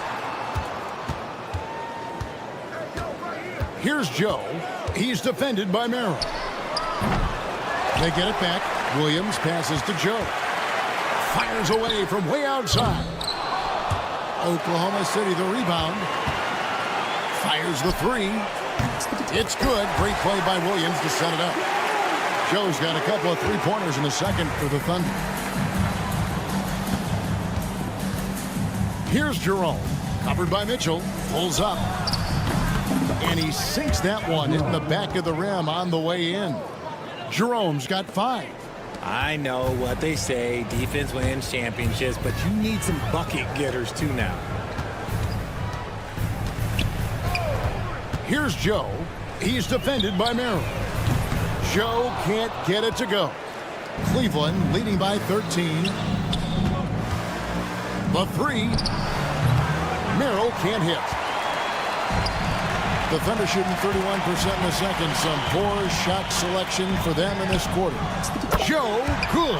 Here's Joe. He's defended by Merrill. They get it back. Williams passes to Joe. Fires away from way outside. Oklahoma City the rebound. Fires the three. It's good. Great play by Williams to set it up. Joe's got a couple of three-pointers in the second for the Thunder. Here's Jerome. Covered by Mitchell. Pulls up. And he sinks that one in the back of the rim on the way in. Jerome's got 5. I know what they say, defense wins championships, but you need some bucket getters too now. Here's Joe. He's defended by Merrill. Joe can't get it to go. Cleveland leading by 13. The three. Merrill can't hit. The Thunder shooting 31% in the second. Some poor shot selection for them in this quarter. Joe, good.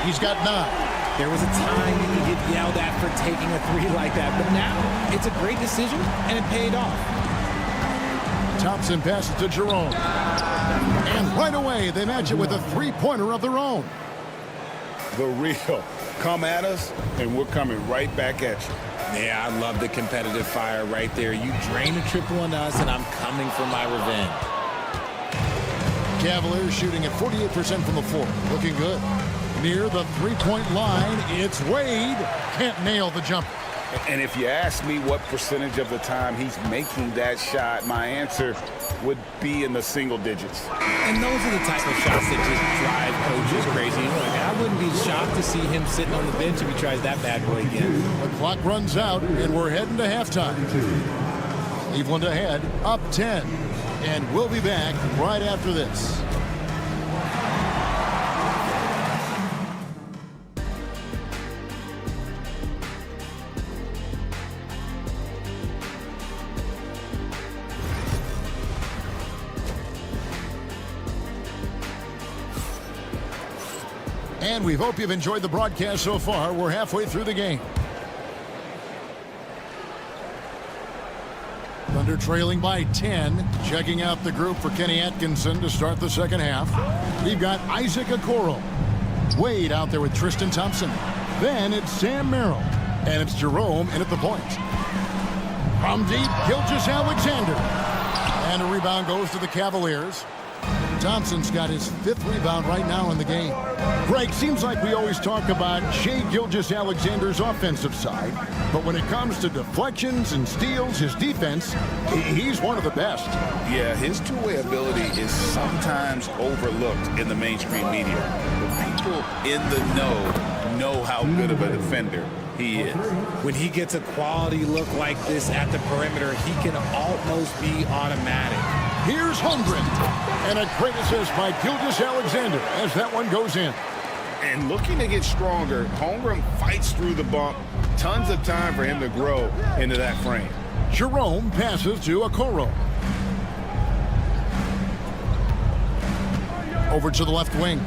He's got 9. There was a time when you get yelled at for taking a three like that, but now it's a great decision, and it paid off. Thompson passes to Jerome. And right away, they match it with a three-pointer of their own. The real. Come at us, and we're coming right back at you. Yeah, I love the competitive fire right there. You drain a triple on us, and I'm coming for my revenge. Cavaliers shooting at 48% from the floor. Looking good. Near the three-point line, it's Wade. Can't nail the jumper. And if you ask me what percentage of the time he's making that shot, my answer would be in the single digits. And those are the type of shots that just drive coaches crazy. I wouldn't be shocked to see him sitting on the bench if he tries that bad boy again. The clock runs out, and we're heading to halftime. Cleveland ahead, up 10. And we'll be back right after this. And we hope you've enjoyed the broadcast so far. We're halfway through the game. Thunder trailing by 10. Checking out the group for Kenny Atkinson to start the second half. We've got Isaac Okoro. Wade out there with Tristan Thompson. Then it's Sam Merrill. And it's Jerome in at the point. From deep, Gilgeous-Alexander. And a rebound goes to the Cavaliers. Thompson's got his 5th rebound right now in the game. Greg, seems like we always talk about Shai Gilgeous-Alexander's offensive side, but when it comes to deflections and steals, his defense, he's one of the best. Yeah, his two-way ability is sometimes overlooked in the mainstream media. The people in the know how good of a defender he is. When he gets a quality look like this at the perimeter, he can almost be automatic. Here's Holmgren. And a great assist by Gilgeous-Alexander as that one goes in. And looking to get stronger, Holmgren fights through the bump. Tons of time for him to grow into that frame. Jerome passes to Okoro. Over to the left wing.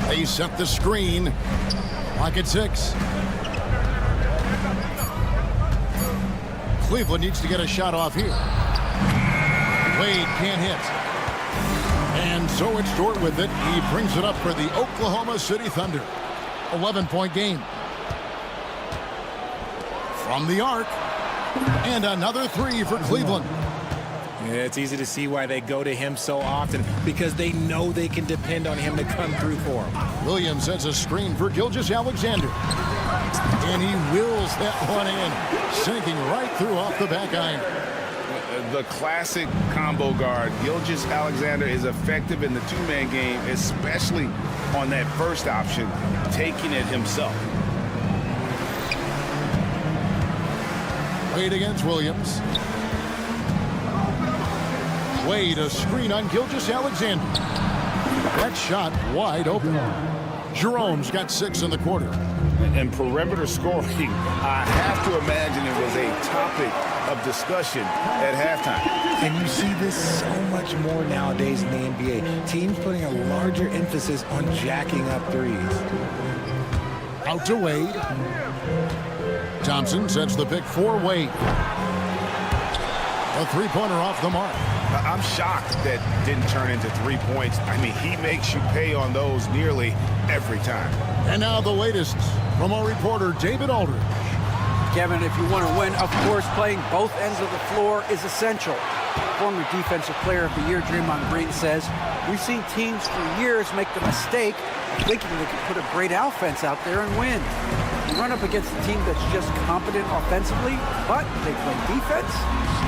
They set the screen. Lock at 6. Cleveland needs to get a shot off here. Wade can't hit. And so it's Dort with it. He brings it up for the Oklahoma City Thunder. 11-point game. From the arc. And another 3 for Cleveland. Yeah, it's easy to see why they go to him so often, because they know they can depend on him to come through for them. Williams sets a screen for Gilgeous-Alexander. And he wills that one in, sinking right through off the back iron. The classic combo guard. Gilgeous-Alexander is effective in the two-man game, especially on that first option, taking it himself. Wade against Williams. Wade, a screen on Gilgeous-Alexander. That shot wide open. Jerome's got 6 in the quarter. And perimeter scoring, I have to imagine it was a topic of discussion at halftime. And you see this so much more nowadays in the NBA. Teams putting a larger emphasis on jacking up threes. Out to Wade. Thompson sets the pick for Wade. A three-pointer off the mark. I'm shocked that didn't turn into 3 points. I mean, he makes you pay on those nearly every time. And now the latest from our reporter, David Aldridge. Kevin, if you want to win, of course, playing both ends of the floor is essential. Former Defensive Player of the Year Draymond Green says, we've seen teams for years make the mistake of thinking they could put a great offense out there and win. You run up against a team that's just competent offensively, but they play defense,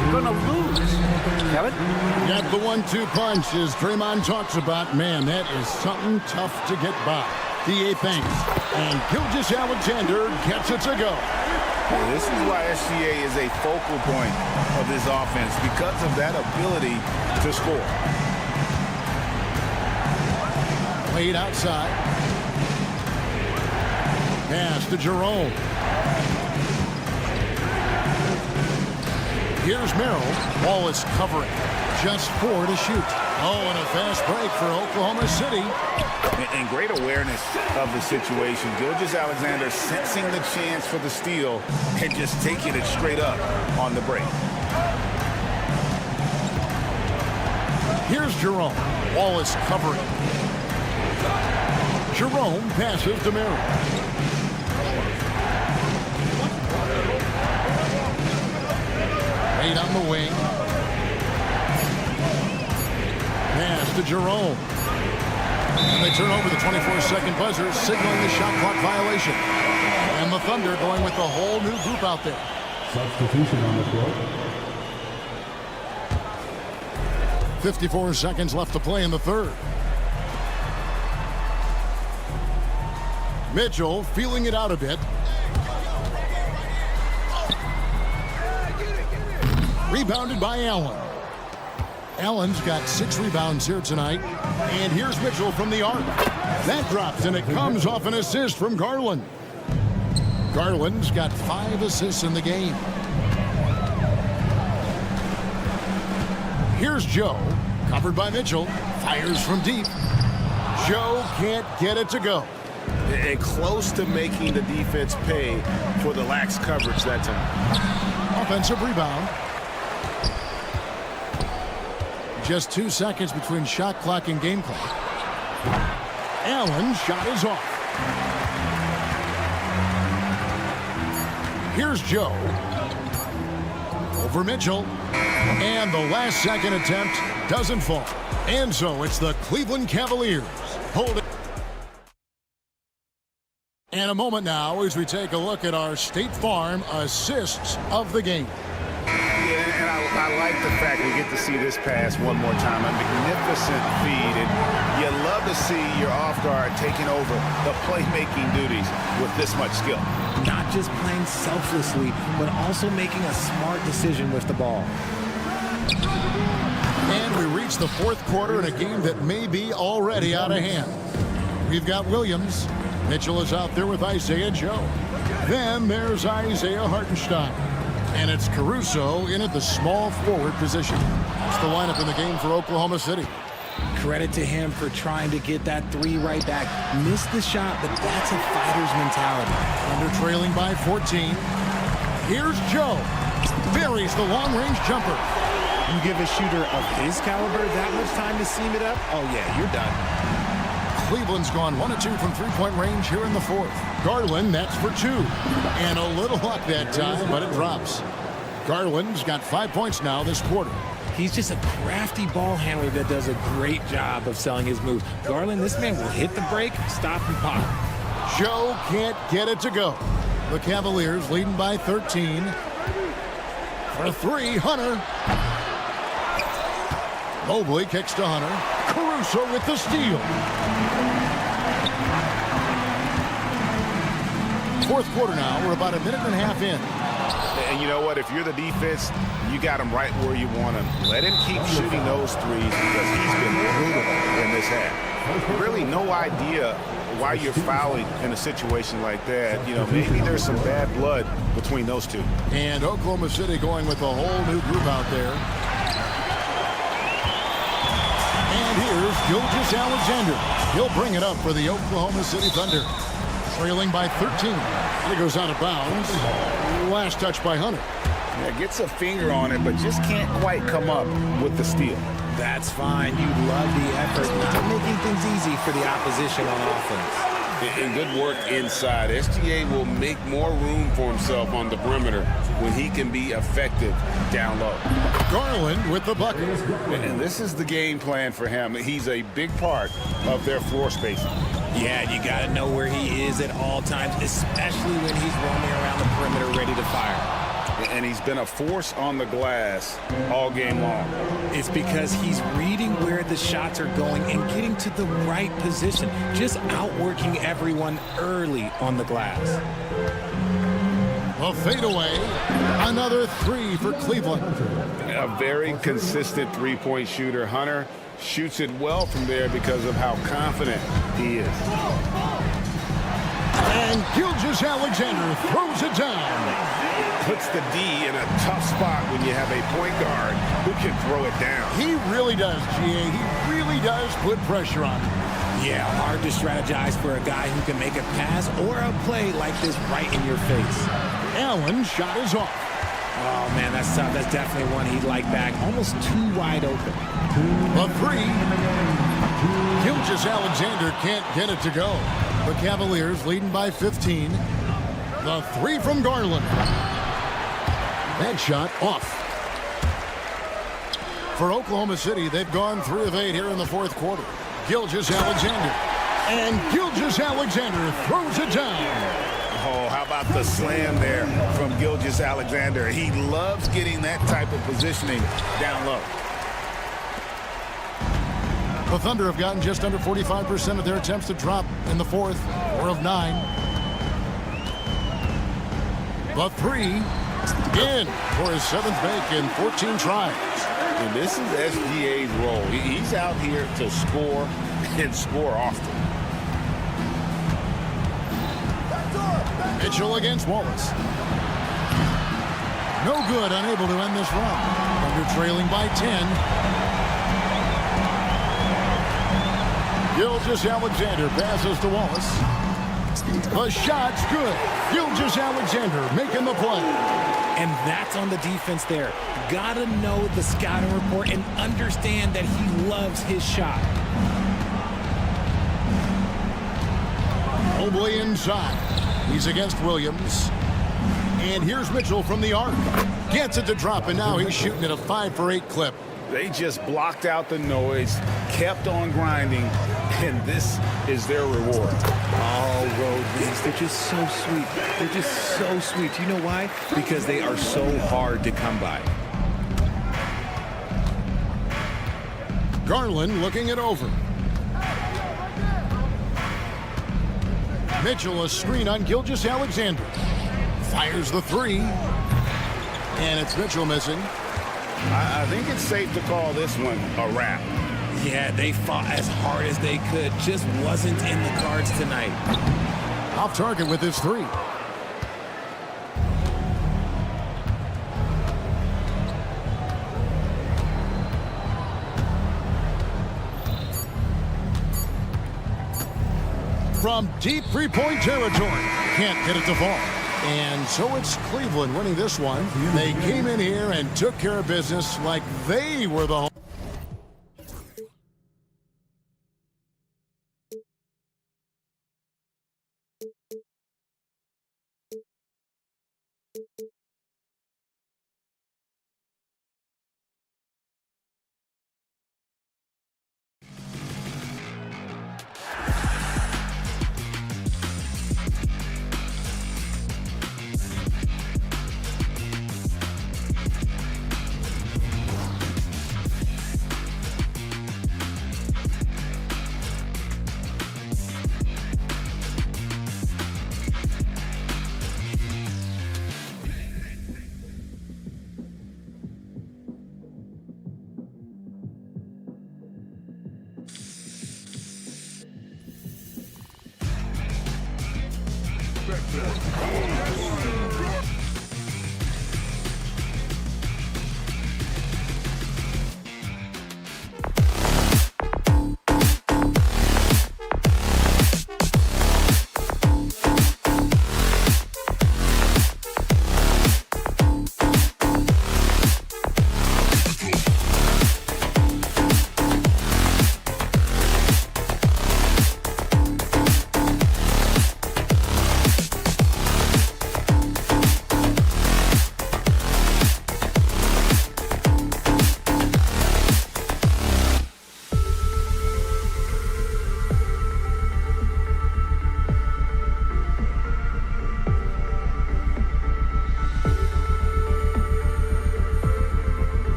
you're going to lose. Kevin? Got the 1-2 punch, as Draymond talks about. Man, that is something tough to get by. The 8th thanks. And Gilgeous-Alexander gets it to go. This is why SGA is a focal point of this offense, because of that ability to score. Played outside. Pass to Jerome. Here's Merrill. Wallace covering. Just 4 to shoot. Oh, and a fast break for Oklahoma City. And great awareness of the situation. Gilgeous-Alexander sensing the chance for the steal and just taking it straight up on the break. Here's Jerome. Wallace covering. Jerome passes to Merrill. Eight on the wing. Pass to Jerome. And they turn over the 24-second buzzer, signaling the shot clock violation. And the Thunder going with the whole new group out there. Substitution on the floor. 54 seconds left to play in the third. Mitchell feeling it out a bit. Rebounded by Allen. Allen's got 6 rebounds here tonight. And here's Mitchell from the arc. That drops, and it comes off an assist from Garland. Garland's got 5 assists in the game. Here's Joe, covered by Mitchell. Fires from deep. Joe can't get it to go. And close to making the defense pay for the lax coverage that time. Offensive rebound. Just 2 seconds between shot clock and game clock. Allen's shot is off. Here's Joe. Over Mitchell. And the last second attempt doesn't fall. And so it's the Cleveland Cavaliers holding. And a moment now as we take a look at our State Farm assists of the game. Yeah, and I like the fact we get to see this pass one more time. A magnificent feed, and you love to see your off guard taking over the playmaking duties with this much skill. Not just playing selflessly, but also making a smart decision with the ball. And we reach the fourth quarter in a game that may be already out of hand. We've got Williams. Mitchell is out there with Isaiah Joe. Then there's Isaiah Hartenstein. And it's Caruso in at the small forward position. That's the lineup in the game for Oklahoma City. Credit to him for trying to get that 3 right back. Missed the shot, but that's a fighter's mentality. Under trailing by 14. Here's Joe. Buries the long-range jumper. You give a shooter of his caliber that much time to seam it up, oh yeah, you're done. Cleveland's gone 1 of 2 from three-point range here in the fourth. Garland, that's for 2. And a little luck that time, but it drops. Garland's got 5 points now this quarter. He's just a crafty ball handler that does a great job of selling his move. Garland, this man will hit the break, stop, and pop. Joe can't get it to go. The Cavaliers leading by 13. For 3, Hunter. Mobley kicks to Hunter. Caruso with the steal. Fourth quarter now. We're about a minute and a half in. And you know what? If you're the defense, you got him right where you want him. Let him keep shooting those threes because he's been brutal in this half. Really no idea why you're fouling in a situation like that. You know, maybe there's some bad blood between those two. And Oklahoma City going with a whole new group out there. And here's Gilgeous-Alexander. He'll bring it up for the Oklahoma City Thunder. Trailing by 13. And it goes out of bounds. Last touch by Hunter. Yeah, gets a finger on it, but just can't quite come up with the steal. That's fine. You love the effort, not making things easy for the opposition on offense. And good work inside. SGA will make more room for himself on the perimeter when he can be effective down low. Garland with the bucket. And this is the game plan for him. He's a big part of their floor spacing. Yeah, you got to know where he is at all times, especially when he's roaming around the perimeter ready to fire. And he's been a force on the glass all game long. It's because he's reading where the shots are going and getting to the right position, just outworking everyone early on the glass. A fadeaway. Another three for Cleveland. A very consistent three-point shooter. Hunter shoots it well from there because of how confident he is. And Gilgeous-Alexander throws it down. Puts the D in a tough spot when you have a point guard who can throw it down. He really does, GA. He really does put pressure on him. Yeah, hard to strategize for a guy who can make a pass or a play like this right in your face. Allen's shot is off. Oh, man, that's tough. That's definitely one he'd like back. Almost too wide open. A three. Gilgeous-Alexander can't get it to go. The Cavaliers leading by 15. The three from Garland. That shot off. For Oklahoma City, they've gone 3 of 8 here in the fourth quarter. Gilgeous-Alexander. And Gilgeous-Alexander throws it down. Oh, how about the slam there from Gilgeous-Alexander? He loves getting that type of positioning down low. The Thunder have gotten just under 45% of their attempts to drop in the fourth. 4 of 9. The three in for his 7th make in 14 tries. And this is SGA's role. He's out here to score and score often. Mitchell against Wallace. No good, unable to end this run. Thunder trailing by 10. Gilgeous-Alexander passes to Wallace. The shot's good. Gilgeous-Alexander making the play. And that's on the defense there. Gotta know the scouting report and understand that he loves his shot. Mobley inside. He's against Williams. And here's Mitchell from the arc. Gets it to drop, and now he's shooting at a 5 for 8 clip. They just blocked out the noise, kept on grinding, and this is their reward. All road wins. They're just so sweet. They're just so sweet. You know why? Because they are so hard to come by. Garland looking it over. Mitchell a screen on Gilgeous-Alexander. Fires the three. And it's Mitchell missing. I think it's safe to call this one a wrap. Yeah, they fought as hard as they could. Just wasn't in the cards tonight. Off target with his three. From deep three-point territory. Can't get it to fall. And so it's Cleveland winning this one. They came in here and took care of business like they were the home.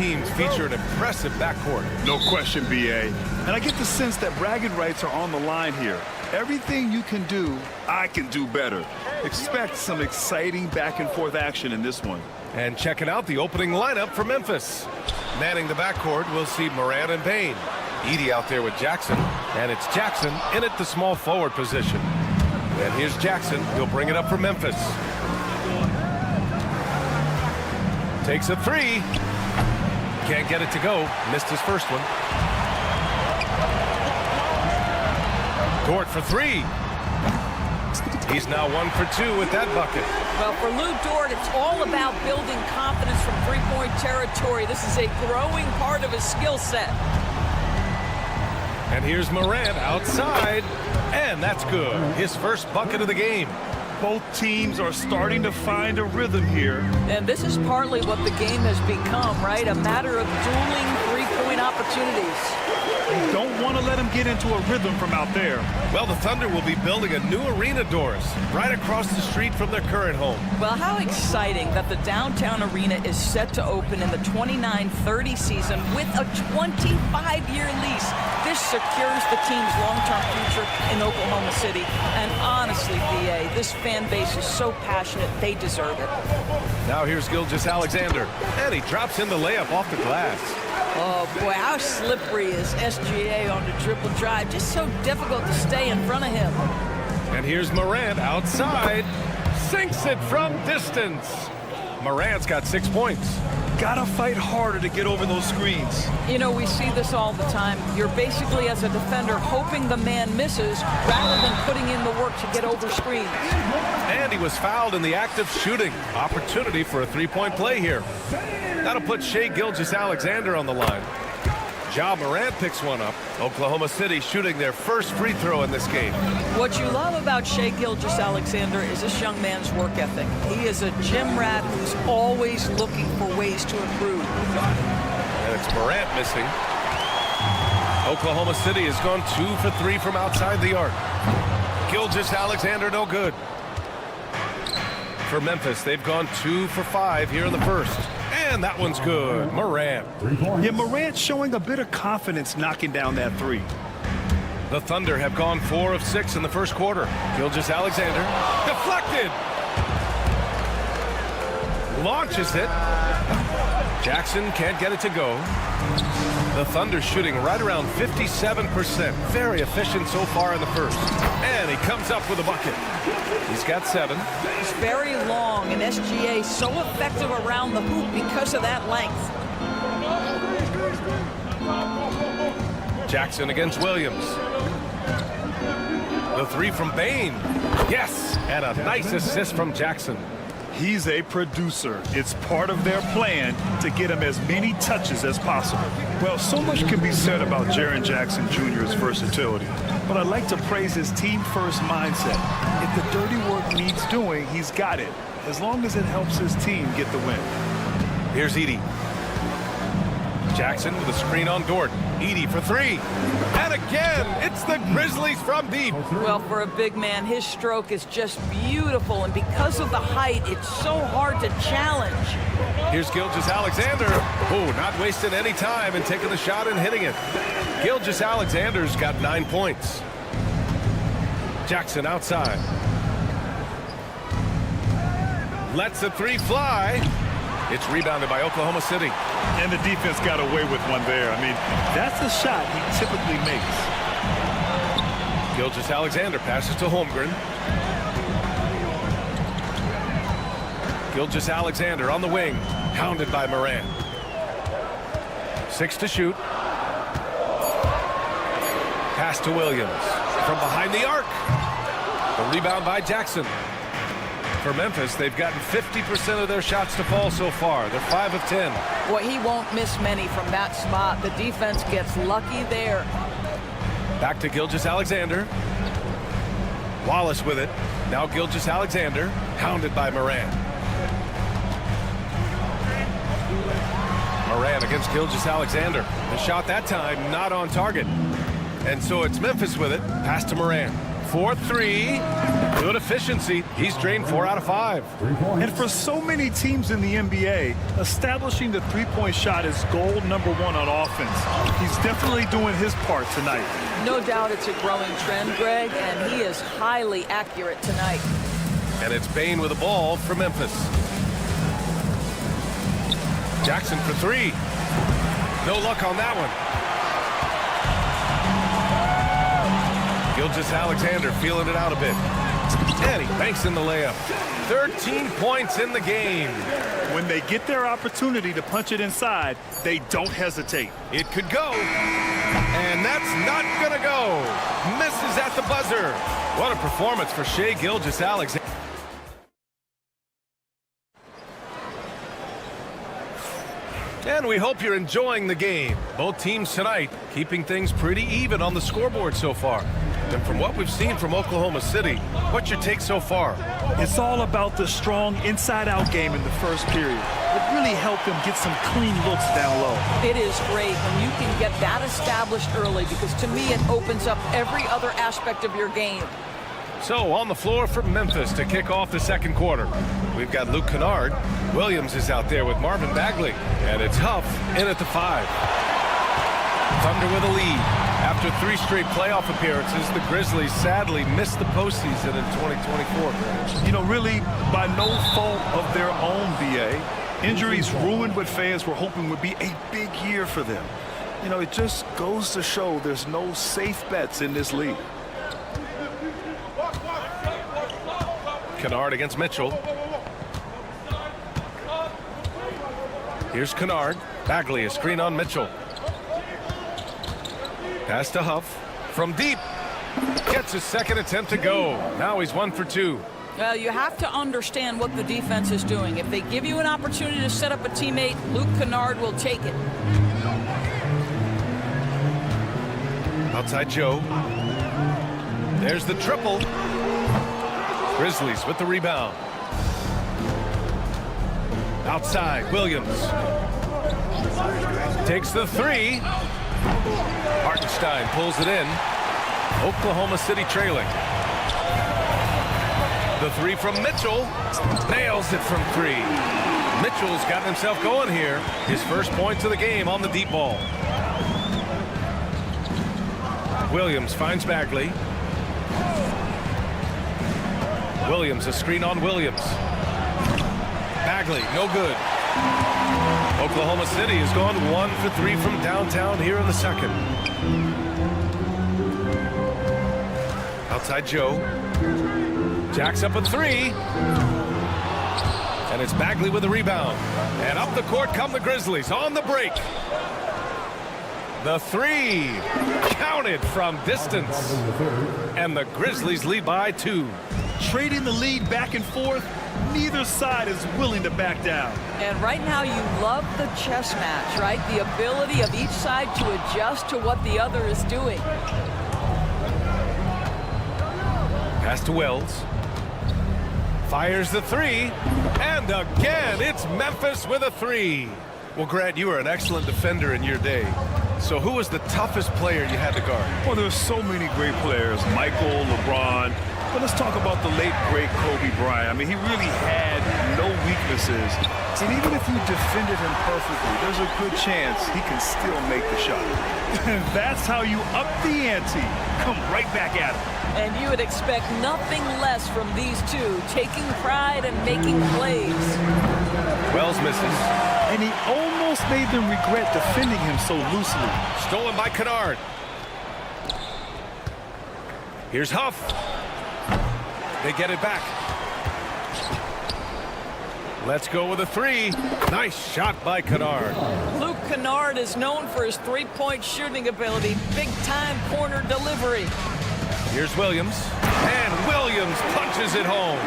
teams feature an impressive backcourt. No question, B.A. And I get the sense that bragging rights are on the line here. Everything you can do, I can do better. Expect some exciting back-and-forth action in this one. And checking out the opening lineup for Memphis. Manning the backcourt, we'll see Morant and Bane. Edey out there with Jackson. And it's Jackson in at the small forward position. And here's Jackson. He'll bring it up for Memphis. Takes a three. Can't get it to go. Missed his first one. Dort for three. He's now 1 for 2 with that bucket. Well, for Lou Dort, it's all about building confidence from three-point territory. This is a growing part of his skill set. And here's Morant outside. And that's good. His first bucket of the game. Both teams are starting to find a rhythm here. And this is partly what the game has become, right? A matter of dueling three-point opportunities. You don't want to let them get into a rhythm from out there. Well, the Thunder will be building a new arena, Doris, right across the street from their current home. Well, how exciting that the downtown arena is set to open in the 29-30 season with a 25-year lease. This secures the team's long-term future in Oklahoma City. And honestly, B.A., this fan base is so passionate, they deserve it. Now here's Gilgeous-Alexander, and he drops in the layup off the glass. Oh, boy, how slippery is SGA on the dribble drive. Just so difficult to stay in front of him. And here's Morant outside. Sinks it from distance. Morant's got 6 points. Gotta fight harder to get over those screens. You know, we see this all the time. You're basically, as a defender, hoping the man misses rather than putting in the work to get over screens. And he was fouled in the act of shooting. Opportunity for a three-point play here. That'll put Shai Gilgeous-Alexander on the line. Ja Morant picks one up. Oklahoma City shooting their first free throw in this game. What you love about Shai Gilgeous-Alexander is this young man's work ethic. He is a gym rat who's always looking for ways to improve. And it's Morant missing. Oklahoma City has gone 2 for 3 from outside the arc. Gilgeous-Alexander no good. For Memphis, they've gone 2 for 5 here in the first. And that one's good. Morant. Yeah, Morant showing a bit of confidence knocking down that three. The Thunder have gone 4 of 6 in the first quarter. Gilgeous-Alexander deflected. Launches it. Jackson can't get it to go. The Thunder shooting right around 57%. Very efficient so far in the first. And he comes up with a bucket. He's got 7. He's very long, and SGA so effective around the hoop because of that length. Jackson against Williams. The three from Bane. Yes, and a nice assist from Jackson. He's a producer. It's part of their plan to get him as many touches as possible. Well, so much can be said about Jaren Jackson Jr.'s versatility, but I'd like to praise his team-first mindset. If the dirty work needs doing, he's got it, as long as it helps his team get the win. Here's Edey. Jackson with a screen on Dort. Edey for 3. And again, it's the Grizzlies from deep. Well, for a big man, his stroke is just beautiful. And because of the height, it's so hard to challenge. Here's Gilgeous-Alexander. Oh, not wasting any time and taking the shot and hitting it. Gilgeous-Alexander's got 9 points. Jackson outside. Lets the 3 fly. It's rebounded by Oklahoma City. And the defense got away with one there. I mean, that's a shot he typically makes. Gilgeous-Alexander passes to Holmgren. Gilgeous-Alexander on the wing, hounded by Morant. 6 to shoot. Pass to Williams from behind the arc. The rebound by Jackson. For Memphis, they've gotten 50% of their shots to fall so far. They're 5 of 10. Well, he won't miss many from that spot. The defense gets lucky there. Back to Gilgeous-Alexander. Wallace with it. Now Gilgeous-Alexander, hounded by Morant. Morant against Gilgeous-Alexander. The shot that time not on target. And so it's Memphis with it. Pass to Morant. 4-3. Good efficiency. He's drained 4 out of 5. And for so many teams in the NBA, establishing the three-point shot is goal number 1 on offense. He's definitely doing his part tonight. No doubt it's a growing trend, Greg, and he is highly accurate tonight. And it's Bane with the ball for Memphis. Jackson for 3. No luck on that one. Gilgeous-Alexander feeling it out a bit. And he banks in the layup. 13 points in the game. When they get their opportunity to punch it inside, they don't hesitate. It could go. And that's not going to go. Misses at the buzzer. What a performance for Shai Gilgeous-Alexander. And we hope you're enjoying the game. Both teams tonight keeping things pretty even on the scoreboard so far. And from what we've seen from Oklahoma City, what's your take so far? It's all about the strong inside-out game in the first period. It really helped them get some clean looks down low. It is great when you can get that established early, because to me it opens up every other aspect of your game. So on the floor for Memphis to kick off the second quarter, we've got Luke Kennard. Williams is out there with Marvin Bagley. And it's Huff in at the 5. Thunder with a lead. After 3 straight playoff appearances, the Grizzlies sadly missed the postseason in 2024. You know, really by no fault of their own, BA. Injuries ruined what fans were hoping would be a big year for them. You know, it just goes to show there's no safe bets in this league. Kennard against Mitchell. Here's Kennard. Bagley, a screen on Mitchell. Pass to Huff. From deep. Gets his second attempt to go. Now he's 1 for 2. Well, you have to understand what the defense is doing. If they give you an opportunity to set up a teammate, Luke Kennard will take it. Outside Joe. There's the triple. Grizzlies with the rebound. Outside, Williams. Takes the 3. Hartenstein pulls it in. Oklahoma City trailing. The 3 from Mitchell. Nails it from 3. Mitchell's got himself going here. His first points of the game on the deep ball. Williams finds Bagley. Williams, a screen on Williams. Bagley, no good. Oklahoma City has gone 1 for 3 from downtown here in the second. Outside Joe. Jacks up a 3. And it's Bagley with the rebound. And up the court come the Grizzlies on the break. The 3 counted from distance. And the Grizzlies lead by 2. Trading the lead back and forth, neither side is willing to back down. And right now you love the chess match, right? The ability of each side to adjust to what the other is doing. Pass to Wells. Fires the 3. And again, it's Memphis with a 3. Well, Grant, you were an excellent defender in your day. So who was the toughest player you had to guard? Well, there's so many great players. Michael, LeBron. But let's talk about the late, great Kobe Bryant. I mean, he really had no weaknesses. And even if you defended him perfectly, there's a good chance he can still make the shot. That's how you up the ante. Come right back at him. And you would expect nothing less from these two, taking pride and making plays. Wells misses. And he almost made them regret defending him so loosely. Stolen by Kennard. Here's Huff. They get it back. Let's go with a 3. Nice shot by Kennard. Luke Kennard is known for his three-point shooting ability. Big-time corner delivery. Here's Williams. And Williams punches it home.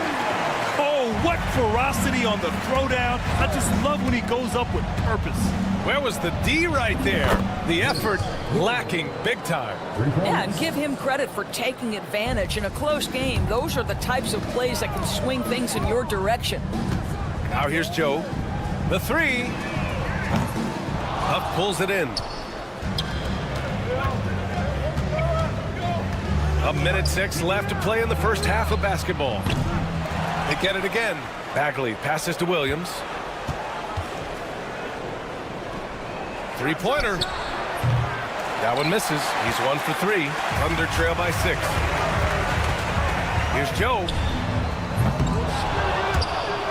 Oh, what ferocity on the throwdown. I just love when he goes up with purpose. Where was the D right there? The effort lacking big time. Yeah, and give him credit for taking advantage in a close game. Those are the types of plays that can swing things in your direction. Now here's Joe. The 3. Huff pulls it in. 1:06 left to play in the first half of basketball. They get it again. Bagley passes to Williams. Three-pointer. That one misses. He's 1 for 3. Thunder trail by 6. Here's Joe.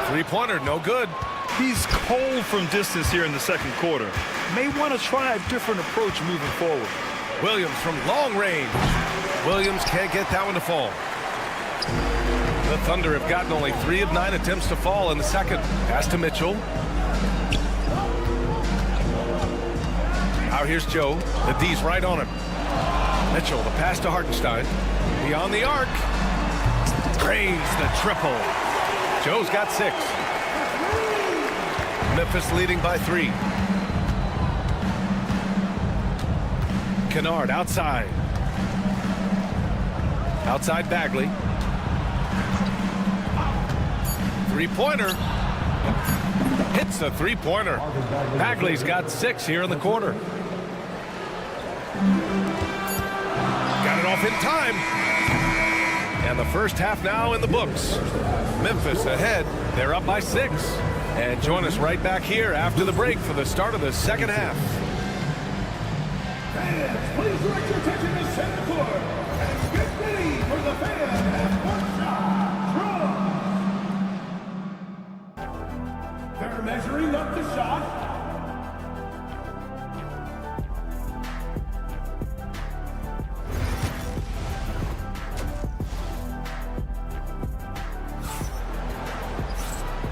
Three-pointer, no good. He's cold from distance here in the second quarter. May want to try a different approach moving forward. Williams from long range. Williams can't get that one to fall. The Thunder have gotten only 3 of 9 attempts to fall in the second. Pass to Mitchell. Out here's Joe. The D's right on him. Mitchell, the pass to Hartenstein. Beyond the arc. Drains the triple. Joe's got 6. Memphis leading by 3. Kennard outside. Outside Bagley. Three-pointer. Hits a three-pointer. Bagley's got 6 here in the quarter. Got it off in time. And the first half now in the books. Memphis ahead. They're up by 6. And join us right back here after the break for the start of the second half. Fans, please direct your attention to center court and get ready for the fan half-court shot. Draw. They're measuring up the shot.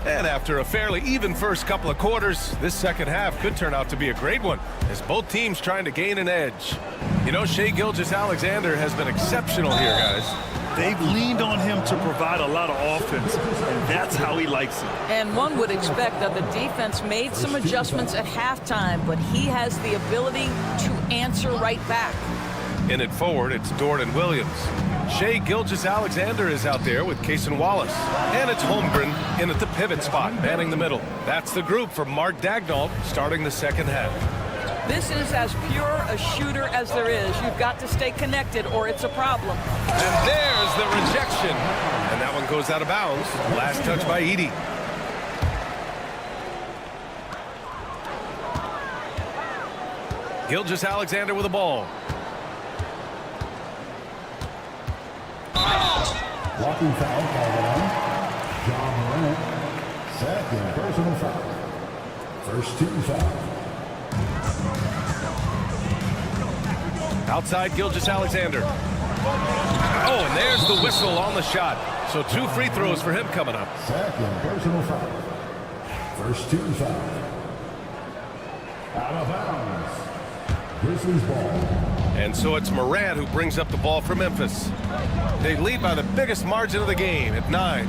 And after a fairly even first couple of quarters, this second half could turn out to be a great one as both teams trying to gain an edge. You know, Shai Gilgeous-Alexander has been exceptional here, guys. They've leaned on him to provide a lot of offense, and that's how he likes it. And one would expect that the defense made some adjustments at halftime, but he has the ability to answer right back. In it forward, it's Dort and Williams. Shai Gilgeous-Alexander is out there with Cason Wallace. And it's Holmgren in at the pivot spot, manning the middle. That's the group for Mark Daigneault starting the second half. This is as pure a shooter as there is. You've got to stay connected or it's a problem. And there's the rejection. And that one goes out of bounds. Last touch by Edey. Gilgeous-Alexander with the ball. Walking foul called on John Morant. Second personal foul. First team foul. Outside Gilgeous-Alexander. Oh, and there's the whistle on the shot. So 2 free throws for him coming up. Second personal foul. First team foul. Out of bounds. Grizzlies ball. And so it's Morant who brings up the ball for Memphis. They lead by the biggest margin of the game at 9.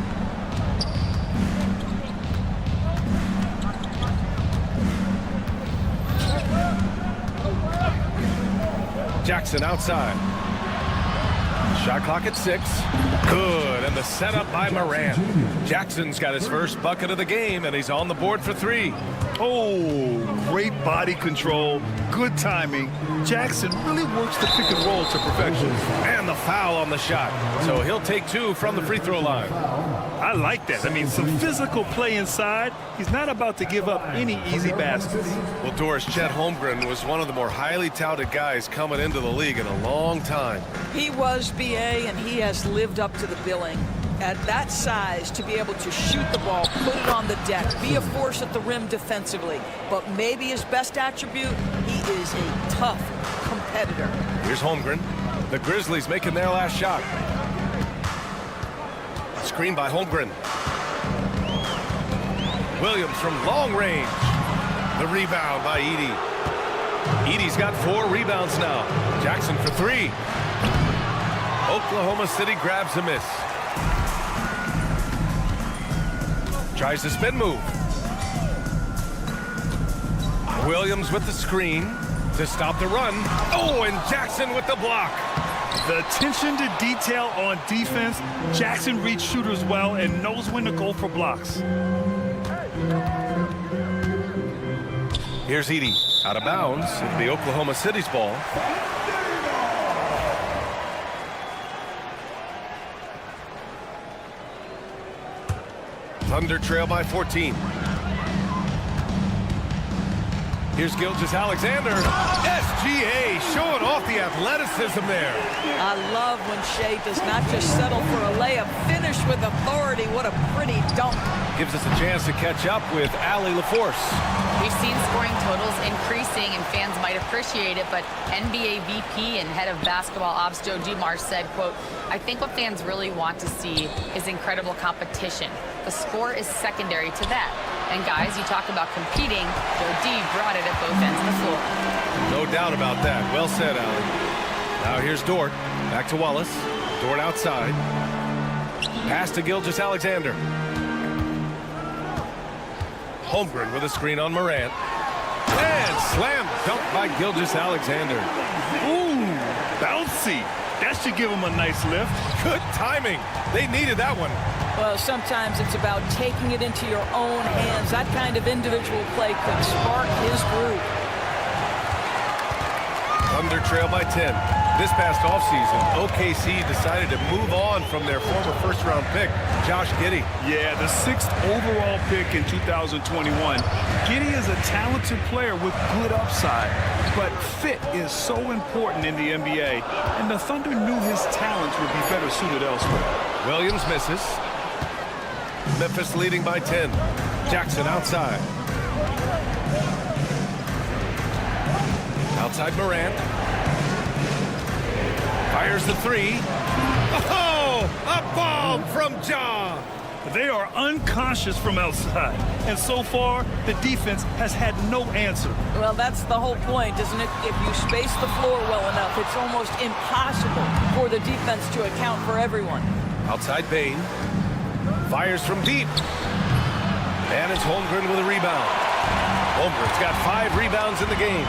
Jackson outside. Shot clock at 6. Good, and the setup by Morant. Jackson's got his first bucket of the game, and he's on the board for 3. Oh, great body control, good timing. Jackson really works the pick and roll to perfection. And the foul on the shot. So he'll take 2 from the free throw line. I like that. I mean, some physical play inside. He's not about to give up any easy baskets. Well, Doris, Chet Holmgren was one of the more highly touted guys coming into the league in a long time. He was BA, and he has lived up to the billing. At that size, to be able to shoot the ball, put it on the deck, be a force at the rim defensively. But maybe his best attribute, he is a tough competitor. Here's Holmgren. The Grizzlies making their last shot. Screen by Holmgren. Williams from long range. The rebound by Edey. Edey's got 4 rebounds now. Jackson for 3. Oklahoma City grabs a miss. Tries the spin move. Williams with the screen to stop the run. Oh, and Jackson with the block. The attention to detail on defense. Jackson reads shooters well and knows when to go for blocks. Here's Edey. Out of bounds. It'll be Oklahoma City's ball. Thunder trail by 14. Here's Gilgeous-Alexander. SGA showing off the athleticism there. I love when Shea does not just settle for a layup. Finish with authority. What a pretty dunk. Gives us a chance to catch up with Allie LaForce. We've seen scoring totals increasing, and fans might appreciate it, but NBA VP and head of basketball ops Joe Dumars said, quote, "I think what fans really want to see is incredible competition. The score is secondary to that. And guys, you talk about competing, Joe D brought it at both ends of the floor." No doubt about that. Well said, Allie. Now here's Dort. Back to Wallace. Dort outside. Pass to Gilgeous-Alexander. Holmgren with a screen on Morant. And slam dunk by Gilgeous-Alexander. Ooh, bouncy. That should give him a nice lift. Good timing. They needed that one. Well, sometimes it's about taking it into your own hands. That kind of individual play could spark his groove. Thunder trail by 10. This past offseason, OKC decided to move on from their former first-round pick, Josh Giddey. Yeah, the 6th overall pick in 2021. Giddey is a talented player with good upside, but fit is so important in the NBA, and the Thunder knew his talents would be better suited elsewhere. Williams misses. Memphis leading by 10. Jackson outside. Outside Morant. Fires the three. Oh, a bomb from Ja. They are unconscious from outside, and so far, the defense has had no answer. Well, that's the whole point, isn't it? If you space the floor well enough, it's almost impossible for the defense to account for everyone. Outside Bain. Fires from deep. And it's Holmgren with a rebound. Holmgren's got 5 rebounds in the game.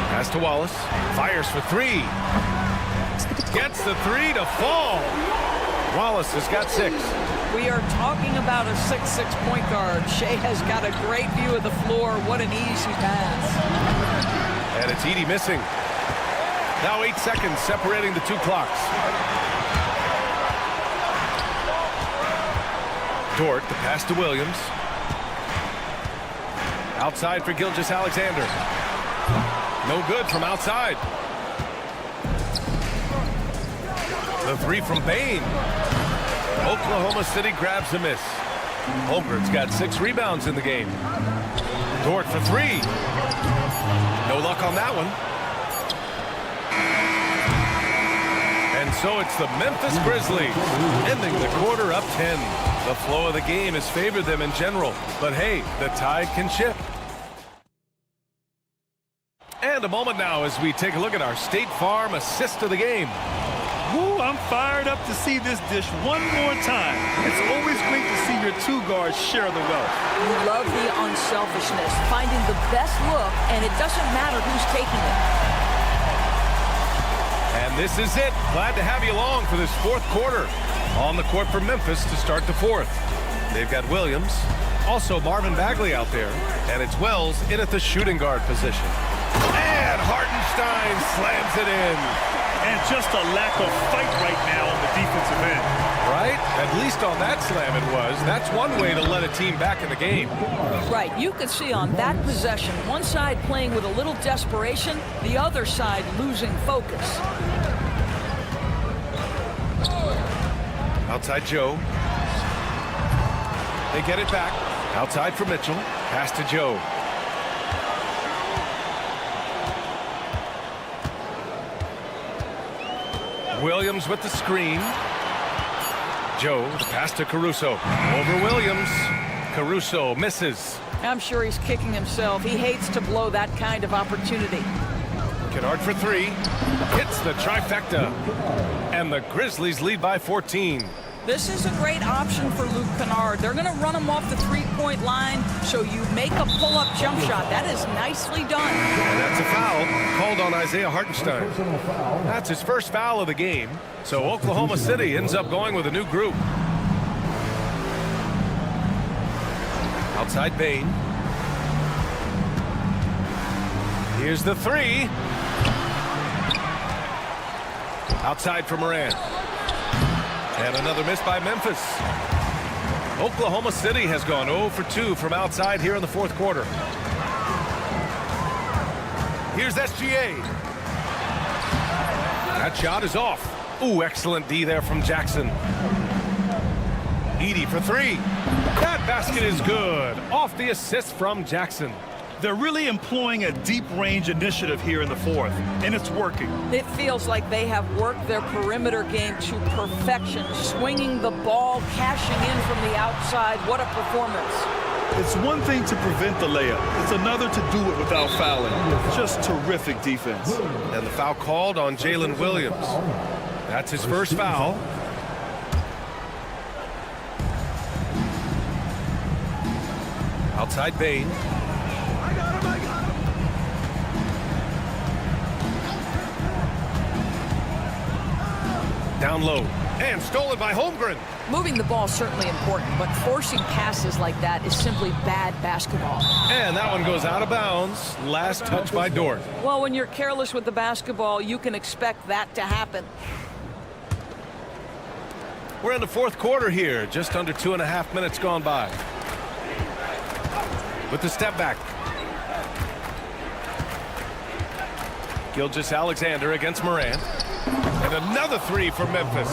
Pass to Wallace. Fires for 3. Gets the 3 to fall. Wallace has got 6. We are talking about a 6'6" point guard. Shea has got a great view of the floor. What an easy pass. And it's Edey missing. Now 8 seconds separating the two clocks. Dort, the pass to Williams. Outside for Gilgeous-Alexander. No good from outside. The 3 from Bain. Oklahoma City grabs a miss. Holmgren's got 6 rebounds in the game. Dort for 3. No luck on that one. And so it's the Memphis Grizzlies ending the quarter up 10. The flow of the game has favored them in general, but hey, the tide can shift. And a moment now as we take a look at our State Farm assist of the game. Woo, I'm fired up to see this dish one more time. It's always great to see your 2 guards share the wealth. You love the unselfishness, finding the best look, and it doesn't matter who's taking it. And this is it. Glad to have you along for this 4th quarter. On the court for Memphis to start the 4th. They've got Williams, also Marvin Bagley out there, and it's Wells in at the shooting guard position. And Hartenstein slams it in. And just a lack of fight right now on the defensive end. Right? At least on that slam it was. That's one way to let a team back in the game. Right. You could see on that possession, one side playing with a little desperation, the other side losing focus. Outside Joe. They get it back. Outside for Mitchell. Pass to Joe. Williams with the screen. Joe, the pass to Caruso. Over Williams. Caruso misses. I'm sure he's kicking himself. He hates to blow that kind of opportunity. Kennard for 3. Hits the trifecta. And the Grizzlies lead by 14. This is a great option for Luke Kennard. They're going to run him off the 3-point line, so you make a pull-up jump shot. That is nicely done. And that's a foul called on Isaiah Hartenstein. That's his first foul of the game. So Oklahoma City ends up going with a new group. Outside Bain. Here's the 3. Outside for Morant. And another miss by Memphis. Oklahoma City has gone 0 for 2 from outside here in the fourth quarter. Here's SGA. That shot is off. Ooh, excellent D there from Jackson. Edey for three. That basket is good. Off the assist from Jackson. They're really employing a deep range initiative here in the fourth, and it's working. It feels like they have worked their perimeter game to perfection, swinging the ball, cashing in from the outside. What a performance. It's one thing to prevent the layup. It's another to do it without fouling. Just terrific defense. And the foul called on Jalen Williams. That's his first foul. Outside Bain. Down low. And stolen by Holmgren. Moving the ball is certainly important, but forcing passes like that is simply bad basketball. And that one goes out of bounds. Last touch by Dort. Well, when you're careless with the basketball, you can expect that to happen. We're in the fourth quarter here. Just under 2.5 minutes gone by. With the step back. Gilgeous-Alexander against Morant. And another three for Memphis.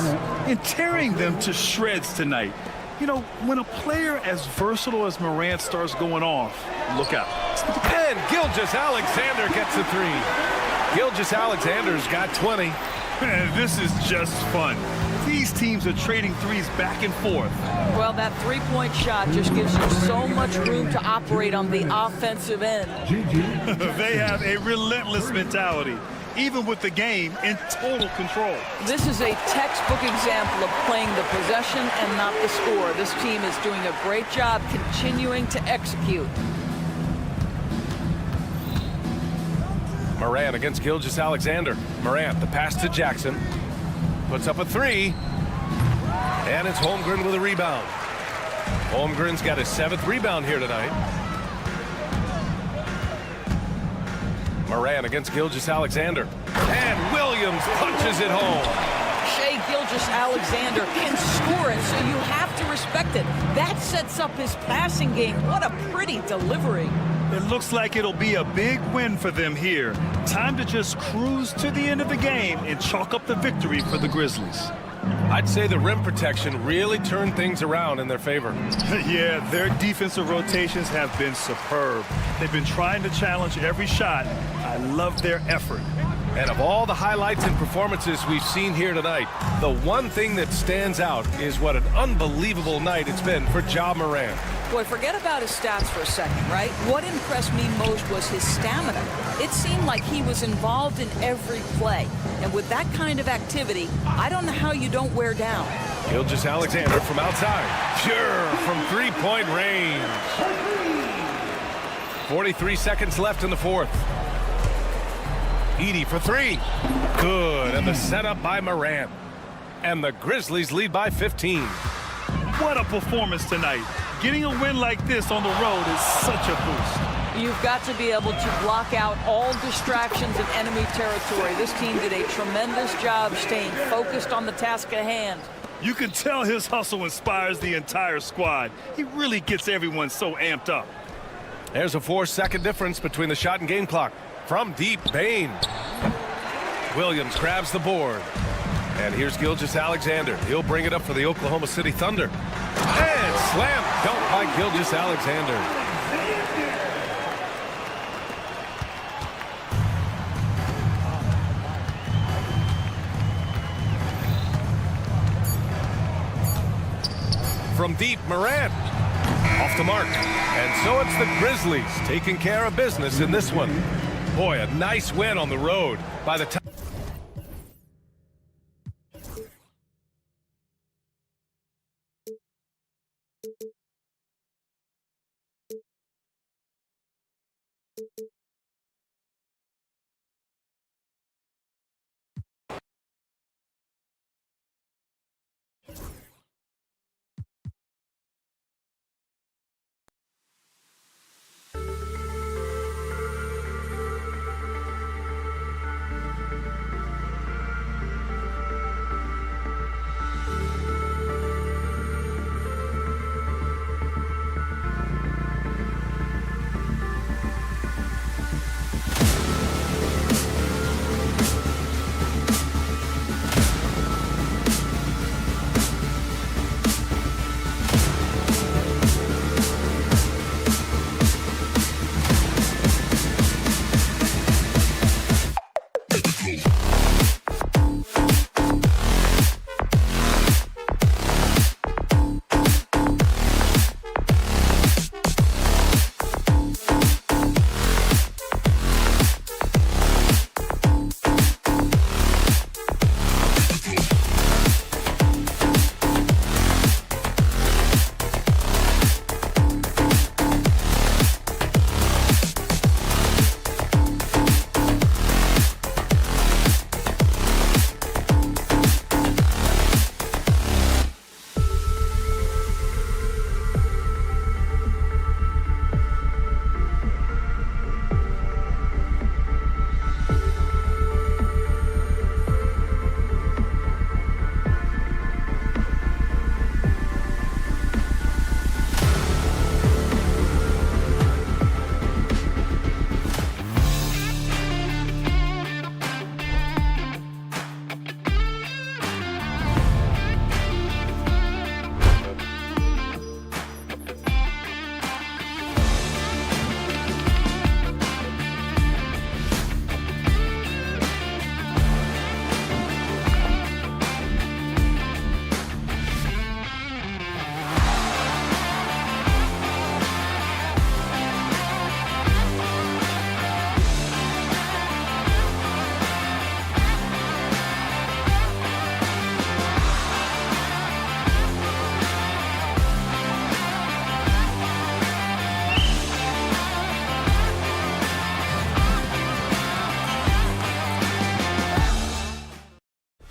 And tearing them to shreds tonight. You know, when a player as versatile as Morant starts going off, look out. And Gilgeous-Alexander gets the three. Gilgeous-Alexander's got 20. Man, this is just fun. These teams are trading threes back and forth. Well, that three-point shot just gives you so much room to operate on the offensive end. They have a relentless mentality, even with the game in total control. This is a textbook example of playing the possession and not the score. This team is doing a great job continuing to execute. Morant against Gilgeous-Alexander. Morant, the pass to Jackson. Puts up a three. And it's Holmgren with a rebound. Holmgren's got his 7th rebound here tonight. Morant against Gilgeous-Alexander. And Williams punches it home. Shai Gilgeous-Alexander can score it, so you have to respect it. That sets up his passing game. What a pretty delivery. It looks like it'll be a big win for them here. Time to just cruise to the end of the game and chalk up the victory for the Grizzlies. I'd say the rim protection really turned things around in their favor. Yeah, their defensive rotations have been superb. They've been trying to challenge every shot. I love their effort. And of all the highlights and performances we've seen here tonight, the one thing that stands out is what an unbelievable night it's been for Ja Morant. Boy, forget about his stats for a second, right? What impressed me most was his stamina. It seemed like he was involved in every play. And with that kind of activity, I don't know how you don't wear down. Gilgeous-Alexander from outside. Pure from three-point range. 43 seconds left in the fourth. Edey for three. Good. And the setup by Morant. And the Grizzlies lead by 15. What a performance tonight. Getting a win like this on the road is such a boost. You've got to be able to block out all distractions in enemy territory. This team did a tremendous job staying focused on the task at hand. You can tell his hustle inspires the entire squad. He really gets everyone so amped up. There's a 4-second difference between the shot and game clock. From deep, Bain. Williams grabs the board. And here's Gilgeous-Alexander. He'll bring it up for the Oklahoma City Thunder. And slam dunk by Gilgeous-Alexander. From deep, Morant. Off the mark. And so it's the Grizzlies taking care of business in this one. Boy, a nice win on the road. By the time